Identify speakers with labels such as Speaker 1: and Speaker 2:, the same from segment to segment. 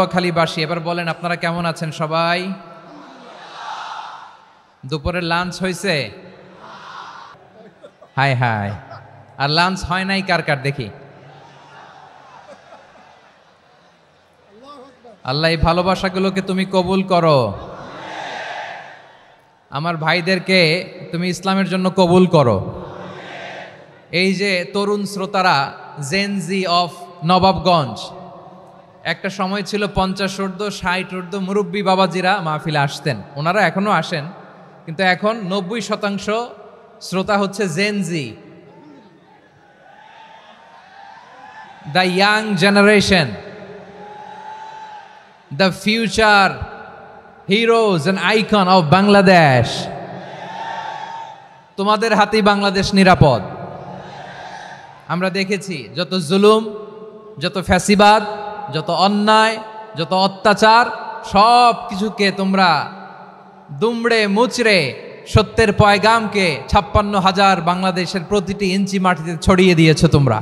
Speaker 1: বারোয়াখালীবাসী, এবার বলেন আপনারা কেমন আছেন সবাই? দুপুরের লাঞ্চ হয়েছে? হাই হাই, আর লাঞ্চ হয় নাই কার কার দেখি? আল্লাহ এই ভালোবাসাগুলোকে তুমি কবুল করো। আমার ভাইদেরকে তুমি ইসলামের জন্য কবুল করো। এই যে তরুণ শ্রোতারা, জেনজি অফ নবাবগঞ্জ, একটা সময় ছিল 50 ঊর্ধ্ব 60 ঊর্ধ্ব মুরব্বী বাবাজিরা মাহফিলে আসতেন, ওনারা এখনো আসেন, কিন্তু এখন 90% শ্রোতা হচ্ছে Gen Z, the young generation, the future heroes and icon of Bangladesh. তোমাদের হাতেই বাংলাদেশ নিরাপদ। আমরা দেখেছি যত জুলুম, যত ফ্যাসিবাদ, যত অন্যায়, যত অত্যাচার, সব কিছুকে তোমরা দুমড়ে মুচড়ে সত্যের পয়গামকে 56,000 বাংলাদেশের প্রতিটি ইঞ্চি মাটিতে ছড়িয়ে দিয়েছো তোমরা।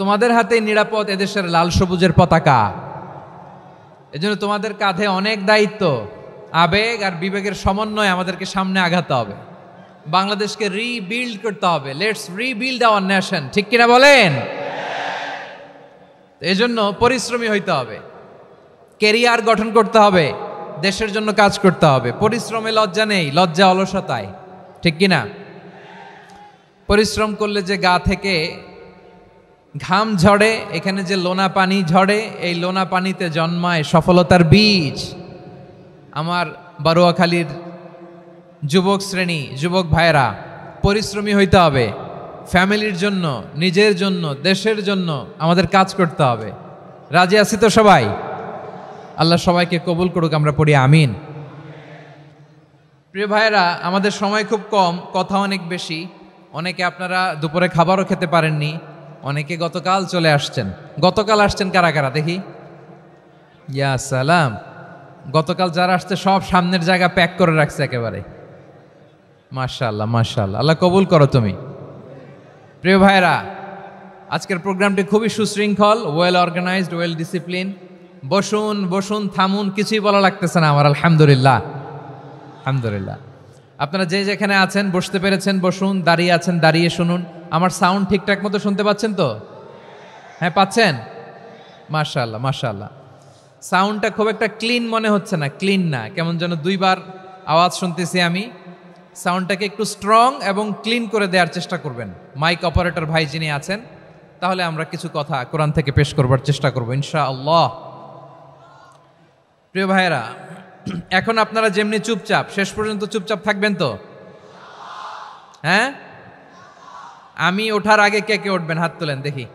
Speaker 1: তোমাদের হাতে নিরাপদ এদেশের লাল সবুজের পতাকা। এজন্য তোমাদের কাঁধে অনেক দায়িত্ব, আবেগ আর বিবেকের সমন্বয়ে আমাদেরকে সামনে আগাতে হবে, বাংলাদেশকে রিবিল্ড করতে হবে। লেটস রিবিল্ড আওয়ার নেশন, ঠিক কিনা বলেন? এজন্য পরিশ্রমী হইতে হবে, কেরিয়ার গঠন করতে হবে, দেশের জন্য কাজ করতে হবে। পরিশ্রমে লজ্জা নেই, লজ্জা অলসতায়, ঠিক কিনা? পরিশ্রম করলে যে গা থেকে ঘাম ঝরে, এখানে যে লোনা পানি ঝরে, এই লোনা পানিতে জন্মায় সফলতার বীজ। আমার বারোয়াখালীর যুবক শ্রেণী, যুবক ভাইয়েরা, পরিশ্রমী হইতে হবে, ফ্যামিলির জন্য, নিজের জন্য, দেশের জন্য আমাদের কাজ করতে হবে। রাজি আছি তো সবাই? আল্লাহ সবাইকে কবুল করুক, আমরা পড়ি আমিন। প্রিয় ভাইয়েরা, আমাদের সময় খুব কম, কথা অনেক বেশি। অনেকে আপনারা দুপুরে খাবারও খেতে পারেননি, অনেকে গতকাল চলে আসছেন। গতকাল আসছেন কারা কারা দেখি? ইয়া সালাম। গতকাল যারা আসছে সব সামনের জায়গা প্যাক করে রাখছে একেবারে। মাশাআল্লাহ মাশাআল্লাহ, আল্লাহ কবুল করো তুমি। প্রিয় ভাইয়েরা, আজকের প্রোগ্রামটি খুবই সুশৃঙ্খল, ওয়েল অর্গানাইজড, ওয়েল ডিসিপ্লিন। বসুন বসুন, থামুন, কিছুই বলা লাগতেছে না আমার। আলহামদুলিল্লাহ আলহামদুলিল্লাহ। আপনারা যে যেখানে আছেন বসতে পেরেছেন বসুন, দাঁড়িয়ে আছেন দাঁড়িয়ে শুনুন। আমার সাউন্ড ঠিকঠাক মতো শুনতে পাচ্ছেন তো? হ্যাঁ পাচ্ছেন? মাশাআল্লাহ মাশাআল্লাহ। সাউন্ডটা খুব একটা ক্লিন মনে হচ্ছে না, ক্লিন না, কেমন যেন দুইবার আওয়াজ শুনতেছি আমি। সাউন্ডটাকে একটু স্ট্রং এবং ক্লিন করে দেওয়ার চেষ্টা করবেন মাইক অপারেটর ভাই যিনি আছেন, তাহলে আমরা কিছু কথা কোরআন থেকে পেশ করবার চেষ্টা করবো ইনশাআল্লাহ। প্রিয় ভাইয়েরা, এখন আপনারা যেমনি চুপচাপ, শেষ পর্যন্ত চুপচাপ থাকবেন তো? হ্যাঁ, আমি ওঠার আগে কে কে উঠবেন? হাত তোলেন দেখি।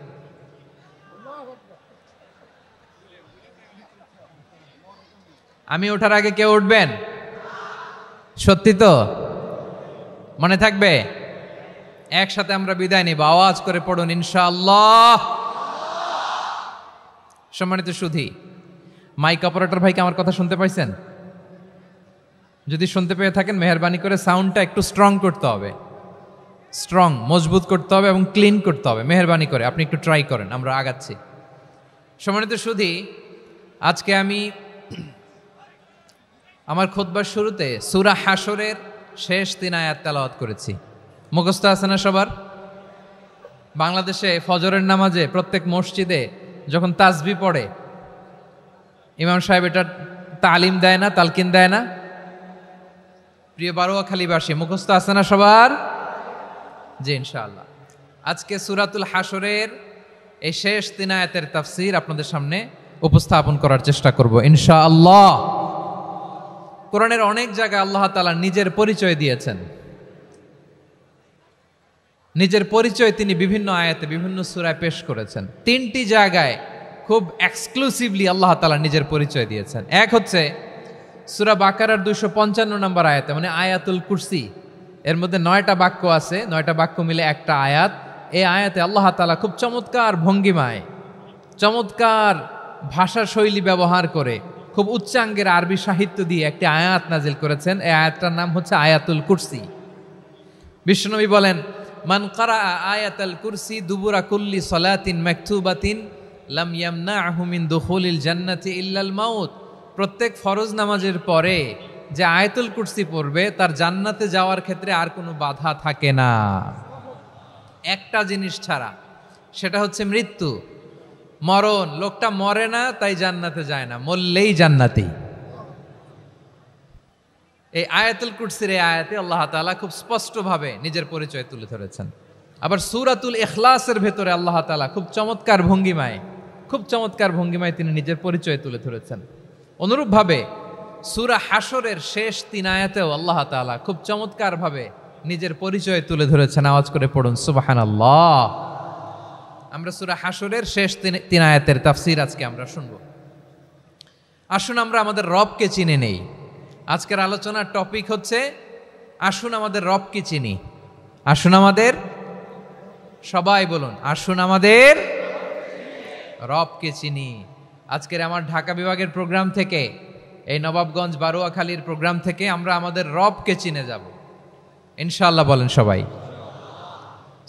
Speaker 1: আমি ওঠার আগে কে উঠবেন? সত্যি তো? মনে থাকবে? একসাথে আমরা বিদায় নিব, আওয়াজ করে পড়ুন ইনশাআল্লাহ। সম্মানিত সুধী, মাইক অপারেটর ভাইকে আমার কথা শুনতে পাইছেন? যদি শুনতে পেয়ে থাকেন, মেহেরবানি করে সাউন্ডটা একটু স্ট্রং করতে হবে, স্ট্রং মজবুত করতে হবে এবং ক্লিন করতে হবে। মেহেরবানি করে আপনি একটু ট্রাই করেন, আমরা আগাচ্ছি। সম্মানিত সুধী, আজকে আমি আমার খুতবার শুরুতে সূরা হাশরের শেষ 3 আয়াত তেলাওয়াত করেছি। মুখস্থ আছে না সবার? বাংলাদেশে ফজরের নামাজে প্রত্যেক মসজিদে যখন তাসবিহ পড়ে, ইমাম সাহেব এটা তালিম দেয় না, তালকিন দেয় না? প্রিয় বারোয়াখালীবাসী, মুখস্থ আছে না সবার? জি ইনশাআল্লাহ। আজকে সূরাতুল হাশরের এই শেষ 3 আয়াতের তাফসীর আপনাদের সামনে উপস্থাপন করার চেষ্টা করব ইনশাআল্লাহ। কোরআনের অনেক জায়গায় আল্লাহ তাআলা নিজের পরিচয় দিয়েছেন। নিজের পরিচয় তিনি বিভিন্ন আয়াতে বিভিন্ন সূরায় পেশ করেছেন। 3টি জায়গায় খুব এক্সক্লুসিভলি আল্লাহ তাআলা নিজের পরিচয় দিয়েছেন। এক হচ্ছে সূরা বাকারার 255 নম্বর আয়াতে, মানে আয়াতুল কুরসি। এর মধ্যে 9টা বাক্য আছে, 9টা বাক্য মিলে একটা আয়াত। এই আয়াতে আল্লাহ তাআলা খুব চমৎকার ভঙ্গিমায়, চমৎকার ভাষা শৈলী ব্যবহার করে, খুব উচ্চাঙ্গের আরবি সাহিত্য দিয়ে একটি আয়াত নাজিল করেছেন। এই আয়াতটার নাম হচ্ছে আয়াতুল কুরসি। বিশ্বনবী বলেন, মান কারা আয়াতুল কুরসি দুবুরা কুল্লি সালাতিন মাকতুবাতিন লাম ইয়ামনাহু মিন দুখুলিল জান্নাতি ইল্লাল মাউত, প্রত্যেক ফরজ নামাজের পরে যে আয়াতুল কুরসি পড়বে তার জান্নাতে যাওয়ার ক্ষেত্রে আর কোনো বাধা থাকে না, একটা জিনিস ছাড়া, সেটা হচ্ছে মৃত্যু, মরণ। লোকটা মরে না তাই জান্নাতে যায় না, মরলেই জান্নাতি। এই আয়াতুল কুরসির এই আয়াতে আল্লাহ তাআলা খুব স্পষ্টভাবে নিজের পরিচয় তুলে ধরেছেন। আবার সূরাতুল ইখলাসের ভেতরে আল্লাহ তাআলা খুব চমৎকার ভঙ্গিমায় তিনি নিজের পরিচয় তুলে ধরেছেন। অনুরূপভাবে সূরা হাশরের শেষ 3 আয়াতেও আল্লাহ তাআলা খুব চমৎকারভাবে নিজের পরিচয় তুলে ধরেছেন। আওয়াজ করে পড়ুন সুবহানাল্লাহ। আমরা সূরা হাশরের শেষ 3 আয়াতের তাফসীর আজকে আমরা শুনব। আসুন আমরা আমাদের রবকে চিনে নেই। আজকের আলোচনার টপিক হচ্ছে আসুন আমাদের রবকে চিনি। আসুন আমাদের, সবাই বলুন, আসুন আমাদের রবকে চিনি। আজকের আমার ঢাকা বিভাগের প্রোগ্রাম থেকে, এই নবাবগঞ্জ বারুয়াখালীর প্রোগ্রাম থেকে আমরা আমাদের রবকে চিনে যাব ইনশাআল্লাহ। বলেন সবাই।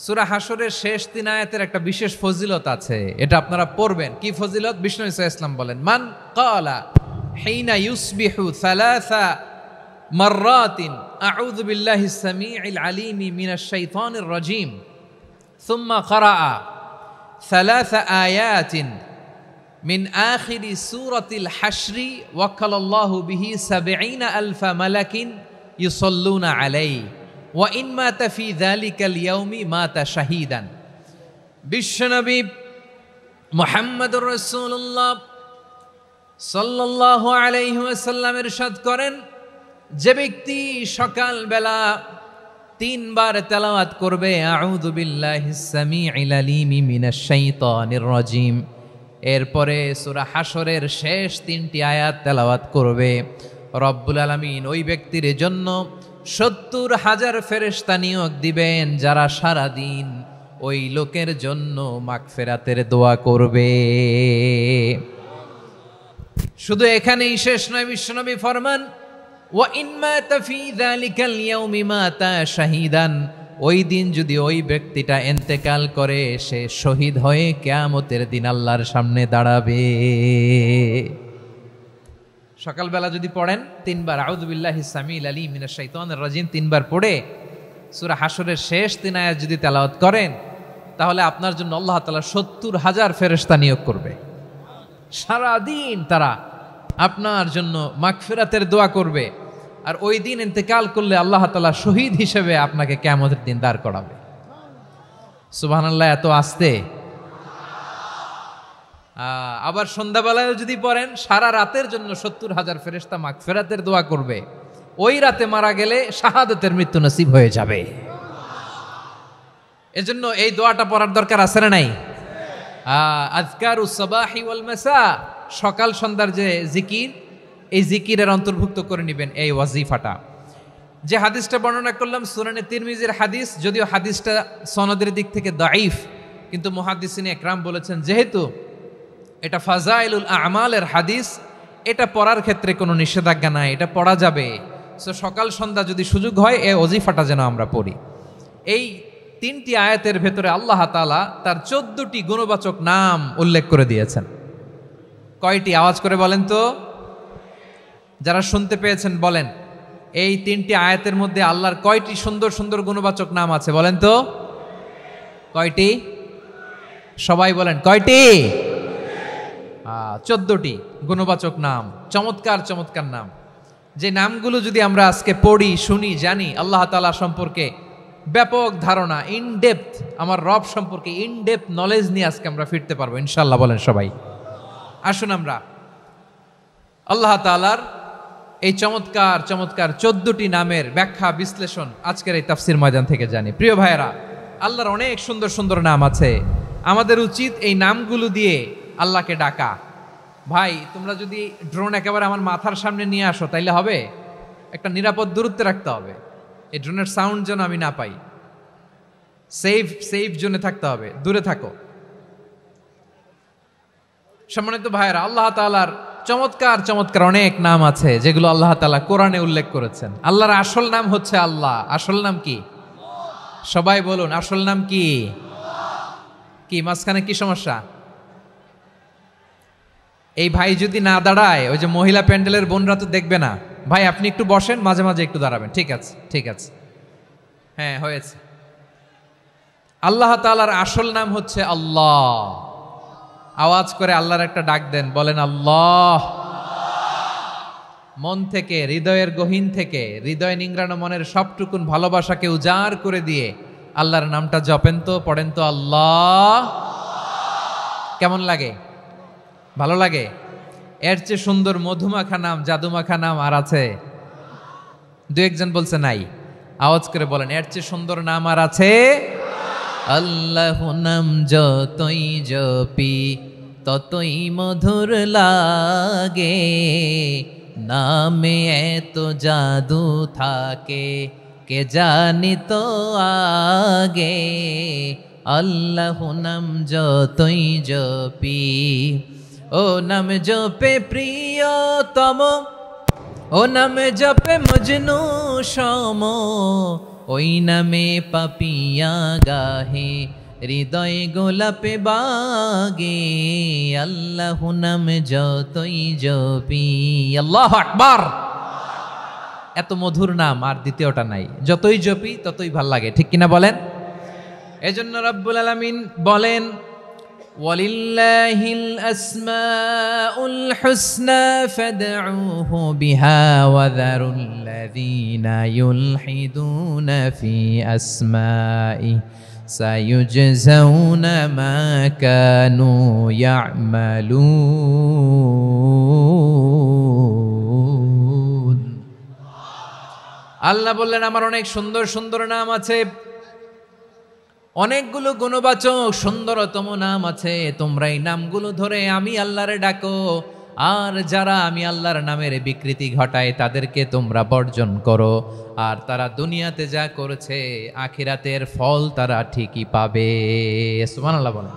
Speaker 1: সূরা হাশরের শেষ 3 আয়াতের একটা বিশেষ ফজিলত আছে, এটা আপনারা পড়বেন। কি ফজিলত? বিষ্ণু ঈসা ইসলাম বলেন, মান ক্বালা হিনা ইউসবিহু সালাসা মাররাতিন আউযু বিল্লাহিস সামিউল আলিম মিনাশ শাইতানির রাজীম সুম্মা ক্বারাআ সালাসা আয়াতিন মিন আখিরি সূরাতিল হাশরি ওয়াক্কালাল্লাহু বিহি ৭০,০০০ মালাকিন ইউসাল্লুনা আলাইহি ওয়া ইন মাতা ফি যালিকাল ইয়াউমি মাতা শাহীদান। বিশ্বনবী মুহাম্মদুর রাসূলুল্লাহ সাল্লাল্লাহু আলাইহি ওয়াসাল্লাম ইরশাদ করেন, যে ব্যক্তি সকালবেলা 3 বার তেলাওয়াত করবে আউযু বিল্লাহিস সামিউল আলিম মিনাশ শাইতানির রাজীম, এরপরে সূরা হাশরের শেষ 3টি আয়াত তেলাওয়াত করবে, রব্বুল আলামিন ওই ব্যক্তির জন্য ৭০,০০০ ফেরেশতা নিয়োগ দিবেন যারা সারা দিন ওই লোকের জন্য মাগফিরাতের দোয়া করবে। শুধু এখানেই শেষ নয়, বিশ্বনবী ফরমান, ওয়া ইন মাতা ফি যালিকাল ইয়াউমি মাতা শাহীদান, ওই দিন যদি ওই ব্যক্তিটা ইন্তেকাল করে সে শহীদ হয়ে কিয়ামতের দিন আল্লাহর সামনে দাঁড়াবে। সকালবেলা যদি পড়েন 3 বার আউযু বিল্লাহিস সামিউল আলিম মিনাশ শাইতানির রাজীম 3 বার পড়ে সূরা হাশরের শেষ 3 আয়াত যদি তেলাওয়াত করেন, তাহলে আপনার জন্য আল্লাহ তাআলা ৭০,০০০ ফেরেশতা নিয়োগ করবে। সারা দিন তারা আপনার জন্য মাগফিরাতের দোয়া করবে, আর ওই দিন ইন্তেকাল করলে আল্লাহ তাআলা শহীদ হিসেবে আপনাকে কিয়ামতের দিন দাঁড় করাবে। সুবহানাল্লাহ। এত আস্তে। আবার সন্ধ্যাবেলায় যদি পড়েন, সারা রাতের জন্য ৭০,০০০ ফেরেশতা মাগফিরাতের দোয়া করবে। ওই রাতে মারা গেলে শাহাদাতের মৃত্যু নসিব হয়ে যাবে। এজন্য এই দোয়াটা পড়ার দরকার আছে না নাই? আযকারুস সাবাহি ওয়াল মাসা, সকাল সন্ধ্যার যে জিকির, এই জিকিরের অন্তর্ভুক্ত করে নেবেন এই ওয়াজিফাটা। যে হাদিসটা বর্ণনা করলাম সুনানে তিরমিজির হাদিস, যদিও হাদিসটা সনদের দিক থেকে দাঈফ, কিন্তু মুহাদ্দিসিনে একরাম বলেছেন যেহেতু এটা ফাজাইলুল আমালের হাদিস, এটা পড়ার ক্ষেত্রে কোনো নিষেধাজ্ঞা নাই, এটা পড়া যাবে। সো সকাল সন্ধ্যা যদি সুযোগ হয় এই ওয়াজিফাটা যেন আমরা পড়ি। এই 3টি আয়াতের ভেতরে আল্লাহ তাআলা তার 14টি গুণবাচক নাম উল্লেখ করে দিয়েছেন। কয়টি? আওয়াজ করে বলেন তো, যারা শুনতে পেয়েছেন বলেন, এই 3টি আয়াতের মধ্যে আল্লাহর কয়টি সুন্দর সুন্দর গুণবাচক নাম আছে বলেন তো? কয়টি? সবাই বলেন কয়টি? 14টি গুণবাচক নাম, চমৎকার চমৎকার নাম। যে নামগুলো যদি আমরা আজকে পড়ি, শুনি, জানি, আল্লাহ তাআলা সম্পর্কে ব্যাপক ধারণা, ইনডেপথ, আমার রব সম্পর্কে ইনডেপথ নলেজ নিয়ে আজকে আমরা ফিরতে পারবো ইনশাআল্লাহ। বলেন সবাই। আসুন আমরা আল্লাহ তাআলার এই চমৎকার চমৎকার 14টি নামের ব্যাখ্যা বিশ্লেষণ আজকের এই তাফসীর ময়দান থেকে জানি। প্রিয় ভাইয়েরা, আল্লাহর অনেক সুন্দর সুন্দর নাম আছে, আমাদের উচিত এই নামগুলো দিয়ে আল্লাহকে ডাকা। ভাই, তোমরা যদি ড্রোন একেবারে আমার মাথার সামনে নিয়ে আসো তাইলে হবে? একটা নিরাপদ দূরত্বে রাখতে হবে, এই ড্রোনের সাউন্ড যেন আমি না পাই। সেফ জোনে থাকতে হবে, দূরে থাকো। সম্মানিত ভাইয়েরা, আল্লাহ তাআলার চমৎকার চমৎকার অনেক নাম আছে যেগুলো আল্লাহ তাআলা কোরআনে উল্লেখ করেছেন। আল্লাহর আসল নাম হচ্ছে আল্লাহ। আসল নাম কি? সবাই বলুন, আসল নাম কি? কি মাঝখানে কি সমস্যা? এই ভাই যদি না দাঁড়ায়, ওই যে মহিলা প্যান্ডেলের বোনরা তো দেখবে না। ভাই আপনি একটু বসেন, মাঝে মাঝে একটু দাঁড়াবেন। ঠিক আছে, ঠিক আছে, হ্যাঁ হয়েছে। আল্লাহ তাআলার আসল নাম হচ্ছে আল্লাহ। আওয়াজ করে আল্লাহর একটা ডাক দেন, বলেন আল্লাহ। মন থেকে, হৃদয়ের গহীন থেকে, হৃদয় নিংড়ানো মনের সবটুকুন ভালোবাসাকে উজাড় করে দিয়ে আল্লাহর নামটা জপেন তো, পড়েন তো আল্লাহ। কেমন লাগে? ভালো লাগে? এর চেয়ে সুন্দর মধুমাখা নাম, জাদুমাখা নাম আর আছে? দু একজন বলছে নাই। আওয়াজ করে বলেন, এর চেয়ে সুন্দর নাম আর আছে? আল্লাহ নাম যতই জপি ততই মধুর লাগে, নামে এত জাদু থাকে কে জানি তো আগে। আল্লাহ নাম যতই জপি, ও নাম জপে প্রিয়তম, ও নামে জপে মজনু সম, ওই নামে পাপিয়া গাহে হৃদয় গোলাপে বাগে। আল্লাহ নাম যতই জপি, আল্লাহু আকবার। এত মধুর নাম আর দ্বিতীয়টা নাই, যতই জপি ততই ভাল লাগে, ঠিক কিনা বলেন? এজন্য রব্বুল আলামিন বলেন, ওয়ালিল্লাহিল আসমাউল হুসনা ফাদউহু বিহা ওয়া যারুল্লাযীনা ইউলহিদুনা ফি আসমাই সায়ুজজাউনা মা কানু ইয়ামালুন। আল্লাহ বললেন, আমার অনেক সুন্দর সুন্দর নাম আছে, অনেকগুলো গুণবাচক সুন্দরতম নাম আছে। তোমরা এই নামগুলো ধরে আমি আল্লাহরে ডাকো, আর যারা আমি আল্লাহর নামের বিকৃতি ঘটায় তাদেরকে তোমরা বর্জন করো। আর তারা দুনিয়াতে যা করেছে আখিরাতের ফল তারা ঠিকই পাবে। সুবহানাল্লাহ বলেন।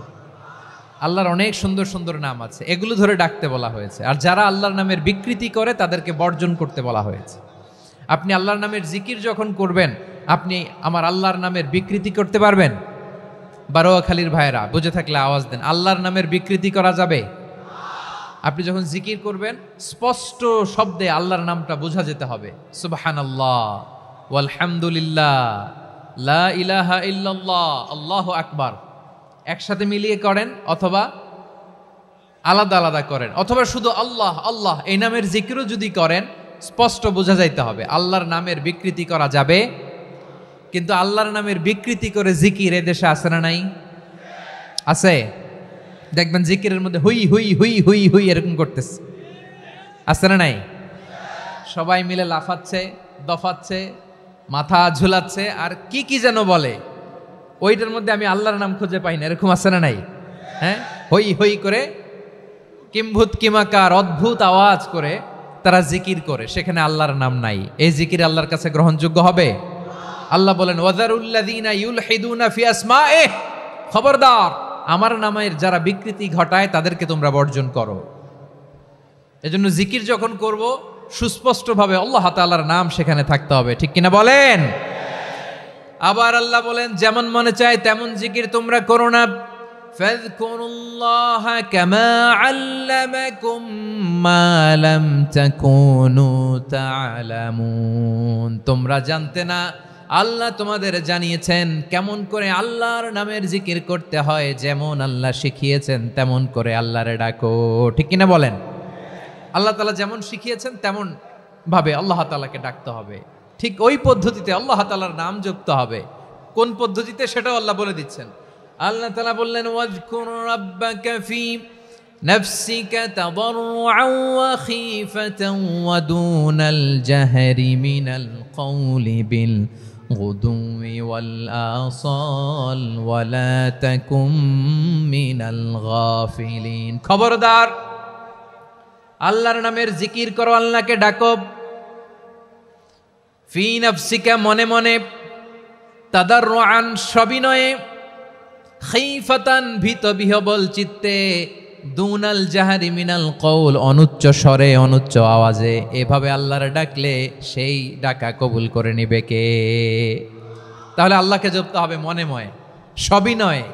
Speaker 1: আল্লাহর অনেক সুন্দর সুন্দর নাম আছে, এগুলো ধরে ডাকতে বলা হয়েছে। আর যারা আল্লাহর নামের বিকৃতি করে তাদেরকে বর্জন করতে বলা হয়েছে। আপনি আল্লাহর নামের জিকির যখন করবেন, আপনি আমার আল্লাহর নামের বিকৃতি করতে পারবেন? বারোয়াখালীর ভাইরা বুঝে থাকলে আওয়াজ দেন, আল্লাহর নামের বিকৃতি করা যাবে? আপনি যখন জিকির করবেন স্পষ্ট শব্দে আল্লাহর নামটা বোঝা যেতে হবে। সুবহানাল্লাহ, ওয়ালহামদুলিল্লাহ, লা ইলাহা ইল্লাল্লাহ, আল্লাহু আকবার। একসাথে মিলিয়ে করেন অথবা আলাদা আলাদা করেন, অথবা শুধু আল্লাহ আল্লাহ এই নামের জিকিরও যদি করেন স্পষ্ট বোঝা যাইতে হবে। আল্লাহর নামের বিকৃতি করা যাবে, কিন্তু আল্লাহর নামের বিকৃতি করে জিকির এদেশে আছে না নাই? আছে। দেখবেন জিকিরের মধ্যে হুই হুই হুই হুই হুই এরকম করতেছে, আছে না নাই? সবাই মিলে লাফাচ্ছে, দফাচ্ছে, মাথা ঝুলাচ্ছে, আর কি কি যেন বলে, ওইটার মধ্যে আমি আল্লাহর নাম খুঁজে পাই না, এরকম আছে না নাই? হ্যাঁ, হই হই করে কিম্ভূত কিমাকার অদ্ভুত আওয়াজ করে তারা জিকির করে, সেখানে আল্লাহর নাম নাই। এই জিকির আল্লাহর কাছে গ্রহণযোগ্য হবে? আল্লাহ বলেন, ওয়াযারুল্লাযীনা ইউলহিদুনা ফি আসমাইহি, খবরদার আমার নামের যারা বিকৃতি ঘটায় তাদেরকে তোমরা বর্জন করো। এজন্য জিকির যখন করব সুস্পষ্টভাবে আল্লাহ তাআলার নাম সেখানে থাকতে হবে, ঠিক কিনা বলেন? আবার আল্লাহ বলেন, যেমন মনে চায় তেমন জিকির তোমরা করো না। ফাযকুরুল্লাহা কামা আল্লামাকুম মা লাম তাকুনু তা'লামুন। তোমরা জানতে না, আল্লাহ তোমাদের জানিয়েছেন কেমন করে আল্লাহর নামের জিকির করতে হয়। যেমন আল্লাহ শিখিয়েছেন তেমন করে আল্লাহরে ডাকো, ঠিক কিনা বলেন? আল্লাহ তাআলা যেমন শিখিয়েছেন তেমন ভাবে আল্লাহ তাআলাকে ডাকতে হবে, ঠিক ওই পদ্ধতিতে আল্লাহ তাআলার নাম যুক্ত হবে। কোন পদ্ধতিতে সেটাও আল্লাহ বলে দিচ্ছেন। আল্লাহ তাআলা বললেন, ওয়াজকুর রাব্বাকা ফি নাফসিকা তাদাররুআন ওয়া খীফাতান ওয়া দুনাল জাহরি মিনাল কওলি বিল গুদুই ওয়াল আসাল ওয়া লা তাকুম মিনাল গাফিলিন। খবরদার আল্লাহর নামের জিকির করো, আল্লাহকে ডাকো। ফি নাফসিকা মনে মনে, তাদাররুআন সবিনয়ে, খীফাতান ভীত বিহবল চিত্তে, দুনাল জাহারি মিনাল কওল অনুচ্চ স্বরে অনুচ্চ আওয়াজে। এভাবে আল্লাহর ডাকলে সেই ডাকা কবুল করে নিবে কে? তাহলে আল্লাহকে জপতে হবে মনে মনে, সবিনয়ে,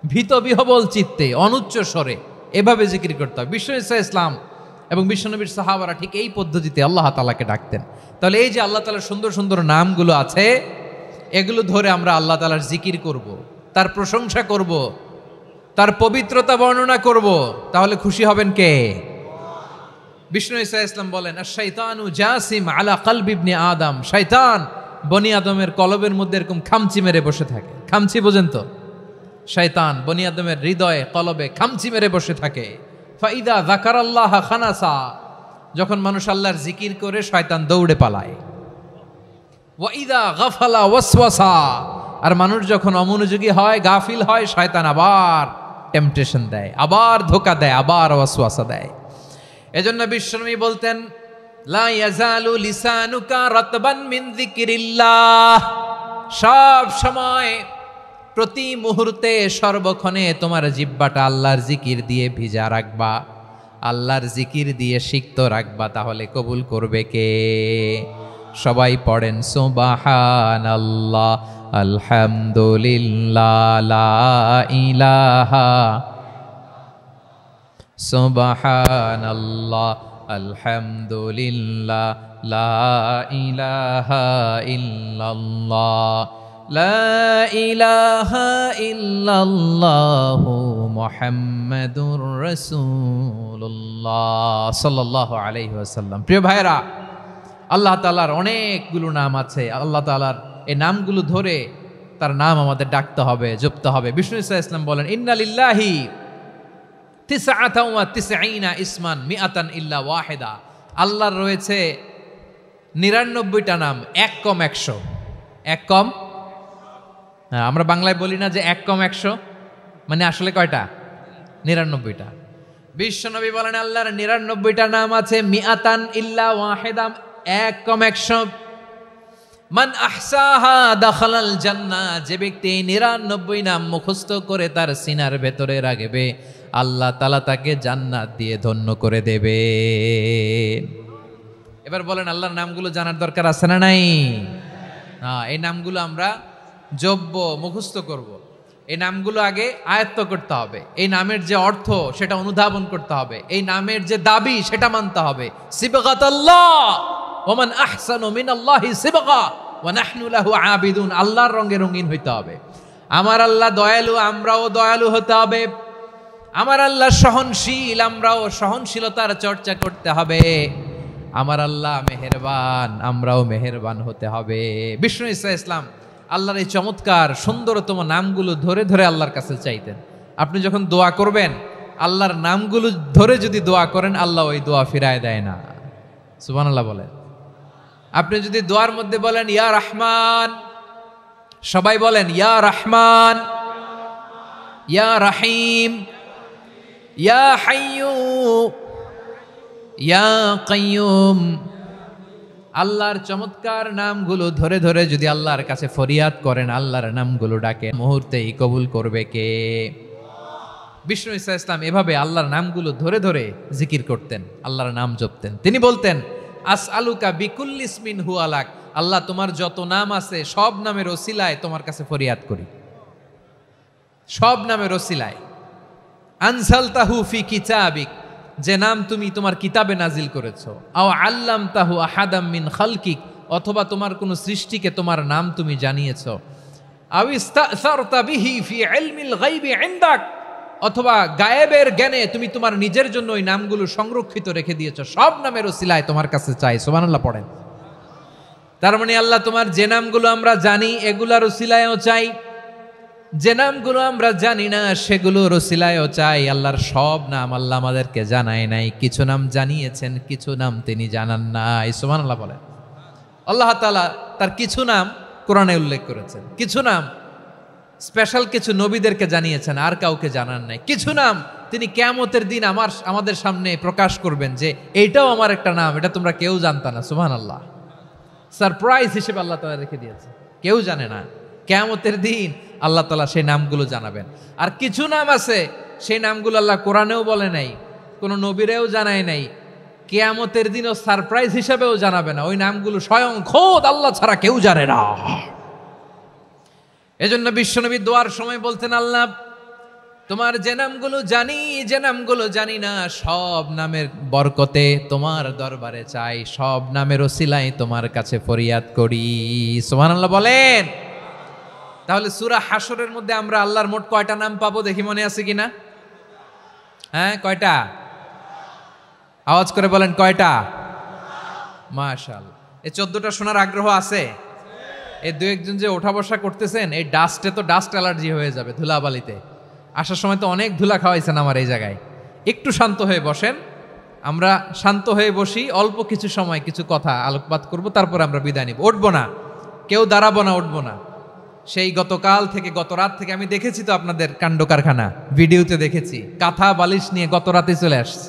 Speaker 1: ভীত বিহবল চিত্তে, অনুচ্চ স্বরে, এভাবে জিকির করতে হবে। বিশ্ব ইসলাম এবং বিশ্বনবীর সাহাবারা ঠিক এই পদ্ধতিতে আল্লাহ তাআলাকে ডাকতেন। তাহলে এই যে আল্লাহ তাআলার সুন্দর সুন্দর নামগুলো আছে, এগুলো ধরে আমরা আল্লাহ তাআলার জিকির করব, তার প্রশংসা করব, তার পবিত্রতা বর্ণনা করব, তাহলে খুশি হবেন কে? বিষ্ণু ঈসা ইসলাম বলেন, আশ-শাইতানু জাসিম আলা কলবি ইবনে আদম, শয়তান বনি আদমের কলবের মধ্যে এরকম খামচি মেরে বসে থাকে। খামচি বোঝেন তো? শয়তান বনি আদমের হৃদয়ে কলবে খামচি মেরে বসে থাকে। ফাইদা যাকারাল্লাহ খানাসা, যখন মানুষ আল্লাহর জিকির করে শয়তান দৌড়ে পালায়। ওয়াইদা গাফালা ওয়াসওয়াসা, আর মানুষ যখন অমনোযোগী হয়, গাফিল হয়, শয়তান আবার টেম্পটেশন দেয়, আবার ধোঁকা দেয়, আবার ওয়াসওয়াসা দেয়। এজন্য বিশ্বনবী বলতেন, লা ইয়াজালু লিসানুকা রাতবান মিন যিকরিল্লাহ, সব সময় প্রতি মুহূর্তে সর্বক্ষণে তোমার জিহ্বাটা আল্লাহর জিকির দিয়ে ভিজা রাখবা, আল্লাহর জিকির দিয়ে সিক্ত রাখবা, তাহলে কবুল করবে কে? সবাই পড়েন সুবহানাল্লাহ, আলহামদুলিল্লাহ, লা ইলাহা, সুবহানাল্লাহ, আলহামদুলিল্লাহ, লা ইলাহা ইল্লাল্লাহ, লা ইলাহা ইল্লাল্লাহু মুহাম্মাদুর রাসূলুল্লাহ সাল্লাল্লাহু আলাইহি ওয়াসাল্লাম। প্রিয় ভাইরা, আল্লাহ তাআলার অনেকগুলো নাম আছে। আল্লাহ তাআলার এই নামগুলো ধরে তার নাম আমাদের ডাকতে হবে, জপতে হবে। বিষ্ণু ঈসা ইসলাম বলেন, ইন্না লিল্লাহি 99 ইসমান মিআতান ইল্লা ওয়াহিদা, আল্লাহর রয়েছে 99টা নাম, এক কম 100। এক কম, আমরা বাংলায় বলি না যে এক কম 100, মানে আসলে কয়টা? 99টা। বিশ্বনবী বলেন, আল্লাহর 99টা নাম আছে, মিআতান ইল্লা ওয়াহিদা, এক কম 100। মান আহসাহা দাখালাল জান্নাহ, যে ব্যক্তি 99 নাম মুখস্থ করে তার সিনার ভেতরে রাখবে, আল্লাহ তাআলা তাকে জান্নাত দিয়ে ধন্য করে দেবে। এবার বলেন, আল্লাহর নামগুলো জানার দরকার আছে না নাই? এই নামগুলো আমরা জপব, মুখস্থ করব। এই নামগুলো আগে আয়ত্ত করতে হবে। এই নামের যে অর্থ সেটা অনুধাবন করতে হবে। এই নামের যে দাবি সেটা মানতে হবে। সিবগাতাল্লাহ ওয়া মান আহসানু মিনাল্লাহি সিবগা ওয়া নাহনু লাহু আবিদুন, আল্লাহর রঙে রঙিন হইতে হবে। আমার আল্লাহ দয়ালু, আমরাও দয়ালু হতে হবে। আমার আল্লাহ সহনশীল, আমরাও সহনশীলতার চর্চা করতে হবে। আমার আল্লাহ মেহেরবান, আমরাও মেহেরবান হতে হবে। বিষ্ণু ঈসা ইসলাম আল্লাহর এই চমৎকার সুন্দরতম নামগুলো ধরে ধরে আল্লাহর কাছে চাইতেন। আপনি যখন দোয়া করবেন, আল্লাহর নামগুলো ধরে যদি দোয়া করেন, আল্লাহ ওই দোয়া ফিরায় দেয় না। সুবহানাল্লাহ বলেন। আপনি যদি দোয়ার মধ্যে বলেন ইয়া রহমান, সবাই বলেন ইয়া রহমান, ইয়া রহিম, ইয়া হাইয়্যু, ইয়া কাইয়্যুম, আল্লাহর চমৎকার নামগুলো ধরে ধরে যদি আল্লাহর কাছে ফরিয়াদ করেন, আল্লাহর নামগুলো ডাকেন, মুহূর্তেই কবুল করবে কে? বিষ্ণু ঈসা ইসলাম এভাবে আল্লাহর নামগুলো ধরে ধরে জিকির করতেন, আল্লাহর নাম জপতেন। তিনি বলতেন, আসআলুকা বিকুল্লি ইসমিন হুয়া লাক, আল্লাহ তোমার যত নাম আছে সব নামের ওসিলায় তোমার কাছে ফরিয়াদ করি, সব নামের ওসিলায়। আনজালতাহু ফি কিতাবিক, যে নাম তুমি তোমার কিতাবে নাজিল করেছো। আও আল্লামতাহু আহাদাম মিন খালকিক, অথবা তোমার কোন সৃষ্টিকে তোমার নাম তুমি জানিয়েছো। আও ইস্তাসারতা বিহি ফি ইলমিল গায়বি ইনদাক, অথবা গায়েবের জ্ঞানে তুমি তোমার নিজের জন্য ওই নামগুলো সংরক্ষিত রেখে দিয়েছো। সব নামের ওসিলায় তোমার কাছে চাই। সুবহানাল্লাহ পড়েন। তার মানে আল্লাহ তোমার যে নামগুলো আমরা জানি এগুলার ওসিলায়ও চাই, যে নামগুলো আমরা জানি না সেগুলোর ওসিলায়ও চাই। আল্লাহর সব নাম আল্লাহ আমাদেরকে জানায় নাই, কিছু নাম জানিয়েছেন, কিছু নাম তিনি জানান নাই। সুবহানাল্লাহ বলেন। আল্লাহ তাআলা তার কিছু নাম কোরআনে উল্লেখ করেছেন, কিছু নাম স্পেশাল কিছু নবীদেরকে জানিয়েছেন, আর কাউকে জানান নাই। কিছু নাম তিনি কিয়ামতের দিন আমাদের সামনে প্রকাশ করবেন যে এইটাও আমার একটা নাম, এটা তোমরা কেউ জানতা না। সুবহানাল্লাহ, সারপ্রাইজ হিসেবে আল্লাহ তাআলা রেখে দিয়েছে, কেউ জানে না। কিয়ামতের দিন আল্লাহ তাআলা সেই নামগুলো জানাবেন। আর কিছু নাম আছে সেই নামগুলো আল্লাহ কোরআনেও বলে নাই, কোনো নবীরেও জানায় নাই, কিয়ামতের দিনও সারপ্রাইজ হিসেবেও জানাবে না। ওই নামগুলো স্বয়ং খোদ আল্লাহ ছাড়া কেউ জানে না। এজন্য বিশ্বনবী দোয়ার সময় বলতেন, আল্লাহ তোমার যে নামগুলো জানি, যে নামগুলো জানি না, সব নামের বরকতে তোমার দরবারে চাই, সব নামের ওসিলায় তোমার কাছে ফরিয়াদ করি। সুবহানাল্লাহ বলেন। তাহলে সূরা হাশরের মধ্যে আমরা আল্লাহর মোট কয়টা নাম পাবো দেখি, মনে আছে কিনা? হ্যাঁ, কয়টা? আওয়াজ করে বলেন, কয়টা? মাশাআল্লাহ। এই 14টা শোনার আগ্রহ আছে? এই দু একজন যে ওঠা বসা করতেছেন, এই ডাস্টে তো ডাস্ট অ্যালার্জি হয়ে যাবে, ধুলাবালিতে আসার সময় তো অনেক ধুলা খাওয়াইছেন আমার এই জায়গায়। একটু শান্ত হয়ে বসেন, আমরা শান্ত হয়ে বসি, অল্প কিছু সময় কিছু কথা আলোকপাত করব, তারপর আমরা বিদায় নিব। উঠবো না, কেউ দাঁড়াবো না, উঠবো না। সেই গতকাল থেকে, গত রাত থেকে আমি দেখেছি তো আপনাদের কাণ্ড কারখানা, ভিডিওতে দেখেছি, কাঁথা বালিশ নিয়ে গত রাতে চলে আসছে।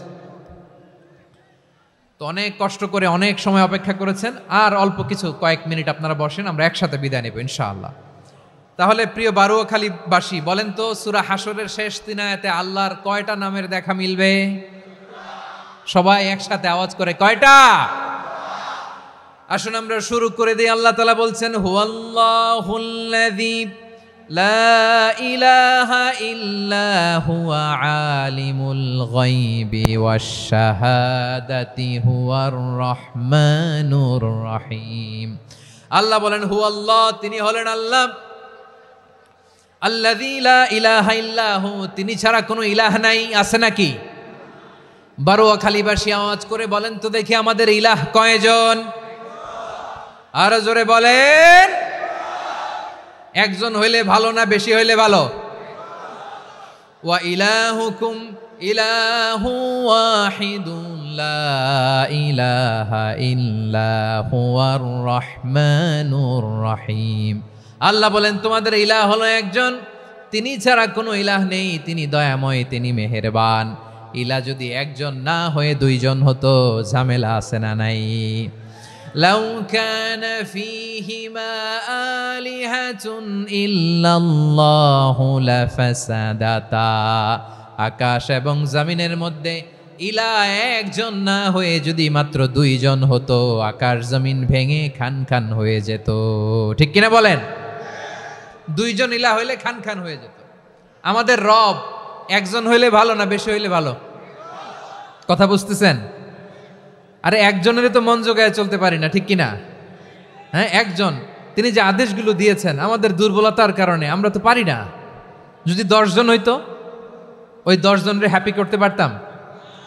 Speaker 1: তো অনেক কষ্ট করে অনেক সময় অপেক্ষা করেছেন, আর অল্প কিছু কয়েক মিনিট আপনারা বসেন, আমরা একসাথে বিদায় নেব ইনশাআল্লাহ। তাহলে প্রিয় বারুয়াখালীবাসী, বলেন তো সূরা হাশরের শেষ 3 আয়াতে আল্লাহর কয়টা নামের দেখা মিলবে? সবাই একসাথে আওয়াজ করে, কয়টা? আসুন আমরা শুরু করে দিই। আল্লাহ তাআলা বলছেন, হুয়াল্লাহুল্লাযী লা ইলাহা ইল্লা হুয়া আলিমুল গায়বি ওয়াশ শাহাদাতি হুয়ার রহমানুর রহিম। আল্লাহ বলেন, হুয়াল্লাহ, তিনি হলেন আল্লাহ, আল্লাযী লা ইলাহা ইল্লাহু, তিনি ছাড়া কোনো ইলাহ নাই। আছে নাকি? বারুয়াখালীবাসী আওয়াজ করে বলেন তো দেখি, আমাদের ইলাহ কয়জন? আর জোরে বলেন। একজন হইলে ভালো না বেশি হইলে ভালো? ওয়া ইলাহুকুম ইলাহু ওয়াহিদুন লা ইলাহা ইল্লা হুয়ার রহমানুর রহিম। আল্লাহ বলেন, তোমাদের ইলাহ হলো একজন, তিনি ছাড়া কোনো ইলাহ নেই, তিনি দয়াময়, তিনি মেহেরবান। ইলাহ যদি একজন না হয়ে দুইজন হতো, ঝামেলা আছে না নাই? লাউ কানা ফীহিমা আলিহাতুন ইল্লাল্লাহু লাফাসাদাতা। আকাশ এবং জমিনের মধ্যে ইলাহ একজন না হয়ে যদি মাত্র দুইজন হতো, আকাশ জমিন ভেঙে খান খান হয়ে যেত। ঠিক কিনা বলেন? দুইজন ইলাহ হইলে খান খান হয়ে যেত। আমাদের রব একজন হইলে ভালো না বেশি হইলে ভালো? কথা বুঝতেছেন? আরে একজনের তো মন জোগায় চলতে পারি না, ঠিক কিনা? হ্যাঁ, একজন, তিনি যে আদেশগুলো দিয়েছেন আমাদের দুর্বলতার কারণে আমরা তো পারি না। যদি 10 জন হইতো, ওই 10 জনের হ্যাপি করতে পারতাম,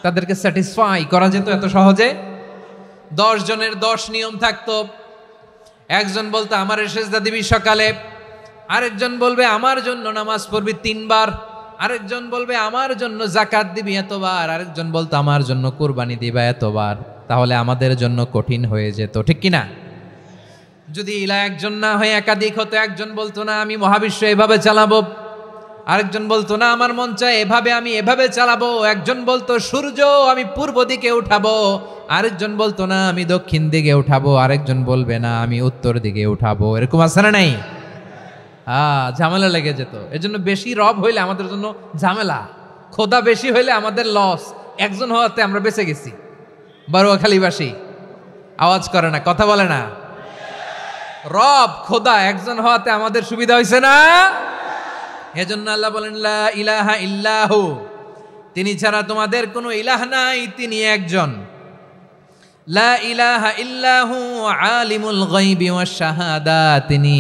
Speaker 1: তাদেরকে স্যাটিসফাই করা যেত এত সহজে। 10 জনের 10 নিয়ম থাকতো। একজন বলতো আমার সেজদা দিবি সকালে, আরেকজন বলবে আমার জন্য নামাজ পড়বি 3 বার, আরেকজন বলবে আমার জন্য যাকাত দিবি এতবার, আরেকজন বলতো আমার জন্য কুরবানি দিবা এতবার। তাহলে আমাদের জন্য কঠিন হয়ে যেত, ঠিক কিনা? যদি ইলাহ একজন না হয়ে একাধিক হতো, একজন বলতো না আমি মহাবিশ্ব এভাবে চালাবো, আরেকজন বলতো না আমার মন চায় এভাবে, আমি এভাবে চালাবো, একজন বলতো সূর্য আমি পূর্ব দিকে উঠাবো, আরেকজন বলতো না আমি দক্ষিণ দিকে উঠাবো, আরেকজন বলবে না আমি উত্তর দিকে উঠাবো। এরকম আছে না নাই? ঝামেলা লেগে যেত। এজন্য বেশি রব হইলে আমাদের জন্য ঝামেলা, খোদা বেশি হইলে আমাদের লস। একজন হওয়াতে আমরা বেঁচে গেছি। বারুয়াখালীবাসী আওয়াজ করে না, কথা বলে না। রব খোদা একজন হওয়াতে আমাদের সুবিধা হয়েছে না? এজন্য আল্লাহ বলেন, লা ইলাহা ইল্লাহু, তিনি ছাড়া তোমাদের কোনো ইলাহ নাই, তিনি একজন। লা ইলাহা ইল্লাহু আলিমুল গায়বি ওয়াশ শাহাদা, তিনি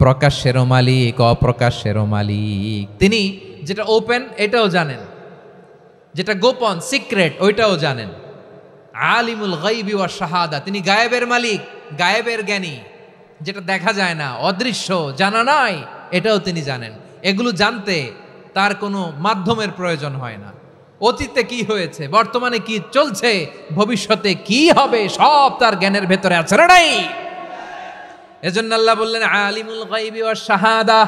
Speaker 1: প্রকাশ্যেরও মালিক, অপ্রকাশ্যেরও মালিক। তিনি যেটা ওপেন এটাও জানেন, যেটা গোপন সিক্রেট ওইটাও জানেন। আলিমুল গায়বি ওয়াশ শাহাদা, তিনি গায়েবের মালিক, গায়েবের জ্ঞানী, যেটা দেখা যায় না, অদৃশ্য, জানা নাই, এটাও তিনি জানেন। এগুলো জানতে তার কোনো মাধ্যমের প্রয়োজন হয় না। অতীতে কি হয়েছে, বর্তমানে কি চলছে, ভবিষ্যতে কি হবে, সব তার জ্ঞানের ভেতরে আছে না নাই? এজন্য আল্লাহ বললেন আলিমুল গায়বি ওয়াশ শাহাদা,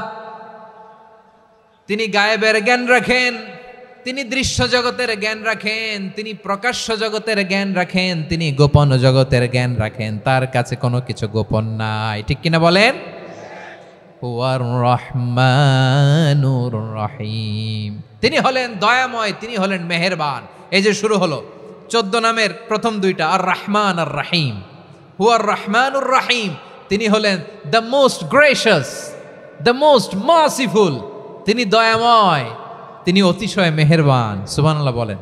Speaker 1: তিনি গায়েবের জ্ঞান রাখেন, তিনি দৃশ্য জগতের জ্ঞান রাখেন, তিনি প্রকাশ্য জগতের জ্ঞান রাখেন, তিনি গোপন জগতের জ্ঞান রাখেন। তার কাছে কোনো কিছু গোপন নাই, ঠিক কিনা বলেন? হুয়ার রহমানুর রহিম, তিনি হলেন দয়াময়, তিনি হলেন মেহেরবান। এই যে শুরু হলো 14 নামের প্রথম 2টা, আর রহমান আর রহিম। হুয়ার রহমানুর রহিম, তিনি হলেন the most gracious, the most merciful, তিনি দয়াময়, তিনি অতিশয় মেহেরবান। সুবহানাল্লাহ বলেন।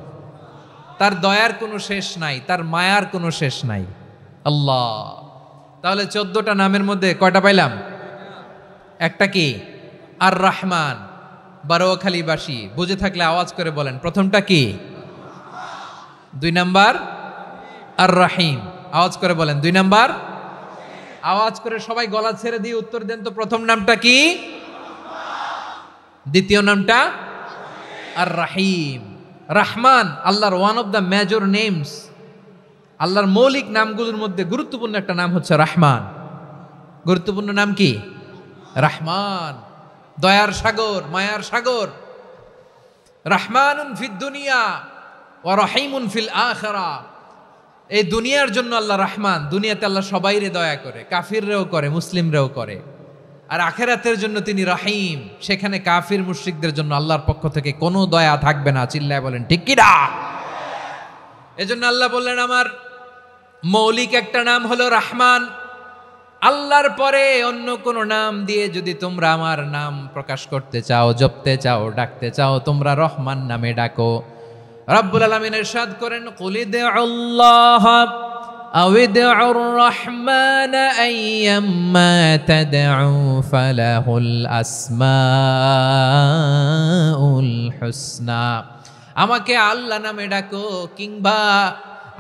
Speaker 1: তার দয়ার কোনো শেষ নাই, তার মায়ার কোনো শেষ নাই। আল্লাহ, তাহলে 14টা নামের মধ্যে কয়টা পাইলাম? একটা কি? আর রহমান। বারোয়াখালীবাসী বুঝে থাকলে আওয়াজ করে বলেন, প্রথমটা কি? 2 নাম্বার আর রাহিম। আওয়াজ করে বলেন 2 নাম্বার। আওয়াজ করে সবাই গলা ছেড়ে দিয়ে উত্তর দেন তো, প্রথম নামটা কি? দ্বিতীয় নামটা? আর রাহিম। রহমান আল্লাহর one of the major names. আল্লাহর মৌলিক নামগুলোর মধ্যে গুরুত্বপূর্ণ একটা নাম হচ্ছে রহমান। গুরুত্বপূর্ণ নাম কি? রহমান, দয়ার সাগর, মায়ার সাগর। রহমানুন ফিদ দুনিয়া ওয়া রহিমুন ফিল আখিরা। এই দুনিয়ার জন্য আল্লাহ রহমান, দুনিয়াতে আল্লাহ সবাইরে দয়া করে, কাফিররেও করে, মুসলিমরেও করে। আর আখিরাতের জন্য তিনি রহিম, সেখানে কাফির মুশরিকদের জন্য আল্লাহর পক্ষ থেকে কোনো দয়া থাকবে না। চিল্লায় বলেন ঠিক কি না? এজন্য আল্লাহ বললেন আমার মৌলিক একটা নাম হলো রহমান। আল্লাহর পরে অন্য কোন নাম দিয়ে যদি তোমরা আমার নাম প্রকাশ করতে চাও, জপতে চাও, ডাকতে চাও, তোমরা রহমান নামে ডাকো। রব্বুল আলামিন ইরশাদ করেন, কুলিদুল্লাহ আউদিউর রহমান আইয়াম্মা তাদউ ফালাহুল আসমাউল হুসনা। আমাকে আল্লাহ নামে ডাকো, কিংবা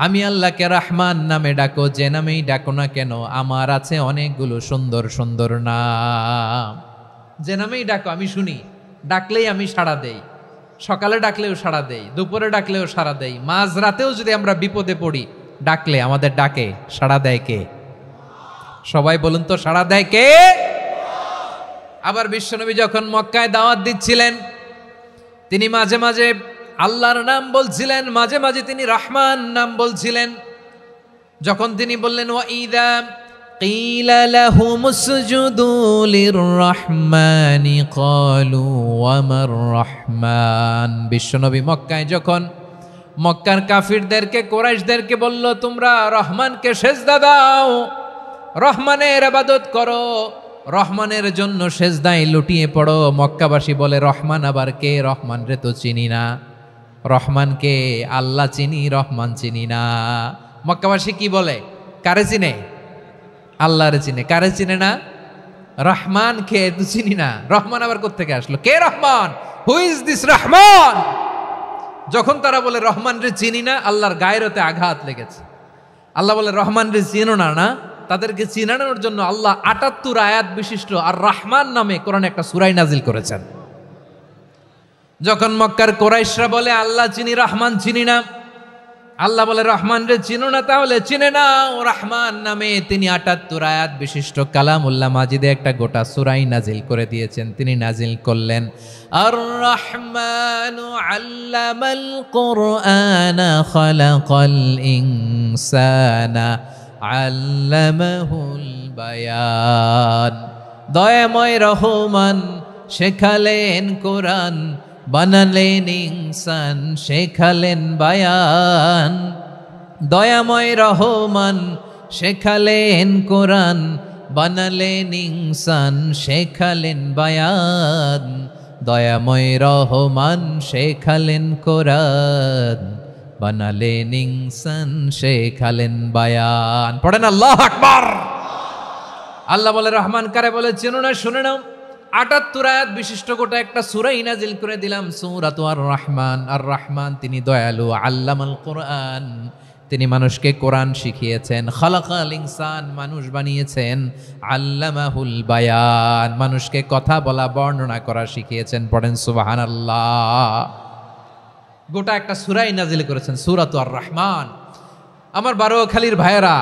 Speaker 1: আমি আল্লাহকে রহমান নামে ডাকো, যে নামেই ডাকো না কেন আমার আছে অনেকগুলো সুন্দর সুন্দর নাম। যে নামেই ডাকো আমি শুনি, ডাকলেই আমি সাড়া দেই। সকালে ডাকলেও সাড়া দেই, দুপুরে ডাকলেও সাড়া দেই, মাঝরাতেও যদি আমরা বিপদে পড়ি ডাকলে আমাদের ডাকে সাড়া দেয় কে? সবাই বলুন তো, সাড়া দেয় কে? আবার বিশ্বনবী যখন মক্কায় দাওয়াত দিচ্ছিলেন, তিনি মাঝে মাঝে আল্লাহর নাম বলছিলেন, মাঝে মাঝে তিনি রহমান নাম বলছিলেন। যখন তিনি বললেন ওয়াইদা কিলা লাহুমুসজুদু লিররহমানি ক্বালু ওয়ামার রহমান। বিশ্বনবী মক্কায় যখন মক্কার কাফিরদেরকে, কুরাইশদেরকে বলল তোমরা রহমানকে সেজদা দাও, রহমানের ইবাদত করো, রহমানের জন্য সেজদায় লুটিয়ে পড়ো, মক্কাবাসী বলে রহমান আবার কে? রহমান রে তো চিনি না। রহমানকে? আল্লাহ চিনি, রহমান চিনি না। মক্কাবাসী কি বলে? কারে চিনে? আল্লাহরে চিনে। কারে চিনে না? রহমান কে তো চিনি না। রহমান আবার কোত্থেকে আসলো? কে Rahman? Who is this Rahman? যখন তারা বলে রহমান রে চিনি না, আল্লাহর গায়রতে আঘাত লেগেছে। আল্লাহ বলে রহমান রে চিনো না, না? তাদেরকে চিনানোর জন্য আল্লাহ ৭৮ আয়াত বিশিষ্ট আর রহমান নামে কোরআনে একটা সূরা নাজিল করেছেন। যখন মক্কার কুরাইশরা বলে আল্লাহ চিনি, রহমান চিনি না, আল্লাহ বলে রহমান রে চিনো না, তাহলে চিনে নাও রহমান নামে। তিনি ৭৮ আয়াত বিশিষ্ট কালামুল্লাহ মাজিদে একটা গোটা সূরা নাজিল করে দিয়েছেন। তিনি নাজিল করলেন, আর রহমানু আল্লামাল কুরআনা খালাকাল ইনসানা আল্লামাহুল বায়ান। দয়াময় রহমান শেখালেন কোরআন, বানালেন ইনসান, শেখালেন বায়ান। দয়াময় রহমান শেখালেন কোরআন, বানালেন ইনসান, শেখালেন বায়ান। দয়াময় রহমান শেখালেন কোরআন, বানালেন ইনসান, শেখালেন বায়ান। পড়েন আল্লাহু আকবার। আল্লাহ বলে রহমান কারে বলে চেনো না? শুনে নাও, ৭৮ আয়াত বিশিষ্ট গোটা একটা সূরা নাজিল করে দিলাম, সূরাতু আর রহমান। আর রহমান তিনি দয়ালু, আল্লামাল কোরআন, তিনি মানুষকে কোরআন শিখিয়েছেন। খালাকাল ইনসান, মানুষ বানিয়েছেন। আল্লামাহুল বায়ান, মানুষকে কথা বলা, বর্ণনা করা শিখিয়েছেন। পড়েন সুবহানাল্লাহ। গোটা একটা সূরা নাজিল করেছেন, সূরাতু আর রহমান। আমার বারোয়াখালীর ভাইয়েরা,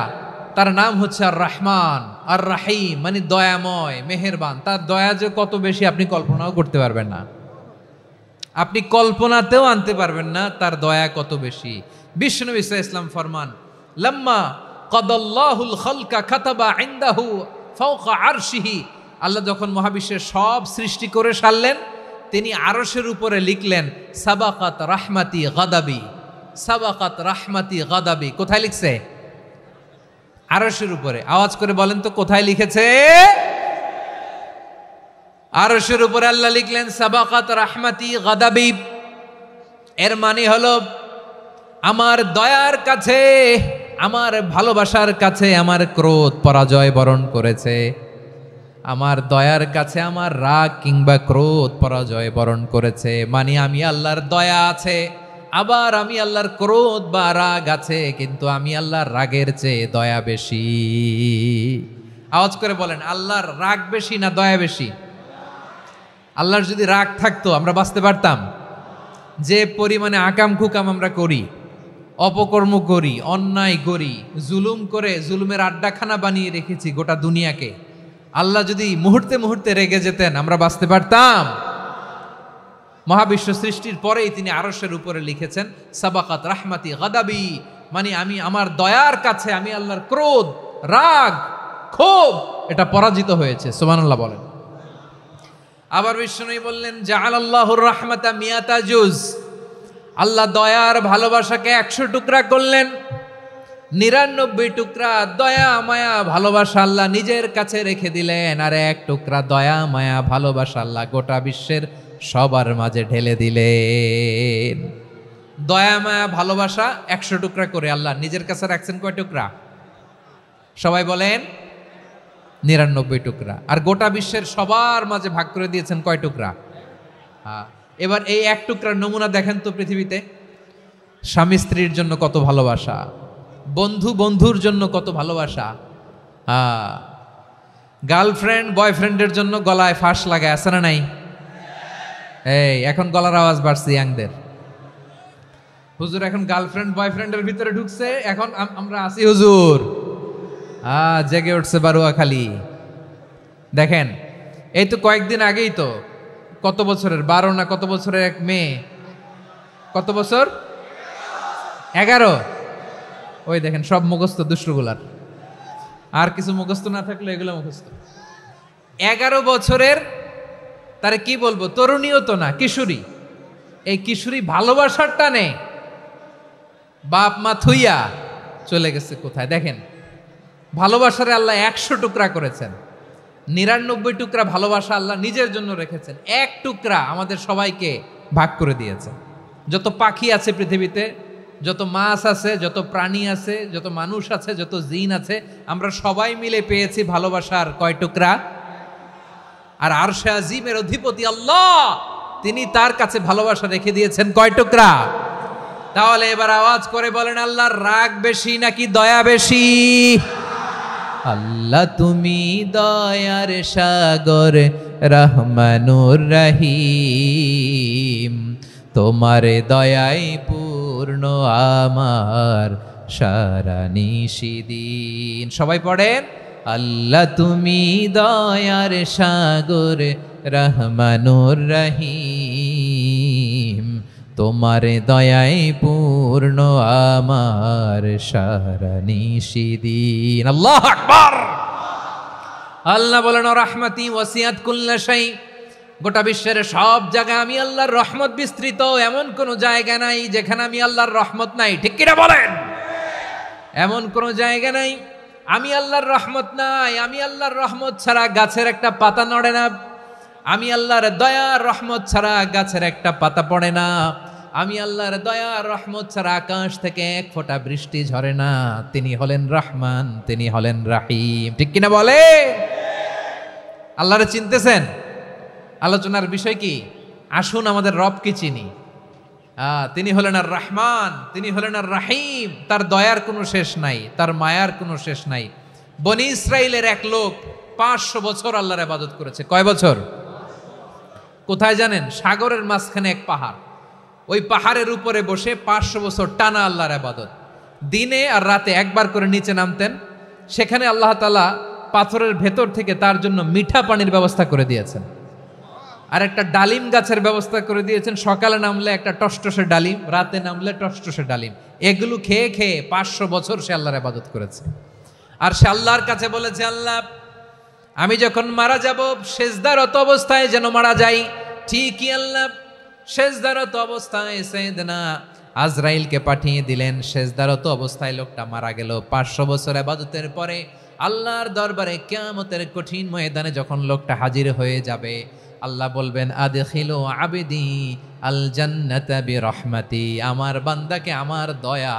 Speaker 1: তার নাম হচ্ছে আর রহমান, আর রাহিম, মানে দয়াময়, মেহেরবান। তার দয়া যে কত বেশি আপনি কল্পনাও করতে পারবেন না, আপনি কল্পনাতেও আনতে পারবেন না তার দয়া কত বেশি। বিশ্বনবী সাল্লাল্লাহু আলাইহি ওয়াসাল্লাম ফরমান, লাম্মা কাদাল্লাহুল খালকা কাতাবা ইনদাহু ফাওকা আরশিহি। আল্লাহ যখন মহাবিশ্বের সব সৃষ্টি করে সারলেন, তিনি আরশের উপরে লিখলেন সাবাকাত রাহমাতি গাদাবি। সাবাকাত রাহমাতি গাদাবি কোথায় লিখছে? আরশের উপরে। আওয়াজ করে বলেন তো কোথায় লিখেছে? আরশের উপরে আল্লাহ লিখলেন সাবাকাত রাহমাতি গাদাবি। এর মানে হলো আমার দয়ার কাছে, আমার ভালোবাসার কাছে আমার ক্রোধ পরাজয় বরণ করেছে, আমার দয়ার কাছে আমার রাগ কিংবা ক্রোধ পরাজয় বরণ করেছে। মানে আমি আল্লাহর দয়া আছে, আবার আমি আল্লাহর ক্রোধ বা রাগ আছে, কিন্তু আমি আল্লাহর রাগের চেয়ে দয়া বেশি। আওয়াজ করে বলেন, আল্লাহর রাগ বেশি না দয়া বেশি? আল্লাহর যদি রাগ থাকতো আমরা বাঁচতে পারতাম? যে পরিমাণে আকাম কুকাম আমরা করি, অপকর্ম করি, অন্যায় করি, জুলুম করে জুলুমের আড্ডাখানা বানিয়ে রেখেছি গোটা দুনিয়াকে, আল্লাহ যদি মুহূর্তে মুহূর্তে রেগে যেতেন আমরা বাঁচতে পারতাম? মহাবিশ্ব সৃষ্টির পরেই তিনি আরশের উপরে লিখেছেন সাবাকাত রাহমাতি গাদাবি, মানে আমি আমার দয়ার কাছে আমি আল্লাহর ক্রোধ, রাগ, ক্ষোভ এটা পরাজিত হয়েছে। সুবহানাল্লাহ বলেন। আবার বিষ্ণু বললেন জাআলাল্লাহুর রাহমাতা মিয়াতা জুজ, আল্লাহ দয়ার ভালোবাসাকে 100 টুকরা করলেন। 99 টুকরা দয়া মায়া ভালোবাসা আল্লাহ নিজের কাছে রেখে দিলেন, আর 1 টুকরা দয়া মায়া ভালোবাসা আল্লাহ গোটা বিশ্বের সবার মাঝে ঢেলে দিলেন। দয়া মায়া ভালোবাসা 100 টুকরা করে আল্লাহ নিজের কাছে রাখছেন কয় টুকরা? সবাই বলেন 99 টুকরা। আর গোটা বিশ্বের সবার মাঝে ভাগ করে দিয়েছেন কয় টুকরা? হ্যাঁ। এবার এই 1 টুকরার নমুনা দেখেন তো পৃথিবীতে। স্বামী স্ত্রীর জন্য কত ভালোবাসা, বন্ধু বন্ধুর জন্য কত ভালোবাসা, গার্লফ্রেন্ড বয়ফ্রেন্ডের জন্য গলায় ফাঁস লাগায়, আছে না নাই? এই এখন গলার আওয়াজ বাড়ছে ইয়াংদের। হুজুর এখন গার্লফ্রেন্ড বয়ফ্রেন্ডের ভিতরে ঢুকছে, এখন আমরা আছি হুজুর। জেগে উঠছে বারুয়াখালী। দেখেন এই তো কয়েকদিন আগেই তো, কত বছরের 12 না কত বছরের এক মেয়ে, কত বছর? 11। ওই দেখেন সব মুখস্থ দুষ্টগুলার, আর কিছু মুখস্থ না থাকলে এগুলো মুখস্থ। 11 বছরের, তারে কি বলবো, তরুণীও তো না, কিশোরী। এই কিশোরী ভালোবাসার টানে বাপ মা থুইয়া চলে গেছে কোথায়? দেখেন ভালোবাসারে আল্লাহ 100 টুকরা করেছেন, 99 টুকরা ভালোবাসা আল্লাহ নিজের জন্য রেখেছেন, 1 টুকরা আমাদের সবাইকে ভাগ করে দিয়েছেন। যত পাখি আছে পৃথিবীতে, যত মাছ আছে, যত প্রাণী আছে, যত মানুষ আছে, যত জিন আছে, আমরা সবাই মিলে পেয়েছি ভালোবাসার কয় টুকরা? আর আরশে আজিমের অধিপতি আল্লাহ, তিনি তার কাছে ভালোবাসা রেখে দিয়েছেন কয় টুকরা? তাহলে এবার আওয়াজ করে বলেন, আল্লাহর রাগ বেশি নাকি দয়া বেশি? আল্লাহ তুমি দয়ার সাগর রহমানুর রহিম, তোমার দয়ায় পূর্ণ আমার সারা নিশিদিন। সবাই পড়েন, আল্লাহ তুমি দয়ার সাগর রহমানুর রহিম, তোমার দয়ায় পূর্ণ আমার সারা নিশিদিন। আল্লাহু আকবার। আল্লাহ বলেন রাহমাতি ওয়াসিআত কুল্লা শাই, গোটা বিশ্বের সব জায়গায় আমি আল্লাহর রহমত বিস্তৃত, এমন কোন জায়গা নাই যেখানে আমি আল্লাহর রহমত নাই। ঠিক কিনা বলেন? এমন কোন জায়গা নাই আমি আল্লাহর রহমত নাই। আমি আল্লাহর রহমত ছাড়া গাছের একটা পাতা নড়ে না, আমি আল্লাহর দয়ার রহমত ছাড়া গাছের একটা পাতা পড়ে না, আমি আল্লাহর দয়ার রহমত ছাড়া আকাশ থেকে 1 ফোঁটা বৃষ্টি ঝরে না। তিনি হলেন রহমান, তিনি হলেন রাহিম। ঠিক কিনা বলে? আল্লাহরে চিনতেছেন? আলোচনার বিষয় কি? আসুন আমাদের রবকে চিনি। তিনি হলেন আর রহমান, তিনি হলেন আর রাহিম। তার দয়ার কোনো শেষ নাই, তার মায়ার কোনো শেষ নাই। বনি ইসরাইলের এক লোক 500 বছর আল্লাহর ইবাদত করেছে। কয় বছর? কোথায় জানেন? সাগরের মাঝখানে এক পাহাড়, ওই পাহাড়ের উপরে বসে 500 বছর টানা আল্লাহর ইবাদত। দিনে আর রাতে একবার করে নিচে নামতেন। সেখানে আল্লাহ তাআলা পাথরের ভেতর থেকে তার জন্য মিঠা পানির ব্যবস্থা করে দিয়েছেন, আর একটা ডালিম গাছের ব্যবস্থা করে দিয়েছেন। সকালে নামলে একটা টসটসে ডালিম, রাতে নামলে টসটসে ডালিম। এগুলো খেয়ে খেয়ে 500 বছর সে আল্লাহর ইবাদত করেছে। আর সে আল্লাহর কাছে বলেছে, আল্লাহ আমি যখন মারা যাব সেজদারত অবস্থায় যেন মারা যাই। ঠিকই আল্লাহ সেজদারত অবস্থায় সাইয়েদনা আজরাইলকে পাঠিয়ে দিলেন। সেজদারত অবস্থায় লোকটা মারা গেল। 500 বছর ইবাদতের পরে আল্লাহর দরবারে কিয়ামতের কঠিন ময়দানে যখন লোকটা হাজির হয়ে যাবে, আল্লাহ বলবেন আদখিলু আবদি আল জান্নাতা বিরহমাতি, আমার বান্দাকে আমার দয়া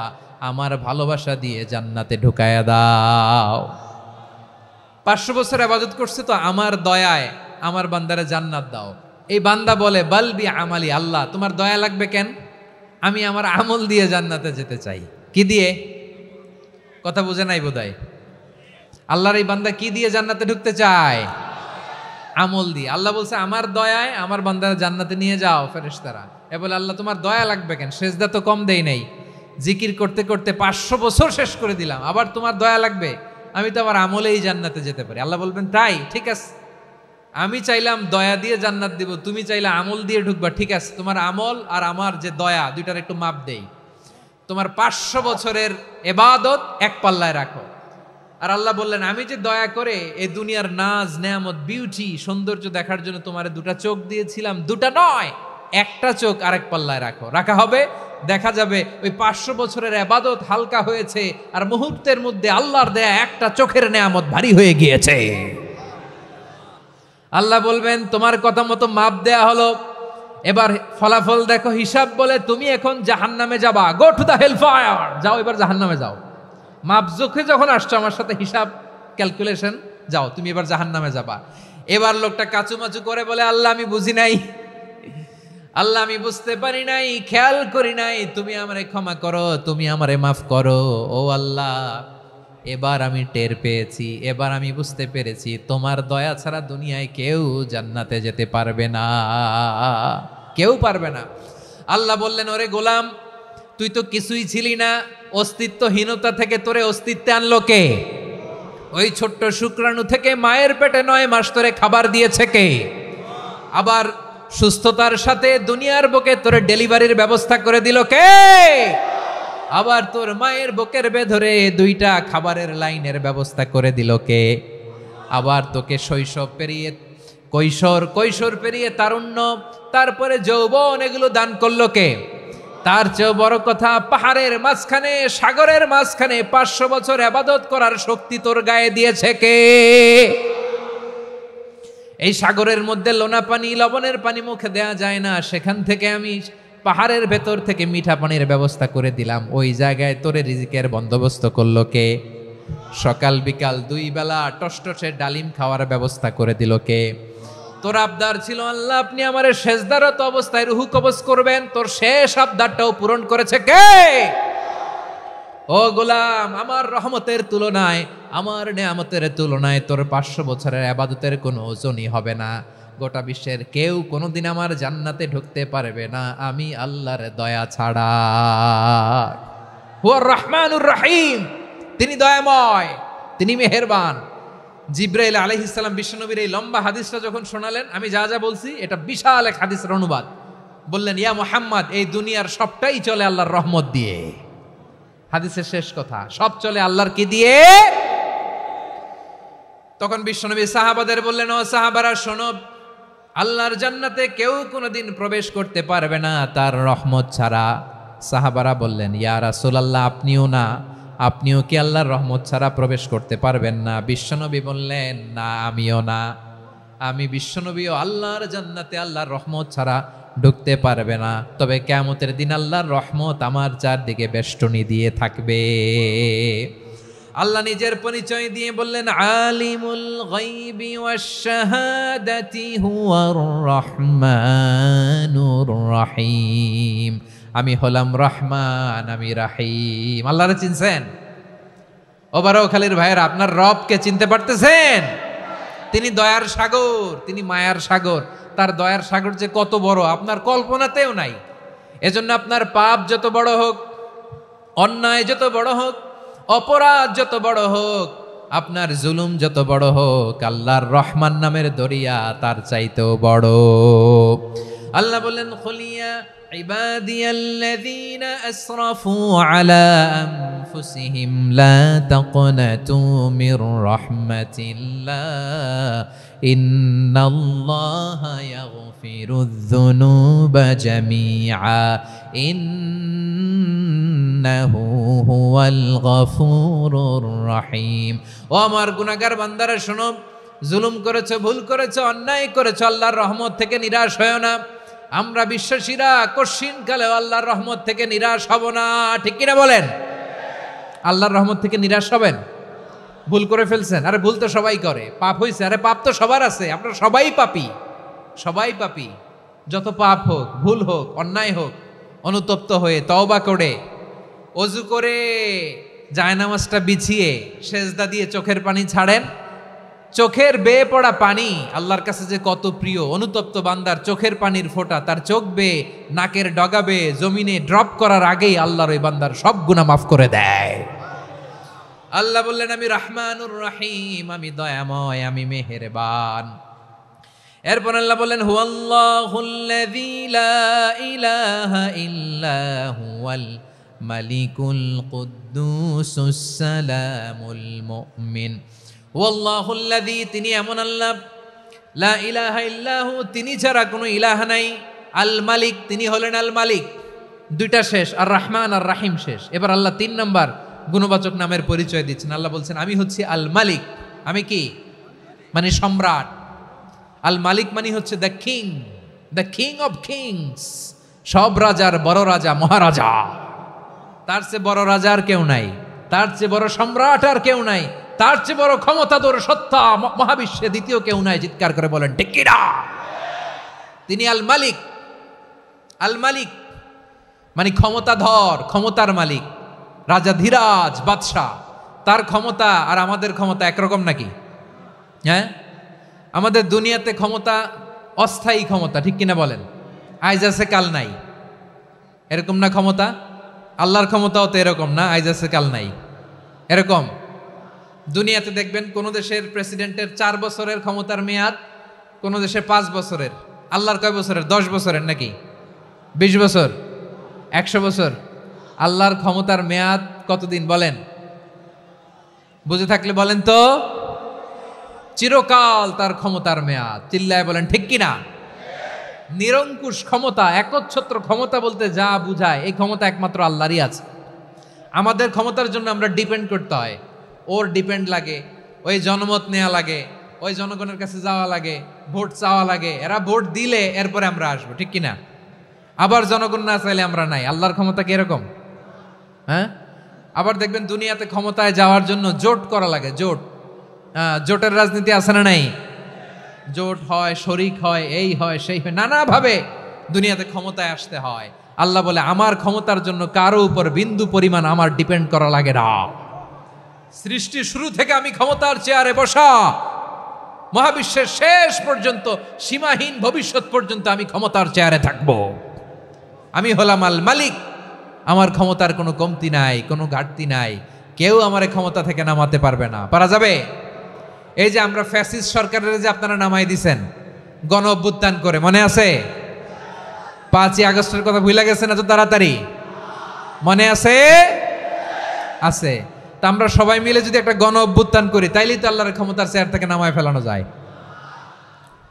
Speaker 1: আমার ভালোবাসা দিয়ে জান্নাতে ঢুকায়া দাও। 500 বছর ইবাদত করছে তো আমার দয়ায় আমার বান্দারে জান্নাত দাও। এই বান্দা বলে বালবি আমালি, আল্লাহ তোমার দয়া লাগবে কেন, আমি আমার আমল দিয়ে জান্নাতে যেতে চাই। কি দিয়ে? কথা বুঝে নাই বোধহয়। আল্লাহর এই বান্দা কি দিয়ে জান্নাতে ঢুকতে চায়? আমল দিয়ে। আল্লাহ বলছে আমার দয়ায় আমার বান্দারা জান্নাতে নিয়ে যাও। ফেরেশতারা এ বলে আল্লাহ তোমার দয়া লাগবে কেন, সেজদা তো কম দেই নাই, জিকির করতে করতে 500 বছর শেষ করে দিলাম, আবার তোমার দয়া লাগবে? আমি তো আমার আমলেই জান্নাতে যেতে পারি। আল্লাহ বলবেন তাই, ঠিক আছে, আমি চাইলাম দয়া দিয়ে জান্নাত দিব, তুমি চাইলে আমল দিয়ে ঢুকবা, ঠিক আছে, তোমার আমল আর আমার যে দয়া দুইটার একটু মাপ দেই। তোমার 500 বছরের ইবাদত এক পাল্লায় রাখো। আর আল্লাহ বললেন আমি যে দয়া করে এই দুনিয়ার নাজ নেয়ামত বিউটি সৌন্দর্য দেখার জন্য তোমারে দুটা চোখ দিয়েছিলাম, দুটা নয় একটা চোখ আরেক পাল্লায় রাখো। রাখা হবে, দেখা যাবে ওই 500 বছরের ইবাদত হালকা হয়েছে আর মুহূর্তের মধ্যে আল্লাহর দেয়া একটা চোখের নেয়ামত ভারী হয়ে গিয়েছে। আল্লাহ বলবেন তোমার কথা মতো মাপ দেয়া হলো, এবার ফলাফল দেখো। হিসাব বলে তুমি এখন জাহান্নামে যাবা, go to the hell fire, যাও এবার জাহান্নামে যাও। মাপ চোখে যখন আসছো আমার সাথে হিসাব ক্যালকুলেশন, যাও তুমি এবার জাহান্নামে যাবা। এবার লোকটা কাচুমাচু করে বলে আল্লাহ আমি বুঝি নাই, আল্লাহ আমি বুঝতে পারি নাই, খেয়াল করি নাই, তুমি আমারে ক্ষমা করো, তুমি আমারে মাফ করো। ও আল্লাহ এবার আমি টের পেয়েছি, এবার আমি বুঝতে পেরেছি তোমার দয়া ছাড়া দুনিয়ায় কেউ জান্নাতে যেতে পারবে না, কেউ পারবে না। আল্লাহ বললেন ওরে গোলাম তুই তো কিছুই ছিলি না, অস্তিত্বহীনতা থেকে তোরে অস্তিত্বে আনলো কে? ওই ছোট্ট শুক্রাণু থেকে মায়ের পেটে 9 মাস তোরে খাবার দিয়েছে কে? আবার সুস্থতার সাথে দুনিয়ার বুকে তোরে ডেলিভারির ব্যবস্থা করে দিল কে? আবার তোর মায়ের বুকের ভেতরে 2টা খাবারের লাইনের ব্যবস্থা করে দিল কে? আবার তোকে শৈশব পেরিয়ে কৈশোর পেরিয়ে তারুণ্য, তারপরে যৌবন, এগুলো দান করলো কে? তার চেয়েও বড় কথা, পাহাড়ের মাঝখানে সাগরের মাঝখানে 500 বছর ইবাদত করার শক্তি তোর গায়ে দিয়েছে কে? এই সাগরের মধ্যে লোনা পানি লবণের পানি মুখে দেয়া যায় না, সেখান থেকে আমি পাহাড়ের ভেতর থেকে মিঠা পানির ব্যবস্থা করে দিলাম, ওই জায়গায় তোরে রিজিকের বন্দোবস্ত করলো কে? সকাল বিকাল 2 বেলা টসটসে ডালিম খাওয়ার ব্যবস্থা করে দিল কে? তোর আবদার ছিল আল্লাহ আপনি আমারে সেজদারত অবস্থায় রুহু কবজ করবেন, তোর শেষ আবদারটাও পূরণ করেছে কে? ও গোলাম আমার রহমতের তুলনায়, আমার নেয়ামতের তুলনায় তোর 500 বছরের ইবাদতের কোনো ওজনই হবে না। গোটা বিশ্বের কেউ কোনোদিন আমার জান্নাতে ঢুকতে পারবে না আমি আল্লাহর দয়া ছাড়া। হুয়ার রহমানুর রহিম, তিনি দয়াময়, তিনি মেহেরবান। জিব্রাইল আলাইহিস সালাম বিশ্বনবীর এই লম্বা হাদিসটা যখন শোনালেন, আমি যা যা বলছি এটা বিশাল এক হাদিসের অনুবাদ, বললেন ইয়া মুহাম্মদ এই দুনিয়ার সবটাই চলে আল্লাহর রহমত দিয়ে। হাদিসের শেষ কথা, সব চলে আল্লাহর কি দিয়ে? তখন বিশ্বনবী সাহাবাদের বললেন ও সাহাবারা শোনো, আল্লাহর জান্নাতে কেউ কোনোদিন প্রবেশ করতে পারবে না তার রহমত ছাড়া। সাহাবারা বললেন ইয়া রাসূলুল্লাহ আপনিও না, আপনিও কি আল্লাহর রহমত ছাড়া প্রবেশ করতে পারবেন না? বিশ্বনবী বললেন না আমিও না, আমি বিশ্বনবীও আল্লাহর জান্নাতে আল্লাহর রহমত ছাড়া ঢুকতে পারবে না, তবে কিয়ামতের দিন আল্লাহর রহমত আমার চারদিকে বেষ্টনী দিয়ে থাকবে। আল্লাহ নিজের পরিচয় দিয়ে বললেন আলিমুল গায়বি ওয়াশ শাহাদাতি হুয়ার রহমানুর রহিম, আমি হলাম রহমান, আমি রাহিম। আল্লাহরে চিনছেন? ও বারোখালীর ভাইয়েরা আপনার রবকে চিনতে পারতেছেন? তিনি দয়ার সাগর, তিনি মায়ার সাগর। তার দয়ার সাগর যে কত বড় আপনার কল্পনাতেও নাই। এজন্য আপনার পাপ যত বড় হোক, অন্যায় যত বড় হোক, অপরাধ যত বড় হোক, আপনার জুলুম যত বড় হোক, আল্লাহর রহমান নামের দরিয়া তার চাইতেও বড়। আল্লাহ বললেন খুলিয়া ইবাদিয়াল্লাযীনা আসরাফু আলা আনফুসিহিম লা তাকনাতু মির রাহমাতিল্লাহ ইন্নাল্লাহা ইয়াগফিরুয যুনুবা জামিআ ইন্নাহু হুয়াল গফুরুর রহিম। ও আমার গুনাহগার বান্দারা শোনো, জুলুম করেছো, ভুল করেছো, অন্যায় করেছো, আল্লাহর রহমত থেকে নিরাশ হয়েও না। আমরা বিশ্বাসীরা কশিনকালে আল্লাহর রহমত থেকে নিরাশ হব না, ঠিক কিনা বলেন? আল্লাহর রহমত থেকে নিরাশ হবেন? ভুল করে ফেলছেন, আরে ভুল তো সবাই করে, পাপ হয়েছে, আরে পাপ তো সবার আছে, আপনারা সবাই পাপী, সবাই পাপী। যত পাপ হোক, ভুল হোক, অন্যায় হোক, অনুতপ্ত হয়ে তওবা করে ওযু করে জায়নামাজটা বিছিয়ে সেজদা দিয়ে চোখের পানি ছাড়েন। চোখের বেয়ে পড়া পানি আল্লাহর কাছে যে কত প্রিয়। অনুতপ্ত বান্দার চোখের পানির ফোঁটা তার চোখ বেয়ে, নাকের ডগা বেয়ে জমিনে ড্রপ করার আগেই আল্লাহর ওই বান্দার সব গুনাহ মাফ করে দেয়। আল্লাহ বললেন, আমি রাহমানুর রহিম, আমি দয়াময়, আমি মেহেরবান। এরপর আল্লাহ বললেন, হুয়াল্লাহুল্লাযী লা ইলাহা ইল্লা হুয়াল মালিকুল কুদ্দুসুস সালামুল মুমিন। হুয়াল্লাহুল্লাযী, তিনি এমন আল্লাহ, লা ইলাহা ইল্লাহু, তিনি ছাড়া কোনো ইলাহ নাই। আল মালিক, তিনি হলেন আল মালিক। দুইটা শেষ, আর রহমান আর রাহিম শেষ। এবার আল্লাহ 3 নম্বর গুণবাচক নামের পরিচয় দিচ্ছেন। আল্লাহ বলছেন, আমি হচ্ছি আল মালিক। আমি কি? মানে সম্রাট। আল মালিক মানে হচ্ছে the king, the king of kings. সব রাজার বড় রাজা, মহারাজা। তার চেয়ে বড় রাজা আর কেউ নাই, তার চেয়ে বড় সম্রাট আর কেউ নাই, তার চেয়ে বড় ক্ষমতাধর সত্তা মহাবিশ্বে দ্বিতীয় কেউ নাই। চিৎকার করে বলেন ঠিক কিনা? তিনি আল মালিক। আল মালিক মানে ক্ষমতাধর, ক্ষমতার মালিক, রাজা ধীরাজ বাদশাহ। তার ক্ষমতা আর আমাদের ক্ষমতা একরকম নাকি? হ্যাঁ, আমাদের দুনিয়াতে ক্ষমতা অস্থায়ী ক্ষমতা, ঠিক কিনা বলেন? আইজ আছে কাল নাই, এরকম না ক্ষমতা? আল্লাহর ক্ষমতাও তো এরকম না, আইজ আছে কাল নাই এরকম। দুনিয়াতে দেখবেন কোন দেশের প্রেসিডেন্টের 4 বছরের ক্ষমতার মেয়াদ, কোন দেশে 5 বছরের। আল্লাহর কয় বছরের? 10 বছরের নাকি 20 বছর, 100 বছর? আল্লাহর ক্ষমতার মেয়াদ কতদিন বলেন? বুঝে থাকলে বলেন তো। চিরকাল তার ক্ষমতার মেয়াদ। চিল্লায় বলেন ঠিক কিনা? নিরঙ্কুশ ক্ষমতা, একচ্ছত্র ক্ষমতা বলতে যা বুঝায়, এই ক্ষমতা একমাত্র আল্লাহরই আছে। আমাদের ক্ষমতার জন্য আমরা ডিপেন্ড করতে হয়, ওর ডিপেন্ড লাগে, ওই জনমত নেওয়া লাগে, ওই জনগণের কাছে যাওয়া লাগে, ভোট চাওয়া লাগে, এরা ভোট দিলে এরপরে আমরা আসবো, ঠিক কিনা? আবার জনগণ না চাইলে আমরা নাই। আল্লাহর ক্ষমতা কি এরকম? হ্যাঁ, আবার দেখবেন দুনিয়াতে ক্ষমতায় যাওয়ার জন্য জোট করা লাগে। জোট, জোটের রাজনীতি আছে না নাই? জোট হয়, শরিক হয়, এই হয়, সেই হয়, নানাভাবে দুনিয়াতে ক্ষমতায় আসতে হয়। আল্লাহ বলে, আমার ক্ষমতার জন্য কারো উপর বিন্দু পরিমাণ আমার ডিপেন্ড করা লাগে না। সৃষ্টির শুরু থেকে আমি ক্ষমতার চেয়ারে বসা, মহাবিশ্বের শেষ পর্যন্ত, সীমাহীন ভবিষ্যৎ পর্যন্ত আমি ক্ষমতার চেয়ারে থাকব। আমি হলাম আল মালিক। আমার ক্ষমতার কোনো কমতি নাই, কোনো ঘাটতি নাই। কেউ আমার ক্ষমতা থেকে নামাতে পারবে না। পারা যাবে? এই যে আমরা ফ্যাসিস্ট সরকারের যে আপনারা নামাই দিছেন গণ অভ্যুত্থান করে, মনে আছে? 5ই আগস্টের কথা ভুলে গেছেন এত তাড়াতাড়ি? মনে আছে? আছে। তা আমরা সবাই মিলে যদি একটা গণ অভ্যুত্থান করি, তাইলেই তো আল্লাহর ক্ষমতার চেয়ার থেকে নামায় ফেলানো যায়।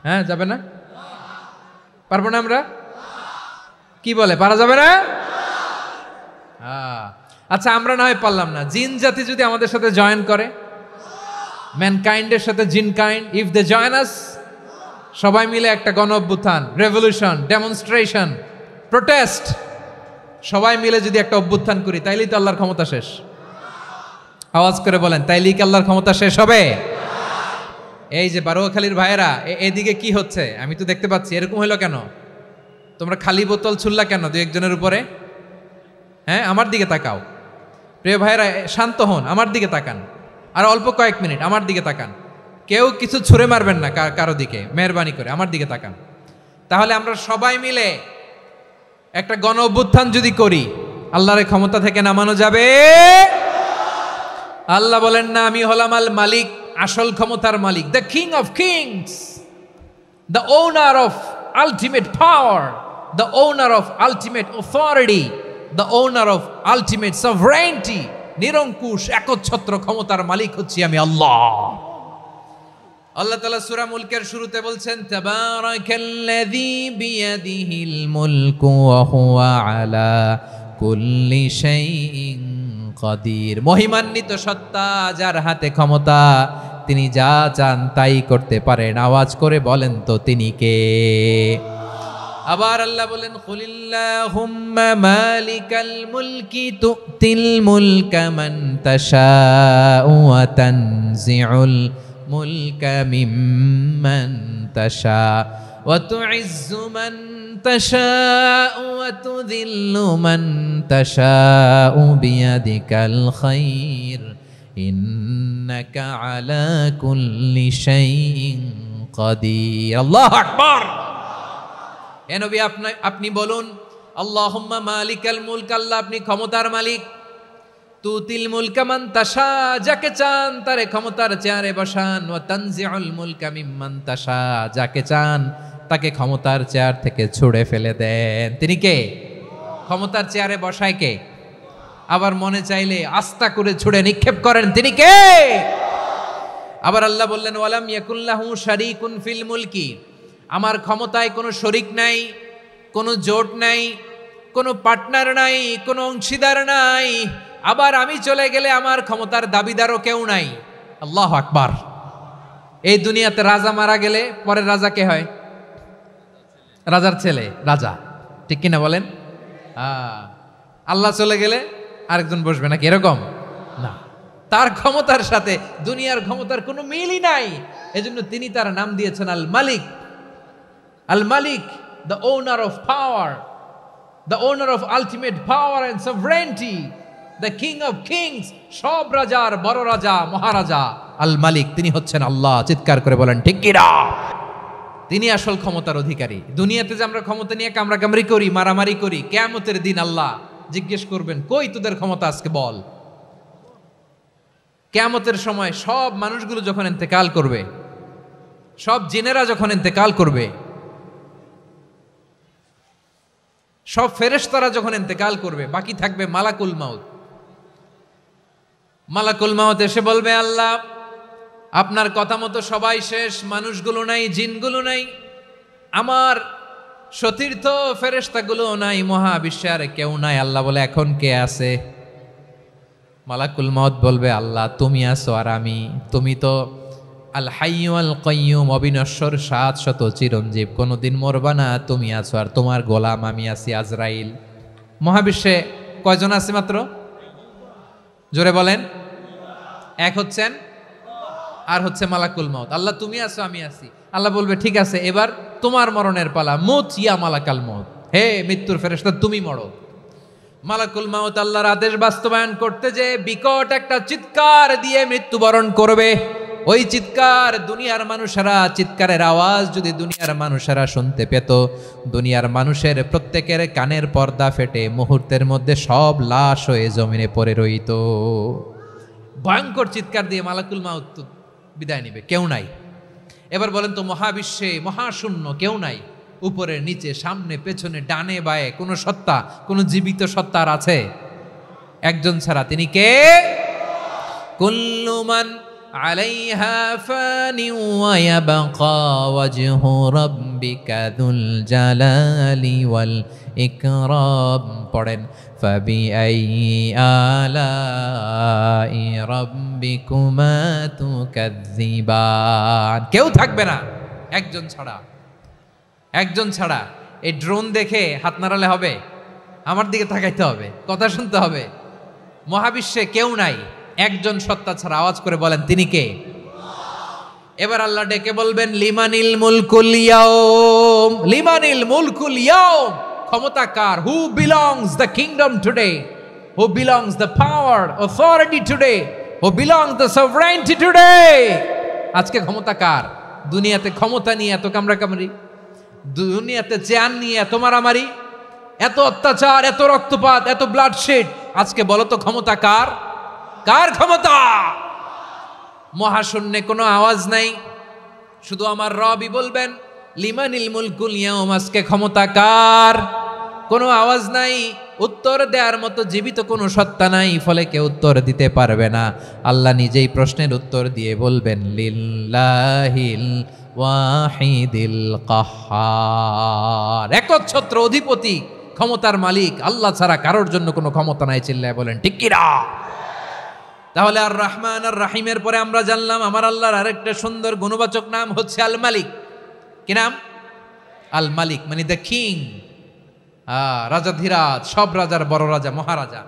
Speaker 1: হ্যাঁ, যাবে না? পারবো না আমরা? কি বলে, পারা যাবে না? আচ্ছা, আমরা না হয় পারলাম না, জিন জাতি যদি আমাদের সাথে জয়েন করে, ম্যানকাইন্ডের সাথে জিনকাইন্ড, ইফ দে জয়েন আস, সবাই মিলে একটা গণ অভ্যুত্থান, রেভলিউশন, ডেমনস্ট্রেশন, প্রোটেস্ট, সবাই মিলে যদি একটা অভ্যুত্থান করি, তাইলেই তো আল্লাহর ক্ষমতা শেষ। আওয়াজ করে বলেন, তাইলেই কি আল্লাহর ক্ষমতা শেষ হবে? এই যে বারোয়াখালীর ভাইয়েরা, এদিকে কি হচ্ছে আমি তো দেখতে পাচ্ছি, এরকম হলো কেন? তোমরা খালি বোতল ছুড়লা কেন 2-1 উপরে? হ্যাঁ, আমার দিকে তাকাও। প্রিয় ভাইয়েরা, শান্ত হন, আমার দিকে তাকান, আর অল্প কয়েক মিনিট আমার দিকে তাকান। কেউ কিছু ছুঁড়ে মারবেন না কারো দিকে, মেহরবানি করে আমার দিকে তাকান। তাহলে আমরা সবাই মিলে একটা গণ অভ্যুত্থান যদি করি, আল্লাহর ক্ষমতা থেকে নামানো যাবে? আল্লাহ বলেন না, আমি হলাম আল মালিক, আসল ক্ষমতার মালিক, the king of kings, the owner of ultimate power, the owner of ultimate authority, the owner of ultimate sovereignty. নিরঙ্কুশ একচ্ছত্র ক্ষমতার মালিক হচ্ছি আমি আল্লাহ। আল্লাহ তাআলা সূরা মুলকের শুরুতে বলছেন, তাবারাকাল্লাযী বিয়াদিহিল মুলকু ওয়া হুয়া আলা কুল্লি শাইইন কাদির। মহিমান্বিত সত্তা যার হাতে ক্ষমতা, তিনি যা চান তাই করতে পারেন। আওয়াজ করে বলেন তো তিনি কে? আবার আল্লাহ বলেন, কুলিল্লাহুম্মা মালিকাল মুলকি তুতিল মুলকা মান তাশাউ ওয়া তানজিউল মুলকা মিম্মান তাশা ওয়া তুইজ্জু মান তাশাউ ওয়া তুযিল্লু মান তাশাউ বিয়াদিকাল খায়র ইন্নাকা আলা কুল্লি শাইইন কাদির। আল্লাহু আকবার। এ নবী, আপনি বলুন, আল্লাহুম্মা মালিকাল মুলক, আল্লাহ আপনি ক্ষমতার মালিক। তুতিল মুলকা মান তাশা, যাকে চান তারে ক্ষমতার চেয়ারে বসান। ওয়া তানজিউল মুলকা মিম্মান তাশা, যাকে চান তাকে ক্ষমতার চেয়ার থেকে ছুঁড়ে ফেলে দেন। তিনি কে? ক্ষমতার চেয়ারে বসায় কে? আবার মনে চাইলে আস্তা করে ছুঁড়ে নিক্ষেপ করেন। তিনি কে? আবার আল্লাহ বললেন, ওয়ালাম ইয়াকুল্লাহু শারীকুন ফিল মুলকি, আমার ক্ষমতায় কোনো শরিক নাই, কোনো জোট নাই, কোনো পার্টনার নাই, কোনো অংশীদার নাই। আবার আমি চলে গেলে আমার ক্ষমতার দাবিদারও কেউ নাই। আল্লাহু আকবার। এই দুনিয়াতে রাজা মারা গেলে পরের রাজা কে হয়? রাজার ছেলে রাজা, ঠিক কিনা বলেন? আল্লাহ চলে গেলে আরেকজন বসবে নাকি? এরকম না, তার ক্ষমতার সাথে দুনিয়ার ক্ষমতার কোনো মিলই নাই। এজন্য তিনি তার নাম দিয়েছেন আল মালিক। Al Malik, the owner of power, the owner of ultimate power and sovereignty, the king of kings, সব রাজার বড় রাজা, মহারাজা আল মালিক, তিনি হচ্ছেন আল্লাহ। চিৎকার করে বলেন ঠিক কি না? তিনি আসল ক্ষমতার অধিকারী। দুনিয়াতে যে আমরা ক্ষমতা নিয়ে কামড়াকামড়ি করি, মারামারি করি, কিয়ামতের দিন আল্লাহ জিজ্ঞেস করবেন, কই তোদের ক্ষমতা, আজকে বল। কিয়ামতের সময় সব মানুষগুলো যখন ইন্তেকাল করবে, সব জিনেরা যখন ইন্তেকাল করবে, সব ফেরেশতারা যখন ইন্তেকাল করবে, বাকি থাকবে মালাকুল মাউত। মালাকুল মাউত এসে বলবে, আল্লাহ আপনার কথা মতো সবাই শেষ, মানুষগুলো নাই, জিনগুলো নাই, আমার সতীর্থ ফেরেশতাগুলো নাই, মহাবিশ্বে আর কেউ নাই। আল্লাহ বলে, এখন কে আছে? মালাকুল মাউত বলবে, আল্লাহ তুমি আছো আর আমি। তুমি তো আল হাইয়্যু আল কাইয়্যুম, অবিনশ্বর, শাশ্বত, চিরঞ্জীব, কোনোদিন মরবা না, তুমি আছো আর তোমার গোলাম আমি আছি আজরাইল। মহাবিশ্বে কয়জন আছে মাত্র? জোরে বলেন। এক হচ্ছেন আর হচ্ছে মালাকুল মাউত। আল্লাহ তুমি আছো আমি আছি। আল্লাহ বলবে, ঠিক আছে, এবার তোমার মরণের পালা, মুত ইয়া মালাকাল মাউত, হে মৃত্যুর ফেরেশতা তুমি মরো। মালাকুল মাউত আল্লাহর আদেশ বাস্তবায়ন করতে যে বিকট একটা চিৎকার দিয়ে মৃত্যুবরণ করবে। ওই চিৎকার দুনিয়ার মানুষেরা, চিৎকারের আওয়াজ যদি দুনিয়ার মানুষেরা শুনতে পেত, দুনিয়ার মানুষের প্রত্যেকের কানের পর্দা ফেটে মুহূর্তের মধ্যে সব লাশ হয়ে জমিনে পড়ে রইত। ভয়ঙ্কর চিৎকার দিয়ে মালাকুল মাউত বিদায় নিবে, কেউ নাই। এবার বলেন তো, মহাবিশ্বে মহাশূন্য, কেউ নাই, উপরে নিচে সামনে পেছনে ডানে বায়ে কোনো সত্তা, কোনো জীবিত সত্তার আছে? একজন ছাড়া, তিনি কে? কুল্লু মান আলাইহা ফানি ওয়া ইয়াবকা ওয়াজহু রাব্বিকা যুল জালালি ওয়াল ইকরাম। পড়েন, ফাবিআইয়ি আলাই রাব্বিকুমা তুকাযযিবান। কেউ থাকবে না, একজন ছাড়া, একজন ছাড়া। এই ড্রোন দেখে হাত নাড়ালে হবে? আমার দিকে তাকাইতে হবে, কথা শুনতে হবে। মহাবিশ্বে কেউ নাই, একজন সত্তা ছাড়া। আওয়াজ করে বলেন তিনি কে? এবার আল্লাহ ডেকে বলবেন, লিমানিল মুলকুল ইয়াউম, লিমানিল মুলকুল ইয়াউম, ক্ষমতা কার? Who belongs the kingdom today, who belongs the power authority today, who belongs the sovereignty today. আজকে ক্ষমতা কার? দুনিয়াতে ক্ষমতা নিয়ে এত কামড়াকামড়ি, দুনিয়াতে চেয়ার নিয়ে এত মারামারি, এত অত্যাচার, এত রক্তপাত, এত ব্লাডশেড, আজকে বলো তো ক্ষমতা কার? কার ক্ষমতা? মহাশূন্যে কোনো আওয়াজ নাই, শুধু আমার রবই বলবেন লিমানিল মুলকুল ইয়াউম, আজকে ক্ষমতা কার? কোনো আওয়াজ নাই, উত্তর দেওয়ার মতো জীবিত কোনো সত্তা নাই, ফলে কেউ উত্তর দিতে পারবে না। আল্লাহ নিজেই প্রশ্নের উত্তর দিয়ে বলবেন, লিল্লাহিল ওয়াহিদিল কাহ্হার, একচ্ছত্র অধিপতি, ক্ষমতার মালিক আল্লাহ ছাড়া কারোর জন্য কোনো ক্ষমতা নাই। চিল্লায় বলেন ঠিক কি না? তাহলে আর রহমান আর রাহিমের পরে আমরা জানলাম আমার আল্লাহর আরেকটা সুন্দর গুণবাচক নাম হচ্ছে আল মালিক। কি নাম? আল মালিক, মানে দ্য কিং, রাজাধিরাজ, সব রাজার বড় রাজা, মহারাজা।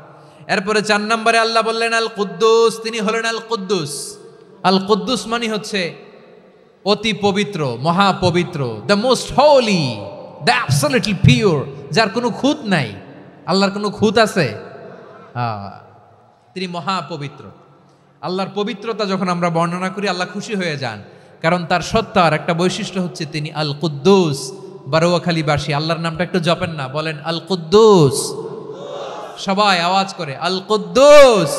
Speaker 1: এরপরে 4 নম্বরে আল্লাহ বললেন আল কুদ্দুস, তিনি হলেন আল কুদ্দুস। আল কুদ্দুস মানে হচ্ছে অতি পবিত্র, মহাপবিত্র, the most holy, the absolutely pure, যার কোনো খুঁত নাই। আল্লাহর কোনো খুঁত আছে? তিনি মহাপবিত্র। আল্লাহর পবিত্রতা যখন আমরা বর্ণনা করি আল্লাহ খুশি হয়ে যান, কারণ তার সত্তার একটা বৈশিষ্ট্য হচ্ছে তিনি আল কুদ্দুস। বারোয়াখালীবাসী আল্লাহর নামটা একটু জপেন না, বলেন আল কুদ্দুস, সবাই আওয়াজ করে আল কুদ্দুস।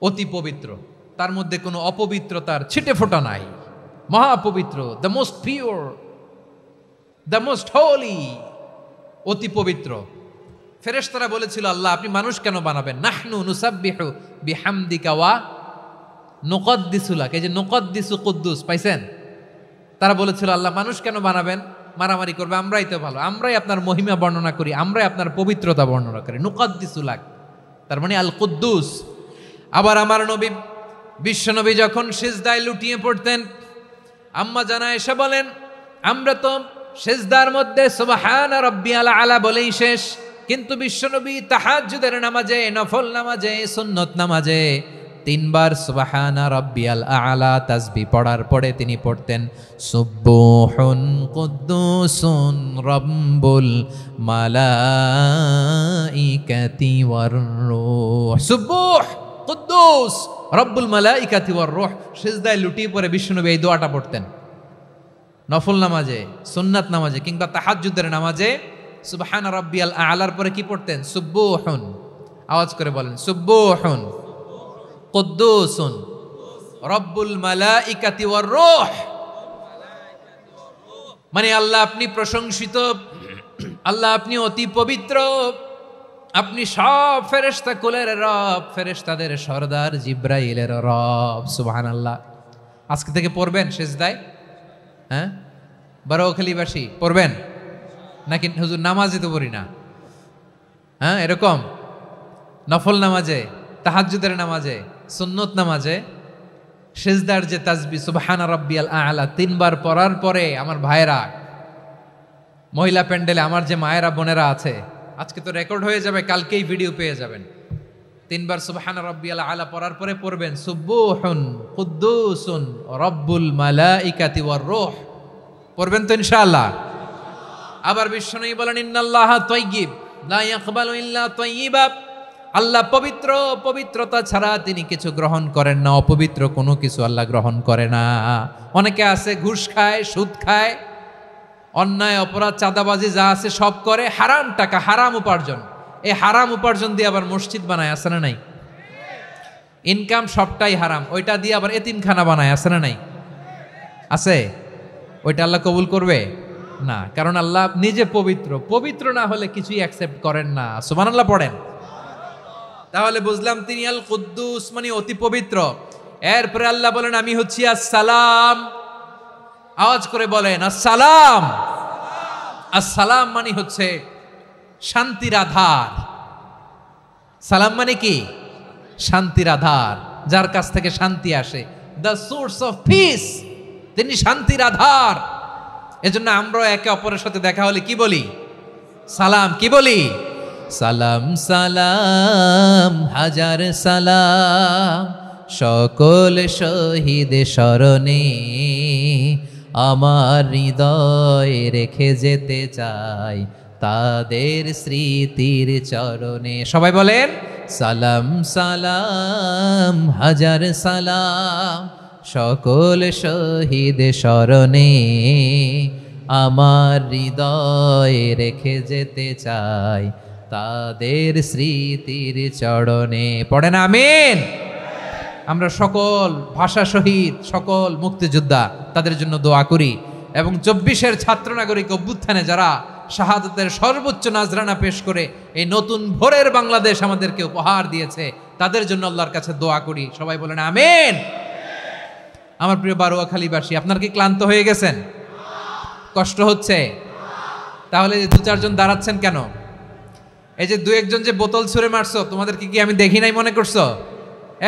Speaker 1: অতি পবিত্র, তার মধ্যে কোনো অপবিত্রতার ছিটে ফোঁটা নাই, মহাপবিত্র, the most pure, the most holy, অতি পবিত্র। ফেরেশতারা বলেছিল আল্লাহ আপনি মানুষ কেন বানাবেন? নাহনু নুসাব্বিহু বিহামদিকা ওয়া নুকদ্দিসু লাক। এই যে নুকদ্দিসু কুদ্দুস পাইছেন? তারা বলেছিল আল্লাহ মানুষ কেন বানাবেন, মারামারি করবে, আমরাই তো ভালো, আমরাই আপনার মহিমা বর্ণনা করি, আমরাই আপনার পবিত্রতা বর্ণনা করি। নুকদ্দিসু লাক, তার মানে আল কুদ্দুস। আবার আমার নবী বিশ্বনবী যখন সিজদায় লুটিয়ে পড়তেন, আম্মা জানা এসে বলেন আমরা তো সিজদার মধ্যে সুবহানা রাব্বিয়াল আলা বলেই শেষ, কিন্তু বিশ্বনবী তাহাজ্জুদের নামাজে, নফল নামাজে, সুন্নত নামাজে 3 বার সুবহানা রাব্বিয়াল আলা তাসবিহ পড়ার পরে তিনি পড়তেন সুবহুন কুদ্দুসুন রাব্বুল মালাইকাতি ওয়ার রূহ। সুবহ কুদ্দুস রব্বুল মালাইকাতি ওয়ার রূহ। সিজদায় লুটিয়ে পড়ে বিশ্বনবী এই দোয়াটা পড়তেন। নফল নামাজে, সুন্নাত নামাজে কিংবা তাহাজ্জুদের নামাজে সুবহানা রাব্বিয়াল আলার পরে কি পড়তেন? সুবহুন। আওয়াজ করে বলেন সুবহুন কুদ্দুসুন রব্বুল মালাইকাতি ওয়ার রূহ। মানে আল্লাহ আপনি প্রশংসিত, আল্লাহ আপনি অতি পবিত্র, আপনি সব ফেরেশতা কুলের রব, ফেরেশতাদের সরদার জিব্রাইলের রব। সুবহানাল্লাহ। আজকে থেকে পড়বেন সিজদায়? হ্যাঁ, বারোয়াখালীবাসী পড়বেন নাকি? হুজুর নামাজে তো পড়ি না। হ্যাঁ, এরকম নফল নামাজে, তাহাজ্জুদের নামাজে, সুন্নত নামাজে সিজদার যে তাসবিহ সুবহানা রাব্বিয়াল আলা 3 বার পড়ার পরে আমার ভাইরা, মহিলা প্যান্ডেলে আমার যে মায়েরা বোনেরা আছে, আজকে তো রেকর্ড হয়ে যাবে, কালকেই ভিডিও পেয়ে যাবেন। 3 বার সুবহানা রাব্বিয়াল আলা পড়ার পরে পড়বেন সুবহুন কুদ্দুসুন রব্বুল মালাইকাতি ওয়ার রূহ। পড়বেন তো ইনশাআল্লাহ? আবার বিশ্বনবী বলেন ইন্নাল্লাহা তাইয়্যিব লা ইয়াকবালু ইল্লা তাইয়্যিবা। আল্লাহ পবিত্র, পবিত্রতা ছাড়া তিনি কিছু গ্রহণ করেন না, অপবিত্র কোনো কিছু আল্লাহ গ্রহণ করে না। অনেকে আছে ঘুষ খায়, সুদ খায়, অন্যায় অপরাধ চাঁদাবাজি যা আছে সব করে, হারাম টাকা, হারাম উপার্জন। এই হারাম উপার্জন দিয়ে আবার মসজিদ বানায়, আছে না নাই? ইনকাম সবটাই হারাম, ওইটা দিয়ে আবার এতিমখানা বানায়, আছে না নাই? আছে। ওইটা আল্লাহ কবুল করবে না, কারণ আল্লাহ নিজে পবিত্র। পবিত্র না হলে কিছুই অ্যাকসেপ্ট করেন না। সুবহানাল্লাহ পড়েন। তাহলে বুঝলাম তিনি আল কুদ্দুস মানে অতি পবিত্র। এরপরে আল্লাহ বলেন আমি হচ্ছি আসসালাম। আওয়াজ করে বলেন আসসালাম। আসসালাম মানে হচ্ছে শান্তির আধার। সালাম মানে কি? শান্তির আধার, যার কাছ থেকে শান্তি আসে, দ্য সোর্স অফ পিস। তিনি শান্তির আধার। এজন্য আমরা একে অপরের সাথে দেখা হলে কি বলি? সালাম। কি বলি? সালাম সালাম হাজার সালাম সকল শহীদ স্মরণে, আমার হৃদয় রেখে যেতে চাই তাদের স্মৃতির চরণে। সবাই বলেন সালাম সালাম হাজার সালাম সকল শহীদ স্মরণে, আমার হৃদয় রেখে যেতে চাই তাদের স্মৃতির চরণে। পড়েন আমিন। আমরা সকল ভাষা শহীদ, সকল মুক্তিযোদ্ধা, তাদের জন্য দোয়া করি, এবং 24-এর ছাত্র নাগরিক অভ্যুত্থানে যারা শাহাদাতের সর্বোচ্চ নাজরানা পেশ করে এই নতুন ভোরের বাংলাদেশ আমাদেরকে উপহার দিয়েছে, তাদের জন্য আল্লাহর কাছে দোয়া করি। সবাই বলেন আমিন। আমার প্রিয় বারোয়াখালীবাসী, আপনার কি ক্লান্ত হয়ে গেছেন? কষ্ট হচ্ছে? তাহলে 2-4 জন দাঁড়াচ্ছেন কেন? এই যে দু একজন যে বোতল ছুঁড়ে মারছো, তোমাদেরকে কি আমি দেখি নাই মনে করছো?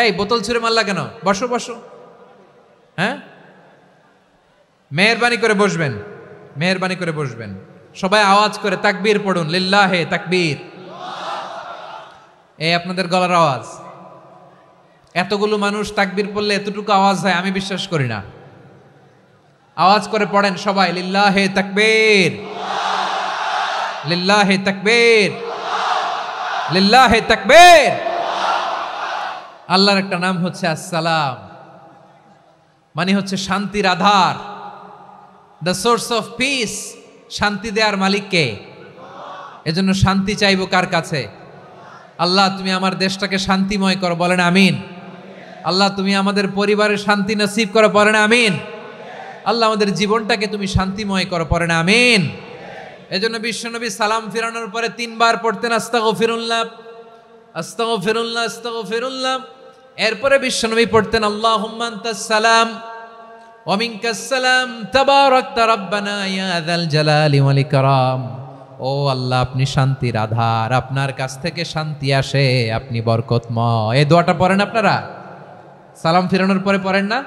Speaker 1: এই বোতল ছুঁড়ে মারলা কেন? বসো বসো। হ্যাঁ, মেহেরবানি করে বসবেন, মেহেরবানি করে বসবেন। সবাই আওয়াজ করে তাকবীর পড়ুন, লিল্লাহে তাকবীর। এই আপনাদের গলার আওয়াজ। এতগুলো মানুষ তাকবীর পড়লে এতটুকু আওয়াজ হয় আমি বিশ্বাস করি না। আওয়াজ করে পড়েন সবাই, লিল্লাহে তাকবীর, লিল্লাহে তাকবীর, লিল্লাহে তাকবীর। আল্লাহর একটা নাম হচ্ছে আসসালাম, মানে হচ্ছে শান্তির আধার, দ্য সোর্স অফ পিস। শান্তি দেওয়ার মালিক কে? এজন্য শান্তি চাইবো কার কাছে? আল্লাহ তুমি আমার দেশটাকে শান্তিময় করো, বলেন আমিন। আল্লাহ তুমি আমাদের পরিবারের শান্তি নসিব করো, বলেন আমিন। আল্লাহ আমাদের জীবনটাকে তুমি শান্তিময় করো, পড়েন আমিন। এজন্য বিশ্বনবী সালাম ফিরানোর পরে 3 বার পড়তেন আস্তাগফিরুল্লাহ, আস্তাগফিরুল্লাহ, আস্তাগফিরুল্লাহ। এরপরে বিশ্বনবী পড়তেন আল্লাহুম্মা আনতাস সালাম ওয়া মিনকাস সালাম তাবারাকতা রাব্বানা ইয়া যাল জালালি ওয়াল ইকরাম। ও আল্লাহ আপনি শান্তির আধার, আপনার কাছ থেকে শান্তি আসে, আপনি বরকতময়। এই দোয়াটা পড়েন আপনারা সালাম ফিরানোর পরে, পড়েন না?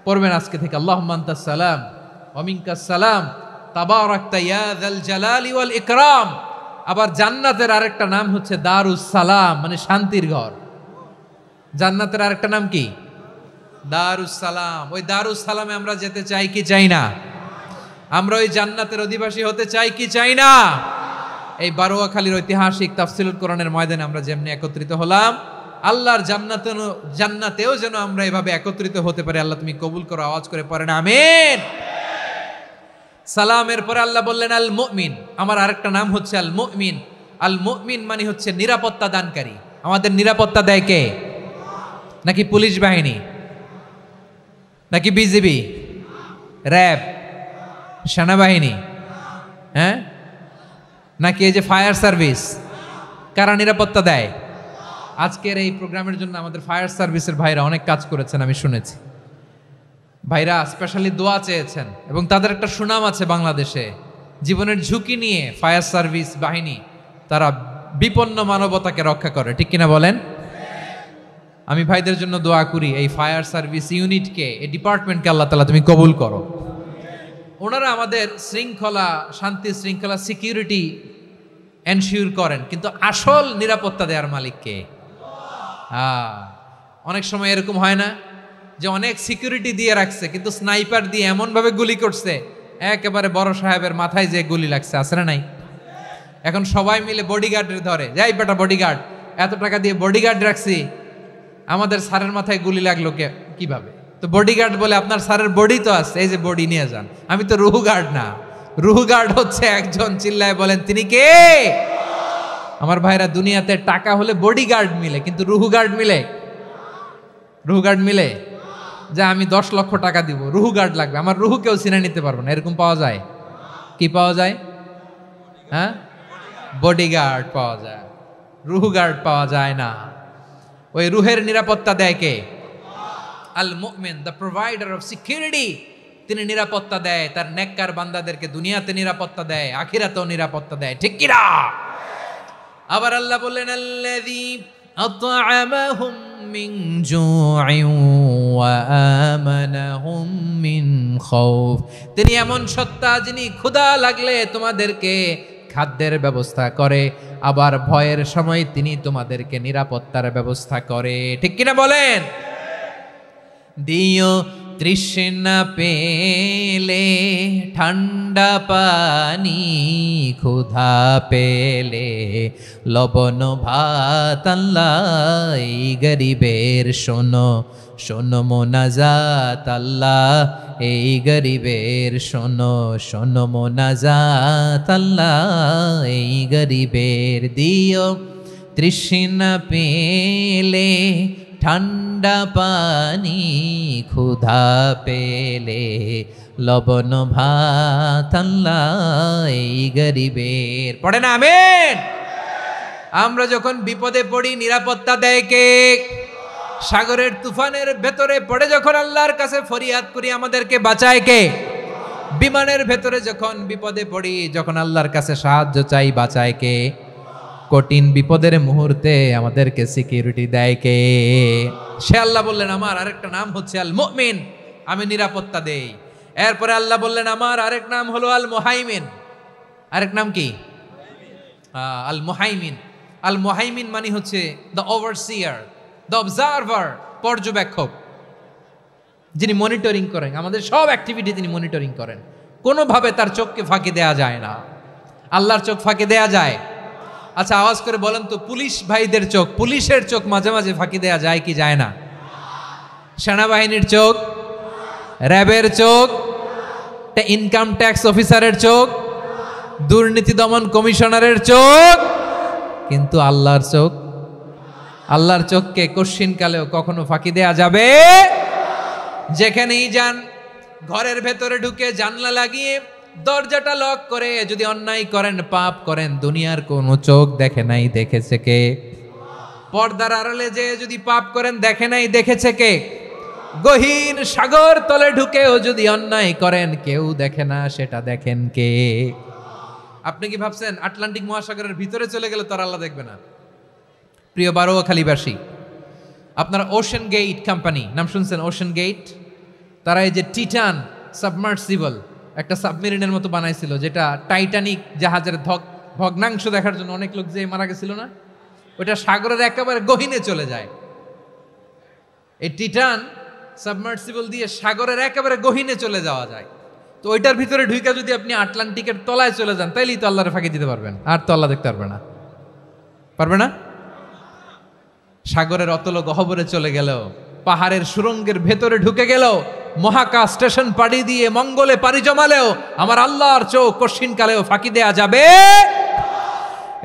Speaker 1: পড়বেন আজকে থেকে, আল্লাহুম্মা আনতাস সালাম ওয়া মিনকাস সালাম তাবারাকতা ইয়া যাল জালালি ওয়াল ইকরাম। আবার জান্নাতের আরেকটা নাম হচ্ছে দারুস সালাম, মানে শান্তির ঘর। জান্নাতের আরেকটা নাম কি? দারুস সালাম। ওই দারুস সালামে আমরা যেতে চাই কি চাই না? আমরা ওই জান্নাতের অধিবাসী হতে চাই কি চাই না? এই বারোয়াখালীর ঐতিহাসিক তাফসীরুল কোরআনের ময়দানে আমরা যেমনি একত্রিত হলাম, আল্লাহর জান্নাতেও যেন আমরা এভাবে একত্রিত হতে পারি। আল্লাহ তুমি কবুল করো। আওয়াজ করে পড়েন আমিন। সালামের পরে আল্লাহ বললেন আল মুমিন। আমার আরেকটা নাম হচ্ছে আল মুমিন। আল মুমিন মানে হচ্ছে নিরাপত্তা দানকারী। আমাদের নিরাপত্তা দেয় কে? নাকি পুলিশ বাহিনী, নাকি বিজিবি, র্যাব, সেনাবাহিনী, হ্যাঁ, নাকি এই যে ফায়ার সার্ভিস? কারা নিরাপত্তা দেয়? আজকের এই প্রোগ্রামের জন্য আমাদের ফায়ার সার্ভিসের ভাইরা অনেক কাজ করেছেন, আমি শুনেছি। ভাইরা স্পেশালি দোয়া চেয়েছেন এবং তাদের একটা সুনাম আছে বাংলাদেশে। জীবনের ঝুঁকি নিয়ে ফায়ার সার্ভিস বাহিনী তারা বিপন্ন মানবতাকে রক্ষা করে, ঠিক কিনা বলেন? আমি ভাইদের জন্য দোয়া করি, এই ফায়ার সার্ভিস ইউনিটকে, এই ডিপার্টমেন্টকে আল্লাহ তাআলা তুমি কবুল করো। ওনারা আমাদের শৃঙ্খলা, শান্তি শৃঙ্খলা, সিকিউরিটি এনশিওর করেন, কিন্তু আসল নিরাপত্তা দেওয়ার মালিক কে? অনেক সময় এরকম হয় না যে অনেক সিকিউরিটি দিয়ে রাখছে, কিন্তু স্নাইপার দিয়ে এমনভাবে গুলি করছে একেবারে বড় সাহেবের মাথায় যে গুলি লাগছে, আছে না নাই? এখন সবাই মিলে বডিগার্ডের ধরে, যাই বেটা বডিগার্ড, এত টাকা দিয়ে বডিগার্ড রাখছি, আমাদের স্যারের মাথায় গুলি লাগলো কিভাবে? তো বডিগার্ড বলে আপনার স্যারের বডি তো আছে, এই যে বডি নিয়ে যান। আমি তো রুহু গার্ড না, রুহু গার্ড হচ্ছে একজন, চিল্লায় বলেন তিনি কে? আমার ভাইরা, দুনিয়াতে টাকা হলে বডিগার্ড মিলে, কিন্তু রুহু গার্ড মিলে? রুহু গার্ড মিলে? যে আমি 10 লক্ষ টাকা দিব, রুহু গার্ড লাগবে, আমার রুহু কেউ চিনে নিতে পারবো না, এরকম পাওয়া যায়? কি পাওয়া যায়? হ্যাঁ, বডিগার্ড পাওয়া যায়, রুহু গার্ড পাওয়া যায় না। ওই রুহের নিরাপত্তা দেয় কে? আল মুমিন, দ্য প্রোভাইডার অফ সিকিউরিটি। তিনি নিরাপত্তা দেয় তার নেককার বান্দাদেরকে, দুনিয়াতে নিরাপত্তা দেয়, আখিরাতেও নিরাপত্তা দেয়, ঠিক কি না? আবার আল্লাহ বললেন আল্লাযী আত'আমাহুম মিন জু'ইন ওয়া আমানাহুম মিন খাউফ। তিনি এমন সত্তা যিনি ক্ষুধা লাগলে তোমাদেরকে খাদ্যের ব্যবস্থা করে, আবার ভয়ের সময় তিনি তোমাদেরকে নিরাপত্তার ব্যবস্থা করে, ঠিক কিনা বলেন? দিও তৃষ্ণা পেলে ঠান্ডা পানি, ক্ষুধা পেলে লবণ ভাত, আল্লাহ এই গরিবের শোনো শোনো মোনাজাত, আল্লাহ এই গরিবের শোনো শোনো মোনাজাত, আল্লাহ এই গরিবের। দিও তৃষ্ণা পেলে ঠান্ডা পানি, ক্ষুধা পেলে লবণ ভাত, আল্লাহ এই গরিবের। পড়ে না আমিন? আমরা যখন বিপদে পড়ি নিরাপত্তা দেয় কে? সাগরের তুফানের ভেতরে পড়ে যখন আল্লাহর কাছে ফরিয়াদ করি আমাদেরকে বাঁচায় কে? বিমানের ভেতরে যখন বিপদে পড়ি, যখন আল্লাহর কাছে সাহায্য চাই, বাঁচায় কে? কঠিন বিপদের মুহূর্তে আমাদেরকে সিকিউরিটি দেয় কে? সে আল্লাহ বললেন আমার আরেকটা নাম হচ্ছে আল মুমিন, আমি নিরাপত্তা দেই। এরপরে আল্লাহ বললেন আমার আরেক নাম হলো আল মুহাইমিন। আরেক নাম কি? আল মুহাইমিন। আল মুহাইমিন মানে হচ্ছে দ্য ওভারসিয়ার, দ্য অবজারভার, পর্যবেক্ষক, যিনি মনিটরিং করেন আমাদের সব অ্যাক্টিভিটি, তিনি মনিটরিং করেন। কোনোভাবে তার চোখকে ফাঁকি দেয়া যায় না। আল্লাহর চোখ ফাঁকি দেয়া যায়? আচ্ছা আওয়াজ করে বলেন তো, পুলিশ ভাইদের চোখ, পুলিশের চোখ মাঝে মাঝে ফাঁকি দেয়া যায় কি যায় না? সেনাবাহিনীর চোখ, র্যাবের চোখ, ইনকাম ট্যাক্স অফিসারের চোখ, দুর্নীতি দমন কমিশনারের চোখ, কিন্তু আল্লাহর চোখ, আল্লাহর চোখকে কশ্চিনকালেও কখনো ফাঁকি দেয়া যাবে? যেখানেই যান, ঘরের ভেতরে ঢুকে জানলা লাগিয়ে দরজাটা লক করে যদি অন্যায় করেন, পাপ করেন, দুনিয়ার কোনো চোখ দেখে নাই, দেখেছে কে? পর্দার আড়ালে যে যদি পাপ করেন, দেখে নাই, দেখেছে কে? গহীন সাগর তলে ঢুকেও যদি অন্যায় করেন, কেউ দেখে না, সেটা দেখেন কে? আপনি কি ভাবছেন আটলান্টিক মহাসাগরের ভিতরে চলে গেলে তার আল্লাহ দেখবে না? প্রিয় বারোয়াখালীবাসী, আপনারা ওশেন গেট কোম্পানি নাম শুনছেন? ওশেন গেট, তারা এই যে টিটান সাবমার্সিবল একটা সাবমেরিনের মতো বানাইছিল, যেটা টাইটানিক জাহাজের ভগ্নাংশ দেখার জন্য অনেক লোক যে মারা গেছিল না, ওটা সাগরের একেবারে গহীনে চলে যায়। এই টিটান সাবমার্সিবল দিয়ে সাগরের একেবারে গহীনে চলে যাওয়া যায়। তো ওইটার ভিতরে ঢুইকা যদি আপনি আটলান্টিকের তলায় চলে যান, তাইলেই তো আল্লাহরে ফাঁকি দিতে পারবেন, আর তো আল্লাহ দেখতে পারবে না। পারবে না? সাগরের অতল গহ্বরে চলে গেল, পাহাড়ের সুরঙ্গের ভেতরে ঢুকে গেল, মহাকাশ স্টেশন পাড়ি দিয়ে মঙ্গলে পাড়ি জমালেও আমার আল্লাহর চোখ কশ্চিনকালেও ফাঁকি দেয়া যাবে?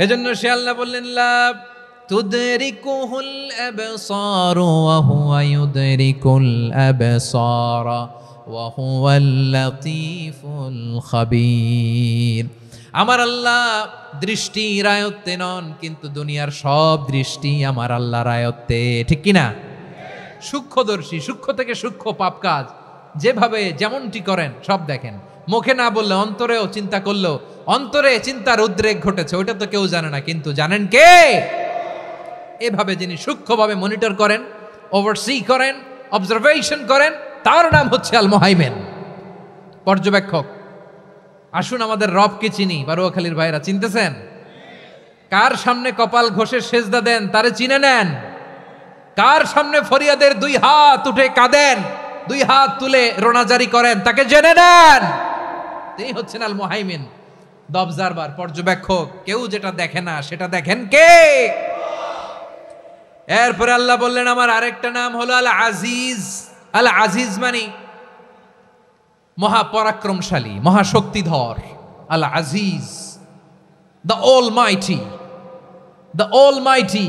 Speaker 1: এজন্য সে আল্লাহ বললেন লা তুদরিকুহুল আবসার ওয়া হুয়া ইউদরিকুল আবসার ওয়া হুয়াল লাতীফুল খাবীর। আমার আল্লাহ দৃষ্টির আয়ত্তে নন, কিন্তু দুনিয়ার সব দৃষ্টি আমার আল্লাহর আয়ত্তে, ঠিক কিনা? সূক্ষ্মদর্শী, সূক্ষ্ম থেকে সূক্ষ্ম পাপ কাজ যেভাবে যেমনটি করেন সব দেখেন। মুখে না বললে অন্তরেও চিন্তা করলো, অন্তরে চিন্তার উদ্রেক ঘটেছে, ওইটা তো কেউ জানে না, কিন্তু জানেন কে? এভাবে যিনি সূক্ষ্মভাবে মনিটর করেন, ওভারসি করেন, অবজারভেশন করেন, তার নাম হচ্ছে আল মুহাইমিন, পর্যবেক্ষক। আসুন আমাদের রবকে চিনি। বারোয়াখালীর ভাইরা চিনতেছেন? কার সামনে কপাল ঘষে সেজদা দেন তারে চিনে নেন। কার সামনে ফরিয়াদের দুই হাত উঠে কাঁদেন, দুই হাত তুলে রোনাজারি করেন, তাকে জেনে নেন। তিনি হচ্ছেন আল মুহাইমিন, দ্য অবজারভার, পর্যবেক্ষক। কেউ যেটা দেখে না সেটা দেখেন কে? এরপরে আল্লাহ বললেন আমার আরেকটা নাম হলো আল আজিজ। আল আজিজ মানে মহাপরাক্রমশালী, মহাশক্তিধর। আল আজিজ, দ্য অলমাইটি, দ্য অলমাইটি,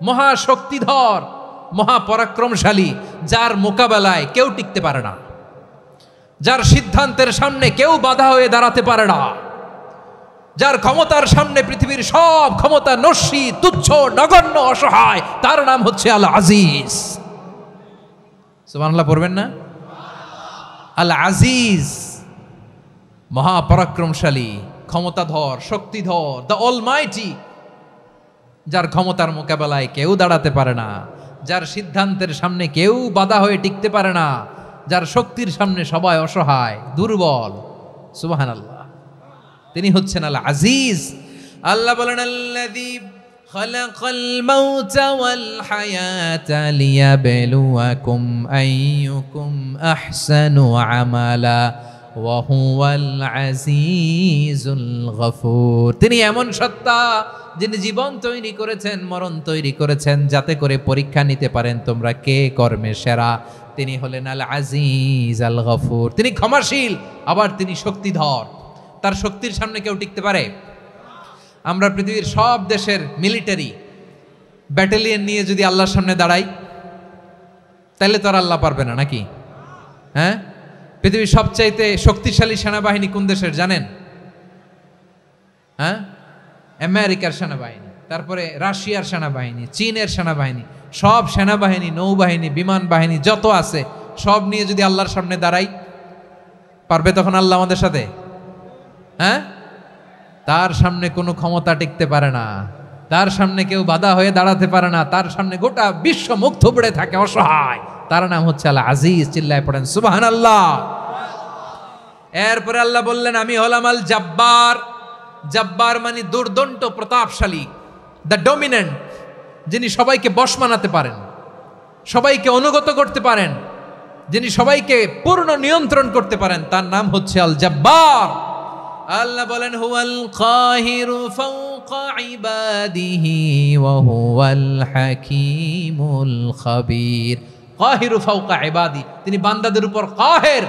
Speaker 1: মহাশক্তিধর, মহাপরাক্রমশালী, যার মোকাবেলায় কেউ টিকতে পারে না, যার সিদ্ধান্তের সামনে কেউ বাধা হয়ে দাঁড়াতে পারে না, যার ক্ষমতার সামনে পৃথিবীর সব ক্ষমতা নস্যি, তুচ্ছ, নগণ্য, অসহায়, তার নাম হচ্ছে আল আজিজ। সুবহানাল্লাহ পড়বেন না? আল আজিজ, মহাপরাক্রমশালী, ক্ষমতাধর, শক্তিধর, দ্য অলমাইটি, যার ক্ষমতার মোকাবেলায় কেউ দাঁড়াতে পারে না, যার সিদ্ধান্তের সামনে কেউ বাধা হয়ে টিকতে পারে না, যার শক্তির সামনে সবাই অসহায়, দুর্বল। সুবহানাল্লাহ, তিনি হচ্ছেন আল আজিজ। আল্লাহ বলেন আল্লাযী খালাকাল মাউতা ওয়াল হায়াতা লিয়াবলুয়াকুম আইয়ুকুম আহসানু আমালা ওয়া হুয়াল আজিজুল গফুর। তিনি এমন সত্তা যিনি জীবন তৈরি করেছেন, মরণ তৈরি করেছেন, যাতে করে পরীক্ষা নিতে পারেন তোমরা কে কর্মে সেরা। তিনি হলেন আল আজিজ আল গফুর। তিনি ক্ষমাশীল, আবার তিনি শক্তিধর। তার শক্তির সামনে কেউ টিকতে পারে? আমরা পৃথিবীর সব দেশের মিলিটারি ব্যাটালিয়ন নিয়ে যদি আল্লাহর সামনে দাঁড়াই, তাহলে তো আর আল্লাহ পারবে না, নাকি? হ্যাঁ, পৃথিবীর সবচাইতে শক্তিশালী সেনাবাহিনী কোন দেশের জানেন? হ্যাঁ, আমেরিকার সেনাবাহিনী, তারপরে রাশিয়ার সেনাবাহিনী, চীনের সেনাবাহিনী, সব সেনাবাহিনী, নৌবাহিনী, বিমান বাহিনী যত আছে সব নিয়ে যদি আল্লাহর সামনে দাঁড়াই, পারবে তখন আল্লাহ আমাদের সাথে? হ্যাঁ, তার সামনে কোনো ক্ষমতা টিকতে পারে না। তার সামনে কেউ বাধা হয়ে দাঁড়াতে পারে না, তার সামনে গোটা বিশ্ব মুখ থুবড়ে থাকে অসহায়, তার নাম হচ্ছে আল আজিজ। চিল্লায় পড়েন সুবহানাল্লাহ। এরপরে আল্লাহ বললেন আমি হলাম আল জব্বার। জব্বার মানে দুর্দণ্ড প্রতাপশালী, দ্য ডমিনেন্ট, যিনি সবাইকে বশ মানাতে পারেন, সবাইকে অনুগত করতে পারেন, যিনি সবাইকে পূর্ণ নিয়ন্ত্রণ করতে পারেন, তার নাম হচ্ছে আল জব্বার। আল্লাহ বলেন হুয়াল কাহিরু ফাওকা ইবাদিহি ওয়া হুয়াল হাকীমুল খাবীর। কাহিরু ফাওকা ইবাদি, তিনি বান্দাদের উপর কাহের,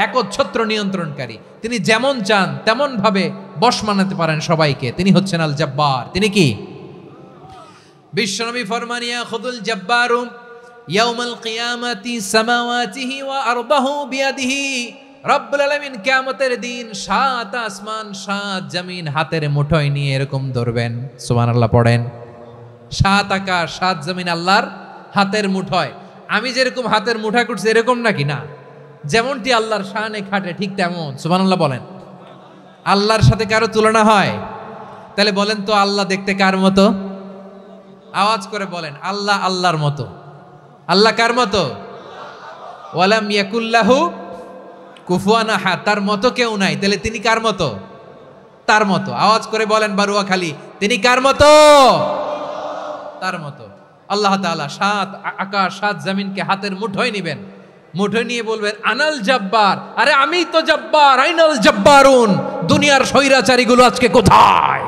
Speaker 1: একচ্ছত্র নিয়ন্ত্রণকারী। তিনি যেমন চান তেমন ভাবে বশ মানাতে পারেন সবাইকে, তিনি হচ্ছেন আল জব্বার। তিনি কি? বিশ্বনবী ফরমান ইয়াখুদুল জব্বারু ইয়াউমাল কিয়ামাতি সামাওয়াতিহি ওয়া আরদাহু বিয়াদিহি। রব্বুল আলামিন কিয়ামতের দিন 7 আসমান 7 জমিন হাতের মুঠোয় নিয়ে এরকম ধরবেন। সুবহানাল্লাহ পড়েন। 7 আকাশ 7 জমিন আল্লাহর হাতের মুঠোয়। আমি যেরকম হাতের মুঠা করছি এরকম নাকি? না, যেমনটি আল্লাহর শানে খাটে ঠিক তেমন। সুবহানাল্লাহ বলেন। আল্লাহর সাথে কারো তুলনা হয়? তাহলে বলেন তো আল্লাহ দেখতে কার মতো? আওয়াজ করে বলেন আল্লাহ আল্লাহর মতো। আল্লাহ কার মতো? ওয়ালাম ইয়াকুল্লাহু কুফুয়ান আহাদ, তার মতো কেউ নাই। তাহলে তিনি কার মতো? তার মতো। আওয়াজ করে বলেন বারুয়াখালী, তিনি কার মতো? তার মতো। আল্লাহ তাআলা 7 আকাশ 7 জমিনকে হাতের মুঠোয় নিবেন, মুঠোয় নিয়ে বলবেন আনাল জব্বার। আরে আমি তো জব্বার, আইনাল জব্বারুন। দুনিয়ার স্বৈরাচারীগুলো আজকে কোথায়?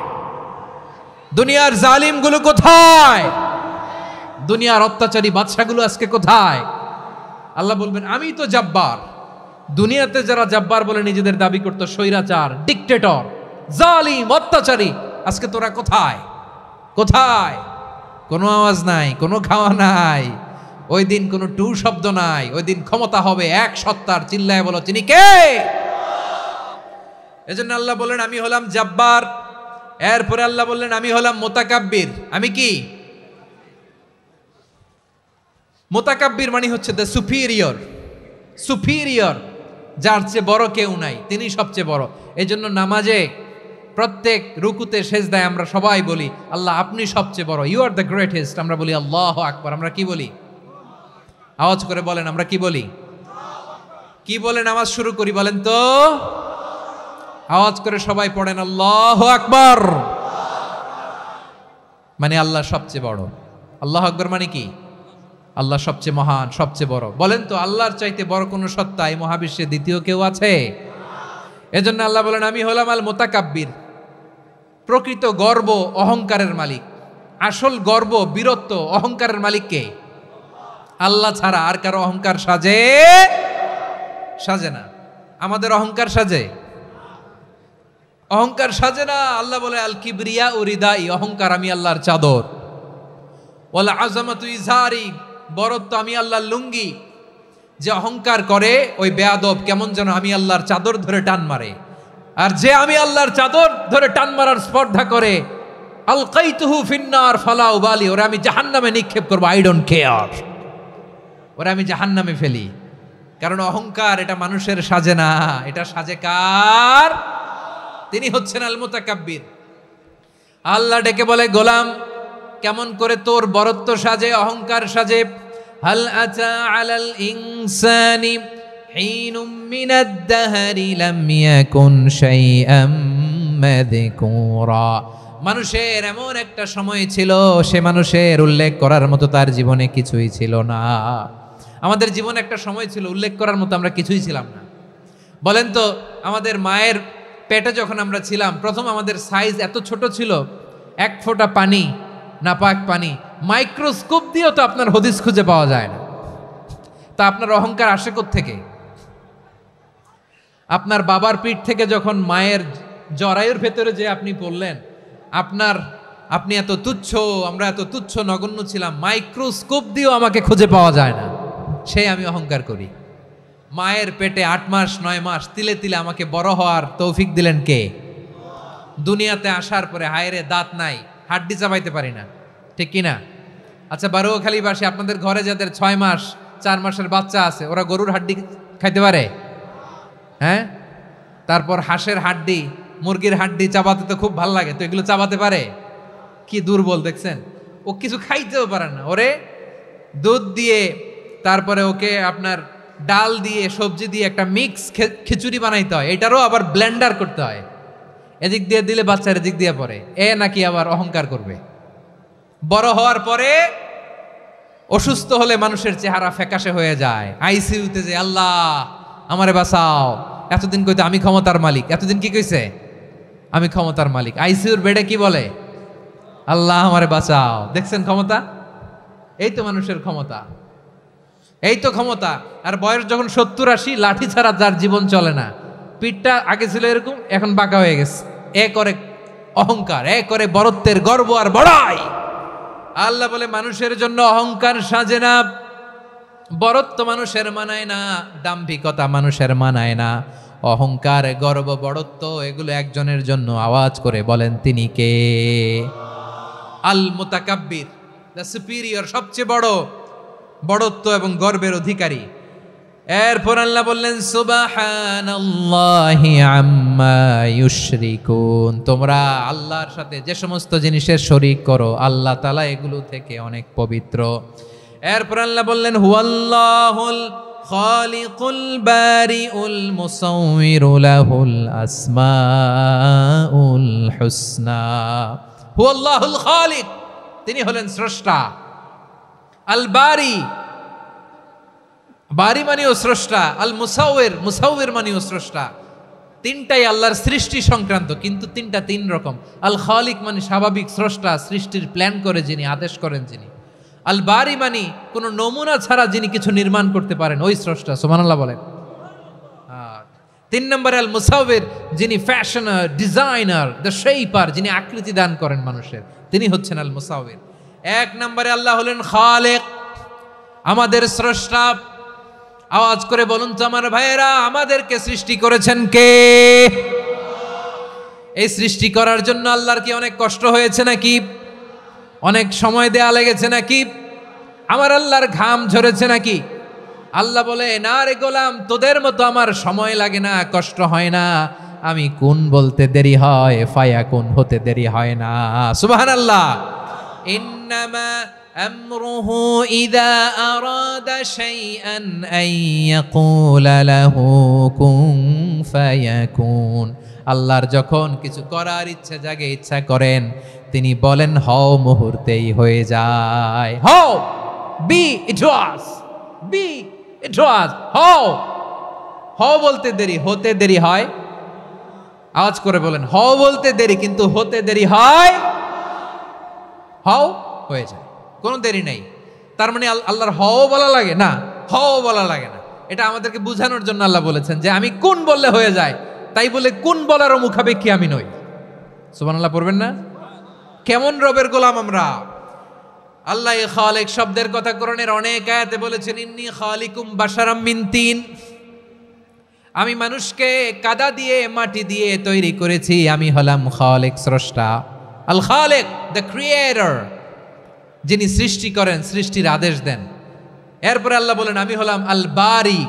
Speaker 1: দুনিয়ার জালিমগুলো কোথায়? দুনিয়ার অত্যাচারী বাদশাগুলো আজকে কোথায়? আল্লাহ বলবেন আমি তো জব্বার। দুনিয়াতে যারা জব্বার বলে নিজেদের দাবি করতো, স্বৈরাচার, ডিক্টেটর, জালিম, অত্যাচারী, আজকে তোরা কোথায়? কোথায়? কোনো আওয়াজ নাই, কোনো খাওয়া নাই, ওই দিন কোনো টু শব্দ নাই। ওই দিন ক্ষমতা হবে এক সত্তার। চিল্লায় বলো তিনি কে? এজন্য আল্লাহ বললেন আমি হলাম জব্বার। এরপরে আল্লাহ বললেন আমি হলাম মুতাকাব্বির। আমি কি? মুতাকাব্বির মানে হচ্ছে দ্য সুপিরিয়র। সুপিরিয়র, যার চেয়ে বড় কেউ নাই, তিনি সবচেয়ে বড়। এই জন্য নামাজে প্রত্যেক রুকুতে সেজদায় আমরা সবাই বলি আল্লাহ আপনি সবচেয়ে বড়, ইউ আর দ্য গ্রেটেস্ট। আমরা বলি আল্লাহু আকবার। আমরা কি বলি? আওয়াজ করে বলেন আমরা কি বলি? কি বলে নামাজ শুরু করি বলেন তো? আওয়াজ করে সবাই পড়েন আল্লাহু আকবার। মানে আল্লাহ সবচেয়ে বড়। আল্লাহু আকবার মানে কি? আল্লাহ সবচেয়ে মহান, সবচেয়ে বড়। বলেন তো আল্লাহর চাইতে বড় কোনো সত্তা এই মহাবিশ্বে দ্বিতীয় কেউ আছে? এজন্য আল্লাহ বলেন আমি হলাম আল মুতাকাব্বির। প্রকৃত গর্ব অহংকারের মালিক। আসল গর্ব, বীরত্ব, অহংকারের মালিক কে? আল্লাহ ছাড়া আর কারো অহংকার সাজে? সাজে না। আমাদের অহংকার সাজে? অহংকার সাজে না। আল্লাহ বলে আল কিবরিয়া উরিদাই, অহংকার আমি আল্লাহর চাদর। ওয়াল আযামাতু ইজারি, বরত্ব আমি আল্লাহর লুঙ্গি। যে অহংকার করে ওই বেয়াদব কেমন যেন আমি আল্লাহর চাদর ধরে টান মারে। আর যে আমি আল্লাহর চাদর ধরে টান মারার স্পর্ধা করে আলকাইতুহু ফিন্নার ফালা উবালি, ওরা আমি জাহান্নামে নিক্ষেপ করবো, আই ডোন্ট কেয়ার, ওরা আমি জাহান্নামে ফেলি। কারণ অহংকার এটা মানুষের সাজে না, এটা সাজে কার? তিনি হচ্ছেন আল মুতাকাব্বির। আল্লাহ ডেকে বলে গোলাম কেমন করে তোর বরত্ব সাজে, অহংকার সাজে? হাল আতা আলাল ইনসানি হিনুম মিনাদ দাহরি লাম ইয়াকুন শাইআম মাযকুরা। মানুষের এমন একটা সময় ছিল, সে মানুষের উল্লেখ করার মতো তার জীবনে কিছুই ছিল না। আমাদের জীবনে একটা সময় ছিল উল্লেখ করার মতো আমরা কিছুই ছিলাম না। বলেন তো আমাদের মায়ের পেটে যখন আমরা ছিলাম, প্রথম আমাদের সাইজ এত ছোট ছিল, 1 ফোঁটা পানি, নাপাক পানি, মাইক্রোস্কোপ দিয়েও তো আপনার হদিস খুঁজে পাওয়া যায় না। তা আপনার অহংকার আসে কোত্থেকে? আপনার বাবার পিঠ থেকে যখন মায়ের জরায়ুর ভেতরে যে আপনি পড়লেন, আপনি এত তুচ্ছ, আমরা এত তুচ্ছ নগণ্য ছিলাম, মাইক্রোস্কোপ দিয়েও আমাকে খুঁজে পাওয়া যায় না, সেই আমি অহংকার করি। মায়ের পেটে 8 মাস 9 মাস তিলে তিলে আমাকে বড় হওয়ার তৌফিক দিলেন কে? দুনিয়াতে আসার পরে হায়রে দাঁত নাই, হাড্ডি চাবাইতে পারি না, ঠিক কিনা? আচ্ছা বারুয়াখালীবাসী, আপনাদের ঘরে যাদের 6 মাস 4 মাসের বাচ্চা আছে, ওরা গরুর হাড্ডি খাইতে পারে? হ্যাঁ। তারপর হাঁসের হাড্ডি, মুরগির হাড্ডি চাবাতে তো খুব ভালো লাগে, তো এগুলো চাবাতে পারে? কি দুর্বল দেখছেন, ও কিছু খাইতেও পারে না। ওরে দুধ দিয়ে, তারপরে ওকে আপনার ডাল দিয়ে, সবজি দিয়ে একটা মিক্স খিচুড়ি বানাইতে হয়, এটারও আবার ব্লেন্ডার করতে হয়। এদিক দিয়ে দিলে বাচ্চার এদিক দিয়ে পড়ে, এ নাকি আবার অহংকার করবে। বড় হওয়ার পরে অসুস্থ হলে মানুষের চেহারা ফ্যাকাশে হয়ে যায়। আইসিইউতে যে আল্লাহ আমারে বাঁচাও, এতদিন কইতে আমি ক্ষমতার মালিক, এতদিন কি কইছে আমি ক্ষমতার মালিক। আইসিইউর বেডে কি বলে, আল্লাহ আমারে বাঁচাও। দেখছেন ক্ষমতা, এই তো মানুষের ক্ষমতা, এই তো ক্ষমতা। আর বয়স যখন 70-80, লাঠি ছাড়া যার জীবন চলে না। পিঠটা আগে ছিল এরকম, এখন বাঁকা হয়ে গেছে। এ করে অহংকার, এ করে বড়ত্বের গর্ব আর বড়াই। আল্লাহ বলে মানুষের জন্য অহংকার সাজে না, বড়ত্ব মানুষের মানায় না, দাম্ভিকতা মানুষের মানায় না। অহংকার, গর্ব, বড়ত্ব এগুলো একজনের জন্য। আওয়াজ করে বলেন তিনি কে? আল মুতাকাব্বির, দ্য সুপিরিয়র, সবচেয়ে বড়, বড়ত্ব এবং গর্বের অধিকারী। এরপর আল্লাহ বললেন সুবহানাল্লাহি আম্মা ইউশরিকুন, তোমরা আল্লাহর সাথে যে সমস্ত জিনিসের শরীক করো, আল্লাহ তাআলা এগুলো থেকে অনেক পবিত্র। এরপর আল্লাহ বললেন হুয়াল্লাহুল খালিকুল বারিউল মুসাউবিরু লাহুল আসমাউল হুসনা। হুয়াল্লাহুল খালিক, তিনি হলেন স্রষ্টা। আল বারি, বারি মানেও স্রষ্টা। আল মুসাউবির, মুসাউবির মানেও স্রষ্টা। তিনটাই আল্লাহর সৃষ্টি সংক্রান্ত, কিন্তু তিনটা তিন রকম। আল খালিক মানে স্বাভাবিক স্রষ্টা, সৃষ্টির প্ল্যান করে যিনি, আদেশ করেন যিনি। আল বারি মানে কোনো নমুনা ছাড়া যিনি কিছু নির্মাণ করতে পারেন, ওই স্রষ্টা। সুবহানাল্লাহ বলেন। 3 নম্বরে আল মুসাউবির, যিনি ফ্যাশনার, ডিজাইনার, দ্য শেপার, যিনি আকৃতি দান করেন মানুষের, তিনি হচ্ছেন আল মুসাউবির। 1 নম্বরে আল্লাহ হলেন খালেক, আমাদের স্রষ্টা। আওয়াজ করে বলুন তো আমার ভাইয়েরা, আমাদেরকে সৃষ্টি করেছেন কে? এই সৃষ্টি করার জন্য আল্লাহর কি অনেক কষ্ট হয়েছে নাকি? অনেক সময় দেয়া লেগেছে নাকি? আমার আল্লাহর ঘাম ঝরেছে নাকি? আল্লাহ বলে না রে গোলাম, তোদের মতো আমার সময় লাগে না, কষ্ট হয় না। আমি কোন বলতে দেরি হয়, ফায়াকুন হতে দেরি হয় না। সুবহানাল্লাহ। ইন্নামা আমরুহু ইযা আরাদা শাইআন আন ইয়াকুলা লাহু কুন ফায়াকুন। আল্লাহর যখন কিছু করার ইচ্ছা জাগে, ইচ্ছা করেন, তিনি বলেন হও, মুহূর্তেই হয়ে যায়। হও, বি ইট ওয়াজ, বি ইট ওয়াজ। হও, হও বলতে দেরি, হতে দেরি হয়। আওয়াজ করে বলেন, হও বলতে দেরি, কিন্তু হতে দেরি হয়। হও হয়ে যায়, কোনো দেরি নেই। তার মানে আল্লাহর হও বলা লাগে না, হও বলা লাগে না। এটা আমাদেরকে বোঝানোর জন্য আল্লাহ বলেছেন যে আমি কোন বললে হয়ে যায়, তাই বলে কোন বলারও মুখাপেক্ষী আমি নই। সুবহানাল্লাহ পড়বেন না? কেমন রবের গোলাম আমরা। আল্লাহ খালিক শব্দের কথা কোরআনের অনেক আয়াতে বলেছেন, ইন্নী খালিকুম বাশারাম মিন তিন, আমি মানুষকে কাদা দিয়ে, মাটি দিয়ে তৈরি করেছি। আমি হলাম খালিক, স্রষ্টা। আল খালিক, দ্য ক্রিয়েটর, যিনি সৃষ্টি করেন, সৃষ্টির আদেশ দেন। এরপরে আল্লাহ বলেন আমি হলাম আল বারি।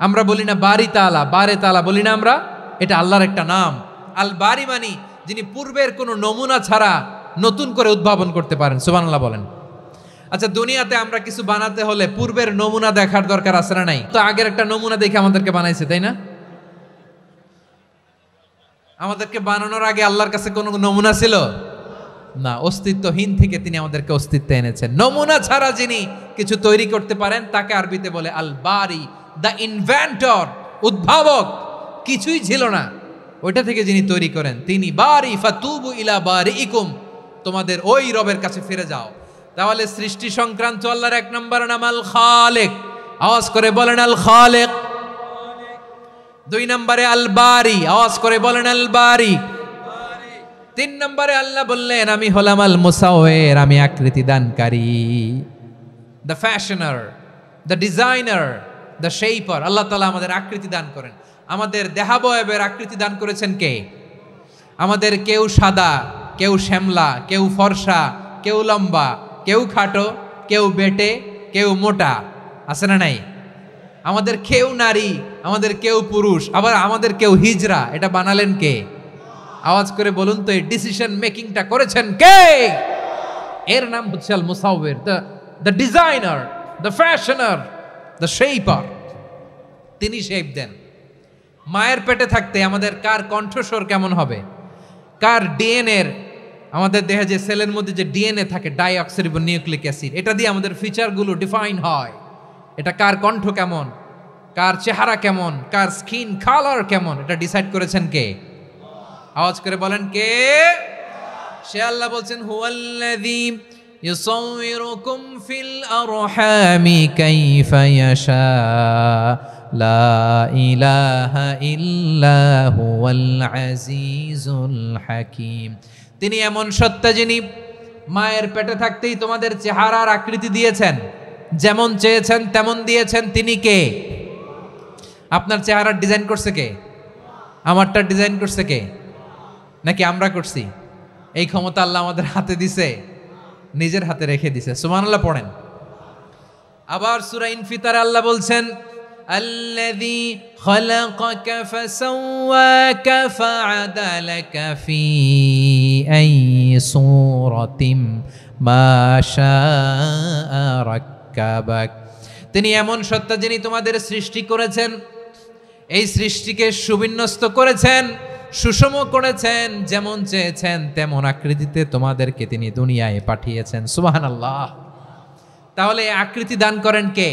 Speaker 1: আমরা বলি না বারি তাআলা, বারে তাআলা বলি না আমরা, এটা আল্লাহর একটা নাম। আল বারি মানি যিনি পূর্বের কোনো নমুনা ছাড়া নতুন করে উদ্ভাবন করতে পারেন। সুবহানাল্লাহ বলেন। আচ্ছা, দুনিয়াতে আমরা কিছু বানাতে হলে পূর্বের নমুনা দেখার দরকার আছে না নাই? তো আগের একটা নমুনা দেখে আমাদেরকে বানাইছে, তাই না? আমাদেরকে বানানোর আগে আল্লাহর কাছে কোনো নমুনা ছিল না, অস্তিত্বহীন থেকে তিনি আমাদেরকে অস্তিত্বে এনেছেন। নমুনা ছাড়া যিনি কিছু তৈরি করতে পারেন তাকে আরবিতে বলে আল বারি, দ্য ইনভেন্টর, উদ্ভাবক। কিছুই ছিল না, ওইটা থেকে যিনি তৈরি করেন তিনি বারি। ফাতুবু ইলা বারিইকুম, তোমাদের ওই রবের কাছে ফিরে যাও। তাহলে সৃষ্টি সংক্রান্ত আল্লাহর 1 নম্বর নাম আল খালিক। আওয়াজ করে বলেন আল খালিক। 2 নম্বরে আল বারি। আওয়াজ করে বলেন আল বারি। 3 নম্বরে আল্লাহ বললেন আমি হলাম আল মুসাউবির, আমি আকৃতি দানকারী, the fashioner, the designer, the shaper. Allah তাআলা আমাদের আকৃতি দান করেন। আমাদের দেহাবয়বের আকৃতি দান করেছেন কে? আমাদের কেউ সাদা, কেউ শ্যামলা, কেউ ফর্সা, কেউ লম্বা, কেউ খাটো, কেউ বেটে, কেউ মোটা, আছে না নাই? আমাদের কেউ নারী, আমাদের কেউ পুরুষ, আবার আমাদের কেউ হিজড়া। এটা বানালেন কে? আওয়াজ করে বলুন তো এই ডিসিশন মেকিংটা করেছেন কে? এর নাম হচ্ছে আল মুসাউবির, the designer, the fashioner, the shaper. তিনি শেপ দেন। মায়ের পেটে থাকতে আমাদের কার কণ্ঠস্বর কেমন হবে, কার ডিএনএ, আমাদের দেহে যে সেলের মধ্যে যে ডিএনএ থাকে ডাইঅক্সিরিবো নিউক্লিক অ্যাসিড, এটা দিয়ে আমাদের ফিচারগুলো ডিফাইন হয়। এটা কার কণ্ঠ কেমন, কার চেহারা কেমন, কার স্কিন কালার কেমন, এটা ডিসাইড করেছেন কে? আওয়াজ করে বলেন কে? সে আল্লাহ বলছেন হুয়াল্লাযী ইউসাউইরুকুম ফিল আরহামি কাইফা ইয়াশা লা ইলাহা ইল্লা হুয়াল আজিজুল হাকীম। তিনি এমন সত্তা যিনি মায়ের পেটে থাকতেই তোমাদের চেহারার আকৃতি দিয়েছেন, যেমন চেয়েছেন তেমন দিয়েছেন। তিনি কে? আপনার চেহারার ডিজাইন করছে কে? আমারটা ডিজাইন করছে কে? নাকি আমরা করছি? এই ক্ষমতা আল্লাহ আমাদের হাতে দিছে, নিজের হাতে রেখে দিছে। সুবহানাল্লাহ পড়েন। আবার সূরা ইনফিতারে আল্লাহ বলছেন আল্লাযী খালাকাকা ফাসাওয়াকা ফাআদালাকা ফি আইয়ি সূরাতিন মা শাআ রাক্কাবাক। তিনি এমন সত্তা যিনি তোমাদের সৃষ্টি করেছেন, এই সৃষ্টিকে সুবিন্যস্ত করেছেন, সুষম করেছেন, যেমন চেয়েছেন তেমন আকৃতিতে তোমাদেরকে তিনি দুনিয়ায় পাঠিয়েছেন। সুবহানাল্লাহ। তাহলে আকৃতি দান করেন কে?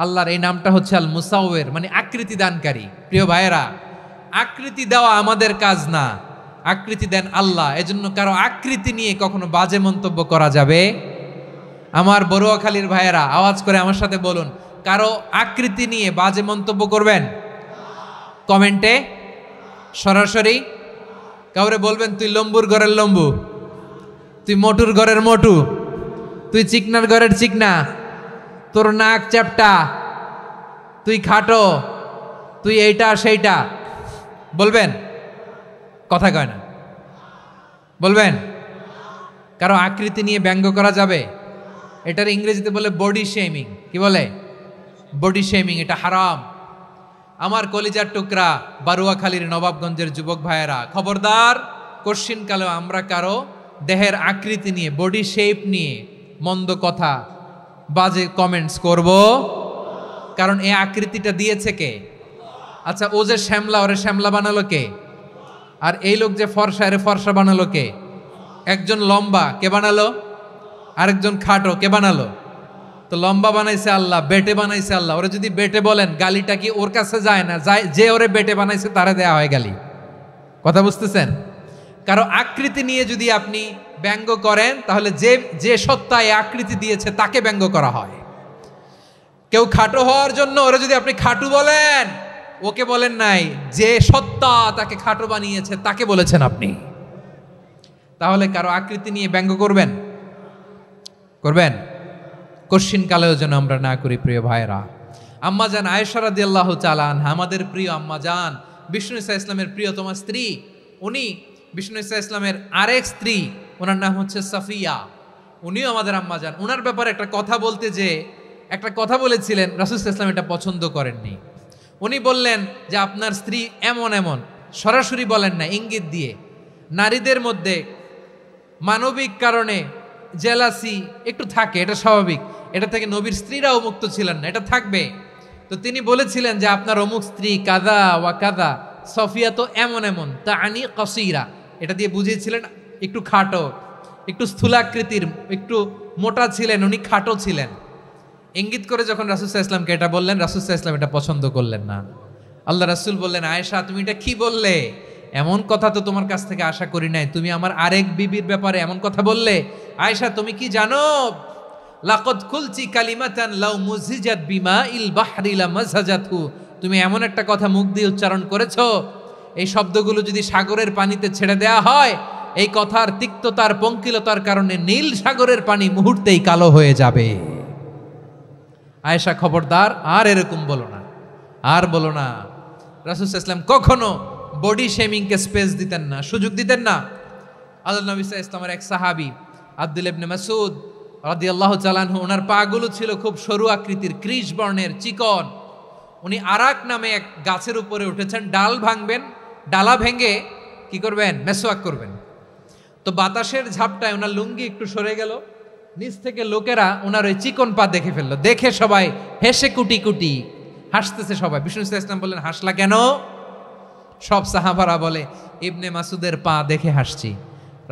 Speaker 1: আল্লাহর এই নামটা হচ্ছে আল মুসাউবির, মানে আকৃতি দানকারী। প্রিয় ভাইয়েরা, আকৃতি দেওয়া আমাদের কাজ না, আকৃতি দেন আল্লাহ। এজন্য কারো আকৃতি নিয়ে কখনো বাজে মন্তব্য করা যাবে। আমার বড়ুয়াখালীর ভাইয়েরা আওয়াজ করে আমার সাথে বলুন, কারো আকৃতি নিয়ে বাজে মন্তব্য করবেন? কমেন্টে সরাসরি কাউরে বলবেন তুই লম্বুর ঘরের লম্বু, তুই মোটুর ঘরের মোটু, তুই চিকনার ঘরের চিকনা, তোর নাক চ্যাপটা, তুই খাটো, তুই এইটা সেইটা বলবেন? কথা কয় না, বলবেন? কারো আকৃতি নিয়ে ব্যঙ্গ করা যাবে? এটার ইংরেজিতে বলে বডি শেমিং। কি বলে? Body shaming. এটা হারাম। আমার কলিজার টুকরা বারুয়াখালীর নবাবগঞ্জের যুবক ভাইয়েরা, খবরদার, কোশ্চিনকালেও আমরা কারো দেহের আকৃতি নিয়ে, বডি শেপ নিয়ে মন্দ কথা, বাজে কমেন্টস করব। কারণ এই আকৃতিটা দিয়েছে কে? আচ্ছা, ও যে শ্যামলা, ওরে শ্যামলা বানালো কে? আর এই লোক যে ফর্সা, এরে ফর্সা বানালো কে? একজন লম্বা, কে বানালো? আরেকজন খাটো, কে বানালো? তো লম্বা বানাইছে আল্লাহ, বেটে বানাইছে আল্লাহ। ওরা যদি বেটে বলেন, গালিটা কি ওর কাছে যায় না? যায়। যে ওরে বেটে বানাইছে তারে দেয়া হয় গালি। কথা বুঝতেছেন? কারো আকৃতি নিয়ে যদি আপনি ব্যঙ্গ করেন, তাহলে যে সত্তা এই আকৃতি দিয়েছে তাকে ব্যঙ্গ করা হয়। কেউ খাটো হওয়ার জন্য ওরা যদি আপনি খাটু বলেন, ওকে বলেন নাই, যে সত্তা তাকে খাটো বানিয়েছে তাকে বলেছেন আপনি। তাহলে কারো আকৃতি নিয়ে ব্যঙ্গ করবেন? করবেন? কোশ্চিন কালেও যেন আমরা না করি। প্রিয় ভাইরা, আম্মাজান আয়েশা রাদিয়াল্লাহু তাআলা আনহা, আমাদের প্রিয় আম্মাজান, বিষ্ণু ঈসা ইসলামের প্রিয়তমা স্ত্রী। উনি বিষ্ণু ঈসা ইসলামের আরেক স্ত্রী, ওনার নাম হচ্ছে সাফিয়া। উনিও আমাদের আম্মাজান। ওনার ব্যাপারে একটা কথা বলতে যে একটা কথা বলেছিলেন, রাসূল সাল্লাল্লাহু আলাইহি ওয়াসাল্লাম এটা পছন্দ করেননি। উনি বললেন যে আপনার স্ত্রী এমন এমন, সরাসরি বলেন না, ইঙ্গিত দিয়ে। নারীদের মধ্যে মানবিক কারণে জেলাসি একটু থাকে, এটা স্বাভাবিক। এটা থেকে নবীর স্ত্রীরাও মুক্ত ছিলেন না, এটা থাকবে। তো তিনি বলেছিলেন যে আপনার অমুক স্ত্রী কাদা ওয়া কাদা, সফিয়া তো এমন এমন, তা আনি কসিরা, এটা দিয়ে বুঝিয়েছিলেন একটু খাটো, একটু স্থূলাকৃতির, একটু মোটা ছিলেন, উনি খাটো ছিলেন। ইঙ্গিত করে যখন রাসূল সাল্লাল্লাহু আলাইহি ওয়াসাল্লামকে এটা বললেন, রাসূল সাল্লাল্লাহু আলাইহি ওয়াসাল্লাম এটা পছন্দ করলেন না। আল্লাহ রাসূল বললেন, আয়েশা তুমি এটা কি বললে? এমন কথা তো তোমার কাছ থেকে আশা করি নাই। তুমি আমার আরেক বিবির ব্যাপারে এমন কথা বললে। আয়েশা তুমি কি জানো, লাকাদ কুলতি কালিমাতান লাউ মুজিজাত বিমাইল বাহরি লামাজাজাতহু, তুমি এমন একটা কথা মুখ দিয়ে উচ্চারণ করেছো, এই শব্দগুলো যদি সাগরের পানিতে ছেড়ে দেয়া হয়, এই কথার তিক্ততার পঙ্কিলতার কারণে নীল সাগরের পানি মুহূর্তেই কালো হয়ে যাবে। আয়েশা খবরদার, আর এরকম বলো না, আর বলো না। রাসূল সাল্লাল্লাহু আলাইহি ওয়াসাল্লাম কখনো বডি শেমিংকে স্পেস দিতেন না, সুযোগ দিতেন না। আল্লাহ নবী সাল্লাল্লাহু আলাইহি ওয়াসাল্লামের এক সাহাবী আব্দুল্লাহ ইবনে মাসউদ রাদিয়াল্লাহু তাআলা আনহু, ওনার পাগুলো ছিল খুব সরু আকৃতির, ক্রিশ বর্ণের, চিকন। উনি আরাক নামে এক গাছের উপরে উঠেছেন, ডাল ভাঙবেন, ডালা ভেঙে কি করবেন? মেসওয়াক করবেন। তো বাতাসের ঝাপটায় ওনার লুঙ্গি একটু সরে গেল, নিচ থেকে লোকেরা ওনার ওই চিকন পা দেখে ফেললো। দেখে সবাই হেসে কুটি কুটি হাসতেছে সবাই। বিষ্ণু ইসলাম বললেন, হাসলা কেন? সব সাহাবারা বলে, ইবনে মাসুদের পা দেখে হাসছি।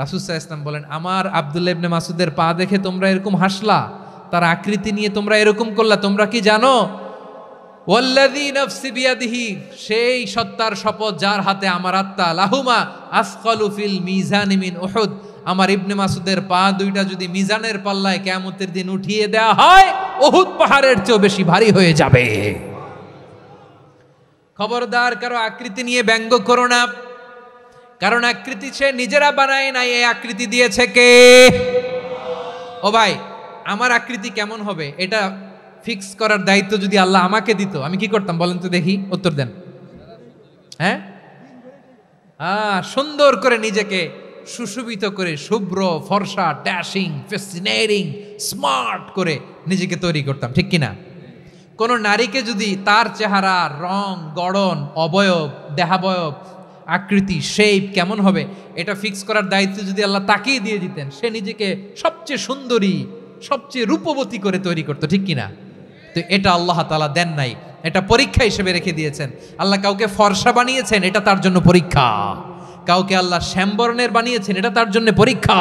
Speaker 1: রাসূল সাল্লাল্লাহু আলাইহি ওয়াসাল্লাম বলেন, আমার আব্দুল্লাহ ইবনে মাসুদের পা দেখে তোমরা এরকম হাসলা, তার আকৃতি নিয়ে তোমরা এরকম করলা, তোমরা কি জানো? ওয়াল্লাযী নাফসি বিয়াদিহি, সেই সত্তার শপথ যার হাতে আমার আত্মা, লাহুমা আসকালু ফিল মিজানি মিন উহুদ, আমার ইবনে মাসুদের পা দুইটা যদি মিজানের পাল্লায় কিয়ামতের দিন উঠিয়ে দেওয়া হয়, উহুদ পাহাড়ের চেয়েও বেশি ভারী হয়ে যাবে। খবরদার কারো আকৃতি নিয়ে ব্যঙ্গ করো না, কারণ আকৃতি সে নিজেরা বানায় নাই, এই আকৃতি দিয়েছে কে? ও ভাই, আমার আকৃতি কেমন হবে এটা ফিক্স করার দায়িত্ব যদি আল্লাহ আমাকে দিত, আমি কি করতাম বলেন তো দেখি, উত্তর দেন। হ্যাঁ, সুন্দর করে নিজেকে সুশোভিত করে, শুভ্র ফর্সা, ড্যাশিং, ফ্যাসিনেটিং, স্মার্ট করে নিজেকে তৈরি করতাম, ঠিক কিনা? কোন নারীকে যদি তার চেহারা, রং, গড়ন, অবয়ব, দেহাবয়ব, আকৃতি, শেপ কেমন হবে এটা ফিক্স করার দায়িত্ব যদি আল্লাহ তাকেই দিয়ে দিতেন, সে নিজেকে সবচেয়ে সুন্দরী, সবচেয়ে রূপবতী করে তৈরি করতো, ঠিক কিনা? তো এটা আল্লাহ তাআলা দেন নাই, এটা পরীক্ষা হিসেবে রেখে দিয়েছেন। আল্লাহ কাউকে ফর্সা বানিয়েছেন, এটা তার জন্য পরীক্ষা। কাউকে আল্লাহ শ্যামবর্ণের বানিয়েছেন, এটা তার জন্য পরীক্ষা।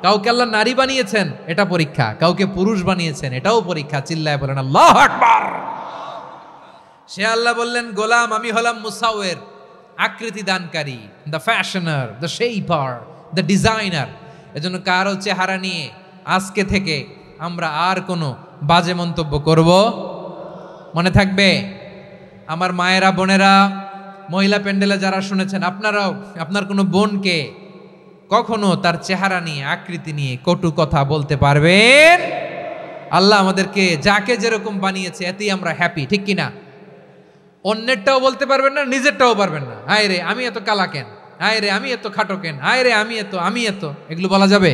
Speaker 1: কাউকে আল্লাহ নারী বানিয়েছেন, এটা পরীক্ষা। কাউকে পুরুষ বানিয়েছেন, এটাও পরীক্ষা। চিল্লায় বলেন আল্লাহু আকবার। সে আল্লাহ বললেন, গোলাম আমি হলাম মুসাওয়ের, আকৃতি দানকারী, the fashioner, the shaper, the designer. এজন্য কারো চেহারা নিয়ে আজকে থেকে আমরা আর কোনো বাজে মন্তব্য করব, মনে থাকবে? আমার মায়েরা, বোনেরা, মহিলা প্যান্ডেলে যারা শুনেছেন, আপনারাও আপনার কোনো বোনকে কখনো তার চেহারা নিয়ে, আকৃতি নিয়ে কটু কথা বলতে পারবেন? আল্লাহ আমাদেরকে যাকে যেরকম বানিয়েছে এতেই আমরা হ্যাপি, ঠিক কিনা? অন্যেরটাও বলতে পারবেন না, নিজেরটাও পারবেন না। হায় রে আমি এত কালা কেন, হায় রে আমি এত খাটো কেন, হায় রে আমি এত, এগুলো বলা যাবে?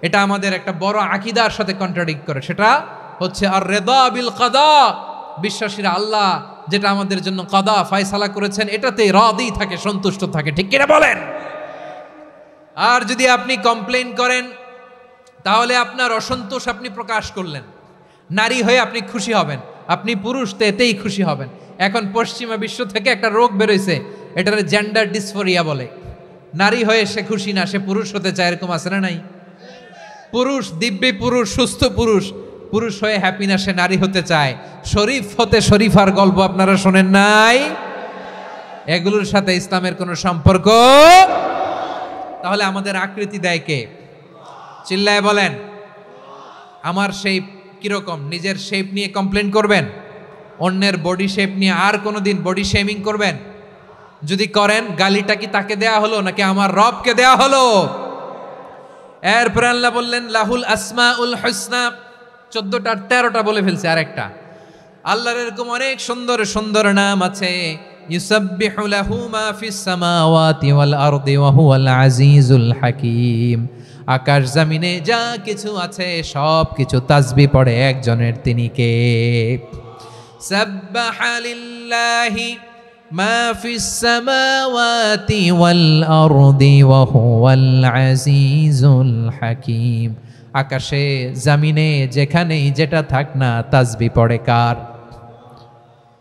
Speaker 1: এটা আমাদের একটা বড় আকীদার সাথে কন্ট্রাডিক্ট করে। সেটা হচ্ছে আর রিদা বিল কাদা, বিশ্বাসীরা আল্লাহ যেটা আমাদের জন্য কাদা ফয়সালা করেছেন এটাতে রাদি থাকে, সন্তুষ্ট থাকে, ঠিক কিনা বলেন? আর যদি আপনি কমপ্লেইন করেন তাহলে আপনার অসন্তোষ আপনি প্রকাশ করলেন। নারী হয়ে আপনি খুশি হবেন, আপনি পুরুষ তো এতেই খুশি হবেন। এখন পশ্চিমা বিশ্ব থেকে একটা রোগ বেরোইছে, এটার জেন্ডার ডিসফোরিয়া বলে। নারী হয়ে সে খুশি না, সে পুরুষ হতে চায়, এরকম আছে না নাই? পুরুষ, দিব্যি পুরুষ, সুস্থ পুরুষ, পুরুষ হয়ে হ্যাপি না, সে নারী হতে চায়। শরীফ হতে শরীফার গল্প আপনারা শোনেন নাই? এগুলোর সাথে ইসলামের কোনো সম্পর্ক? তাহলে আমাদের আকৃতি দেয় কে? চিল্লায় বলেন। আমার শেপ কিরকম, নিজের শেপ নিয়ে কমপ্লেন করবেন? অন্যের বডি শেপ নিয়ে আর কোনোদিন বডি শেমিং করবেন? যদি করেন, গালিটা কি তাকে দেয়া হলো নাকি আমার রবকে দেয়া হলো? এরপরে আল্লাহ বললেন লাহুল আসমাউল হুসনা, 14টা 13টা বলে ফেলছে, আরেকটা। আল্লাহর এরকম অনেক সুন্দর সুন্দর নাম আছে। ইউসাব্বিহু লাহু মা ফিস সামাওয়াতি ওয়াল আরদি ওয়া হুয়াল আজিজুল হাকীম। আকাশ জমিনে যা কিছু আছে সব কিছু তাসবিহ পড়ে একজনের, তিনি কে? সাব্বাহা লিল্লাহি মা ফিস সামাওয়াতি ওয়াল আরদি ওয়া হুয়াল আজিজুল হাকীম। আকাশে জমিনে যেখানেই যেটা থাক না, তাসবিহ পড়ে কার?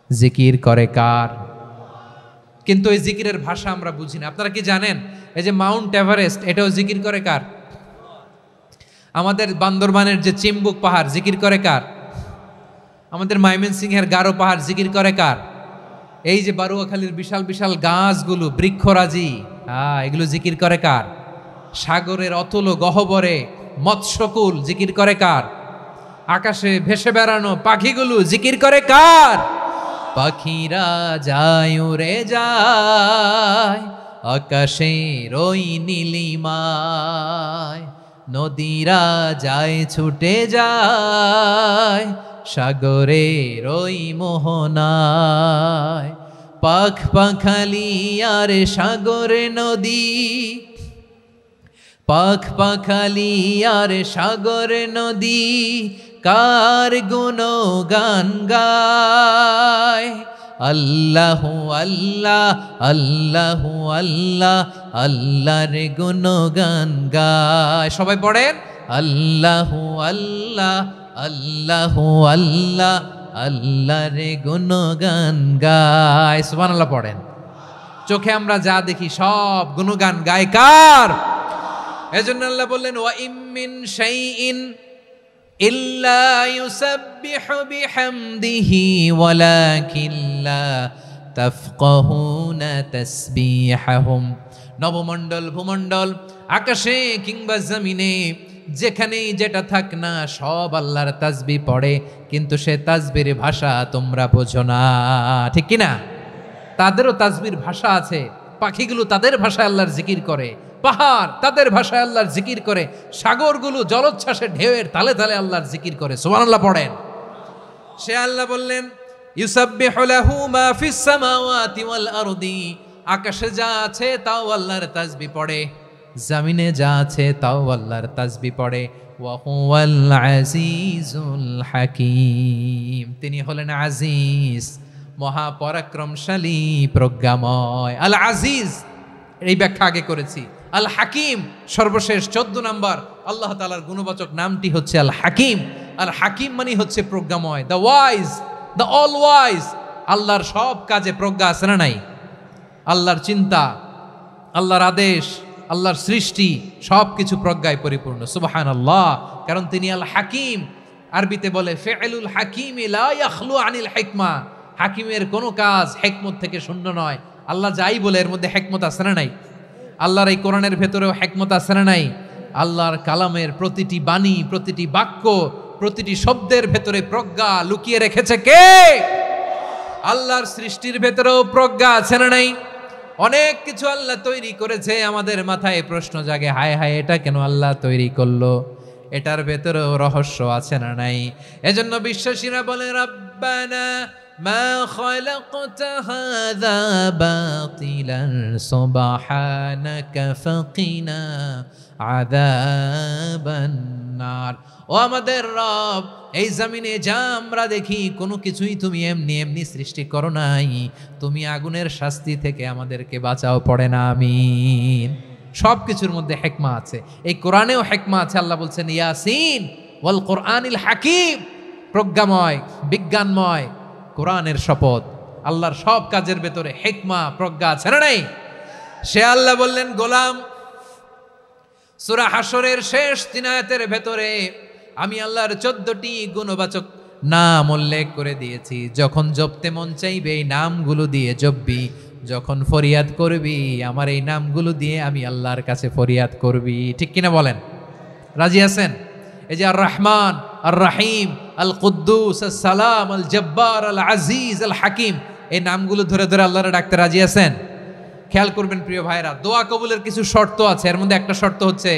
Speaker 1: জিকির করে কার? কিন্তু এই জিকিরের ভাষা আমরা বুঝি না। আপনারা কি জানেন এই যে মাউন্ট এভারেস্ট, এটাও জিকির করে কার? আমাদের বান্দরবানের যে চিম্বুক পাহাড়, জিকির করে কার? আমাদের ময়মনসিংহের গারো পাহাড়, জিকির করে কার? এই যে বারুয়াখালীর বিশাল বিশাল গাছগুলো, বৃক্ষরাজি, এগুলো জিকির করে কার? সাগরের অতল গহ্বরে মৎস্যকুল, জিকির করে কার? আকাশে ভেসে বেড়ানো পাখিগুলো, জিকির করে কার? পাখিরা যায় উড়ে যায় আকাশের ওই নীলিমায়, নদীরা যায় ছুটে যায় সাগরের ওই মোহনায়। পাখ পাখালি আর সাগরে নদী, পাখ পাখালি আর সাগরে নদী, কার গুণগান গায়? আল্লাহ আল্লাহ আল্লাহ আল্লাহ আল্লাহর গুণগান গায়। সবাই পড়েন আল্লাহ আল্লাহ আল্লাহ আল্লাহ আল্লাহর গুণগান গায়। সুবহানাল্লাহ পড়েন। চোখে আমরা যা দেখি সব গুণগান গায় কার? এজন্য আল্লাহ বললেন ওয়া ইম মিন শাইইন ইল্লা ইউসাব্বিহু বিহামদিহি ওয়ালাকিন লা তাফকাহুনা তাসবিহাহুম। নবমণ্ডল ভূমণ্ডল আকাশে কিংবা জমিনে যেখানেই যেটা থাক না সব আল্লাহর তাসবিহ পড়ে, কিন্তু সে তাসবির ভাষা তোমরা বোঝো না, ঠিক কি না? তাদেরও তাসবির ভাষা আছে। পাখিগুলো তাদের ভাষায় আল্লাহর জিকির করে, পাহাড় তাদের ভাষায় আল্লাহর জিকির করে, সাগরগুলো জলোচ্ছ্বাসে ঢেউয়ের তালে তালে আল্লাহর জিকির করে। সুবহানাল্লাহ পড়েন। সে আল্লাহ বললেন ইউসাব্বিহু লাহু মা ফিস সামাওয়াতি ওয়াল আরদি, আকাশে যা আছে তাও আল্লাহর তাসবিহ পড়ে, জমিনে যা আছে তাও আল্লাহর তাসবিহ পড়ে। ওয়া হুয়াল আজিজুল হাকীম, তিনি হলেন আজিজ, মহাপরাক্রমশালী, প্রজ্ঞাময়। আল আজিজ এই ব্যাখ্যা আগে করেছি। আল হাকিম সর্বশেষ 14 নম্বর আল্লাহ তাআলার গুণবাচক নামটি হচ্ছে আল হাকিম। আল হাকিম মানে হচ্ছে প্রজ্ঞাময়, the wise, the all wise. আল্লাহর সব কাজে প্রজ্ঞা আছে না নাই? আল্লাহর চিন্তা, আল্লাহর আদেশ, আল্লাহর সৃষ্টি সব কিছু প্রজ্ঞায় পরিপূর্ণ। সুবহানাল্লাহ, কারণ তিনি আল হাকিম। আরবিতে বলে ফি'লুল হাকিম লা ইয়াখলু আনিল হিকমা, হাকিমের কোনো কাজ হিকমত থেকে শূন্য নয়। আল্লাহ যাই বলে এর মধ্যে হিকমত আছে না নাই? আল্লাহর এই কোরআনের ভেতরেও হিকমত আছে না নাই? আল্লাহর কালামের প্রতিটি বাণী, প্রতিটি বাক্য, প্রতিটি শব্দের ভেতরে প্রজ্ঞা লুকিয়ে রেখেছে কে? আল্লাহর সৃষ্টির ভেতরেও প্রজ্ঞা আছে না নাই? অনেক কিছু আল্লাহ তৈরি করেছে, আমাদের মাথায় প্রশ্ন জাগে, হায় হায় এটা কেন আল্লাহ তৈরি করলো? এটার ভেতরেও রহস্য আছে না নাই? এজন্য বিশ্বাসীরা বলে রব্বানা মা খালাকতা হাযা বাতিলান সুবহানাকা ফাকিনা আযাবান নার। ও আমাদের রব, এই জমিনে যা আমরা দেখি কোনো কিছুই তুমি এমনি এমনি সৃষ্টি করো নাই, তুমি আগুনের শাস্তি থেকে আমাদেরকে বাঁচাও, পড়ে না আমিন। সব কিছুর মধ্যে হিকমা আছে, এই কোরআনেও হিকমা আছে। আল্লাহ বলছেন ইয়াসিন ওয়াল কোরআনিল হাকিম, প্রজ্ঞাময়, বিজ্ঞানময় কোরআনের শপথ। আল্লাহর সব কাজের ভেতরে হিকমা, প্রজ্ঞা আছে না নাই? সে আল্লাহ বললেন গোলাম, সূরা হাশরের শেষ 3 আয়াতের ভেতরে আমি আল্লাহর 14টি গুণবাচক নাম উল্লেখ করে দিয়েছি। যখন জপতে মন চাইবে এই নামগুলো দিয়ে জপবি, যখন ফরিয়াদ করবি আমার এই নামগুলো দিয়ে আমি আল্লাহর কাছে ফরিয়াদ করবি, ঠিক কিনা বলেন? রাজি আছেন? এই যে আর রহমান, আর রাহিম, আল কুদ্দুস, আল সালাম, আল জব্বার, আল আজিজ, আল হাকিম, এই নামগুলো ধরে ধরে আল্লাহরে ডাকতে রাজি আছেন? খেয়াল করবেন প্রিয় ভাইরা, দোয়া কবুলের কিছু শর্ত আছে। এর মধ্যে একটা শর্ত হচ্ছে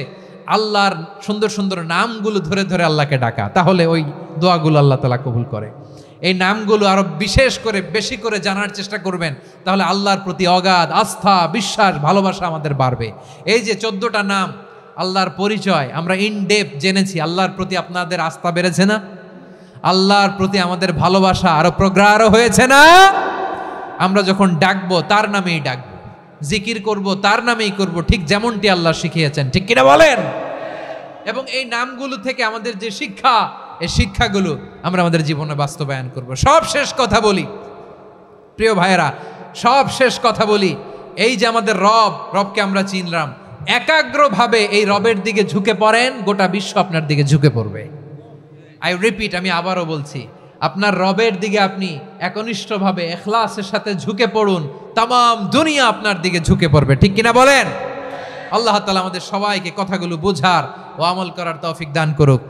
Speaker 1: আল্লাহর সুন্দর সুন্দর নামগুলো ধরে ধরে আল্লাহকে ডাকা, তাহলে ওই দোয়াগুলো আল্লাহ তাআলা কবুল করে। এই নামগুলো আরো বিশেষ করে বেশি করে জানার চেষ্টা করবেন, তাহলে আল্লাহর প্রতি অগাধ আস্থা, বিশ্বাস, ভালোবাসা আমাদের বাড়বে। এই যে 14টা নাম আল্লাহর পরিচয় আমরা ইন ডেপথ জেনেছি, আল্লাহর প্রতি আপনাদের আস্থা বেড়েছে না? আল্লাহর প্রতি আমাদের ভালোবাসা আরো প্রগাঢ় হয়েছে না? আমরা যখন ডাকবো তার নামেই ডাকবো, জিকির করব তার নামেই করব, ঠিক যেমনটি আল্লাহ শিখিয়েছেন, ঠিক কিনা বলেন? এবং এই নামগুলো থেকে আমাদের যে শিক্ষা, এই শিক্ষাগুলো আমরা আমাদের জীবনে বাস্তবায়ন করব। সব শেষ কথা বলি প্রিয় ভাইয়েরা, সব শেষ কথা বলি, এই যে আমাদের রবকে আমরা চিনলাম, একাগ্রভাবে এই রবের দিকে ঝুঁকে পড়েন, গোটা বিশ্ব আপনার দিকে ঝুঁকে পড়বে। আই রিপিট, আমি আবারও বলছি, আপনার রবের দিকে আপনি একনিষ্ঠভাবে ইখলাসের সাথে ঝুঁকে পড়ুন, তামাম দুনিয়া আপনার দিকে ঝুঁকে পড়বে, ঠিক কিনা বলেন? আল্লাহ তাআলা আমাদের সবাইকে কথাগুলো বোঝার ও আমল করার তৌফিক দান করুক।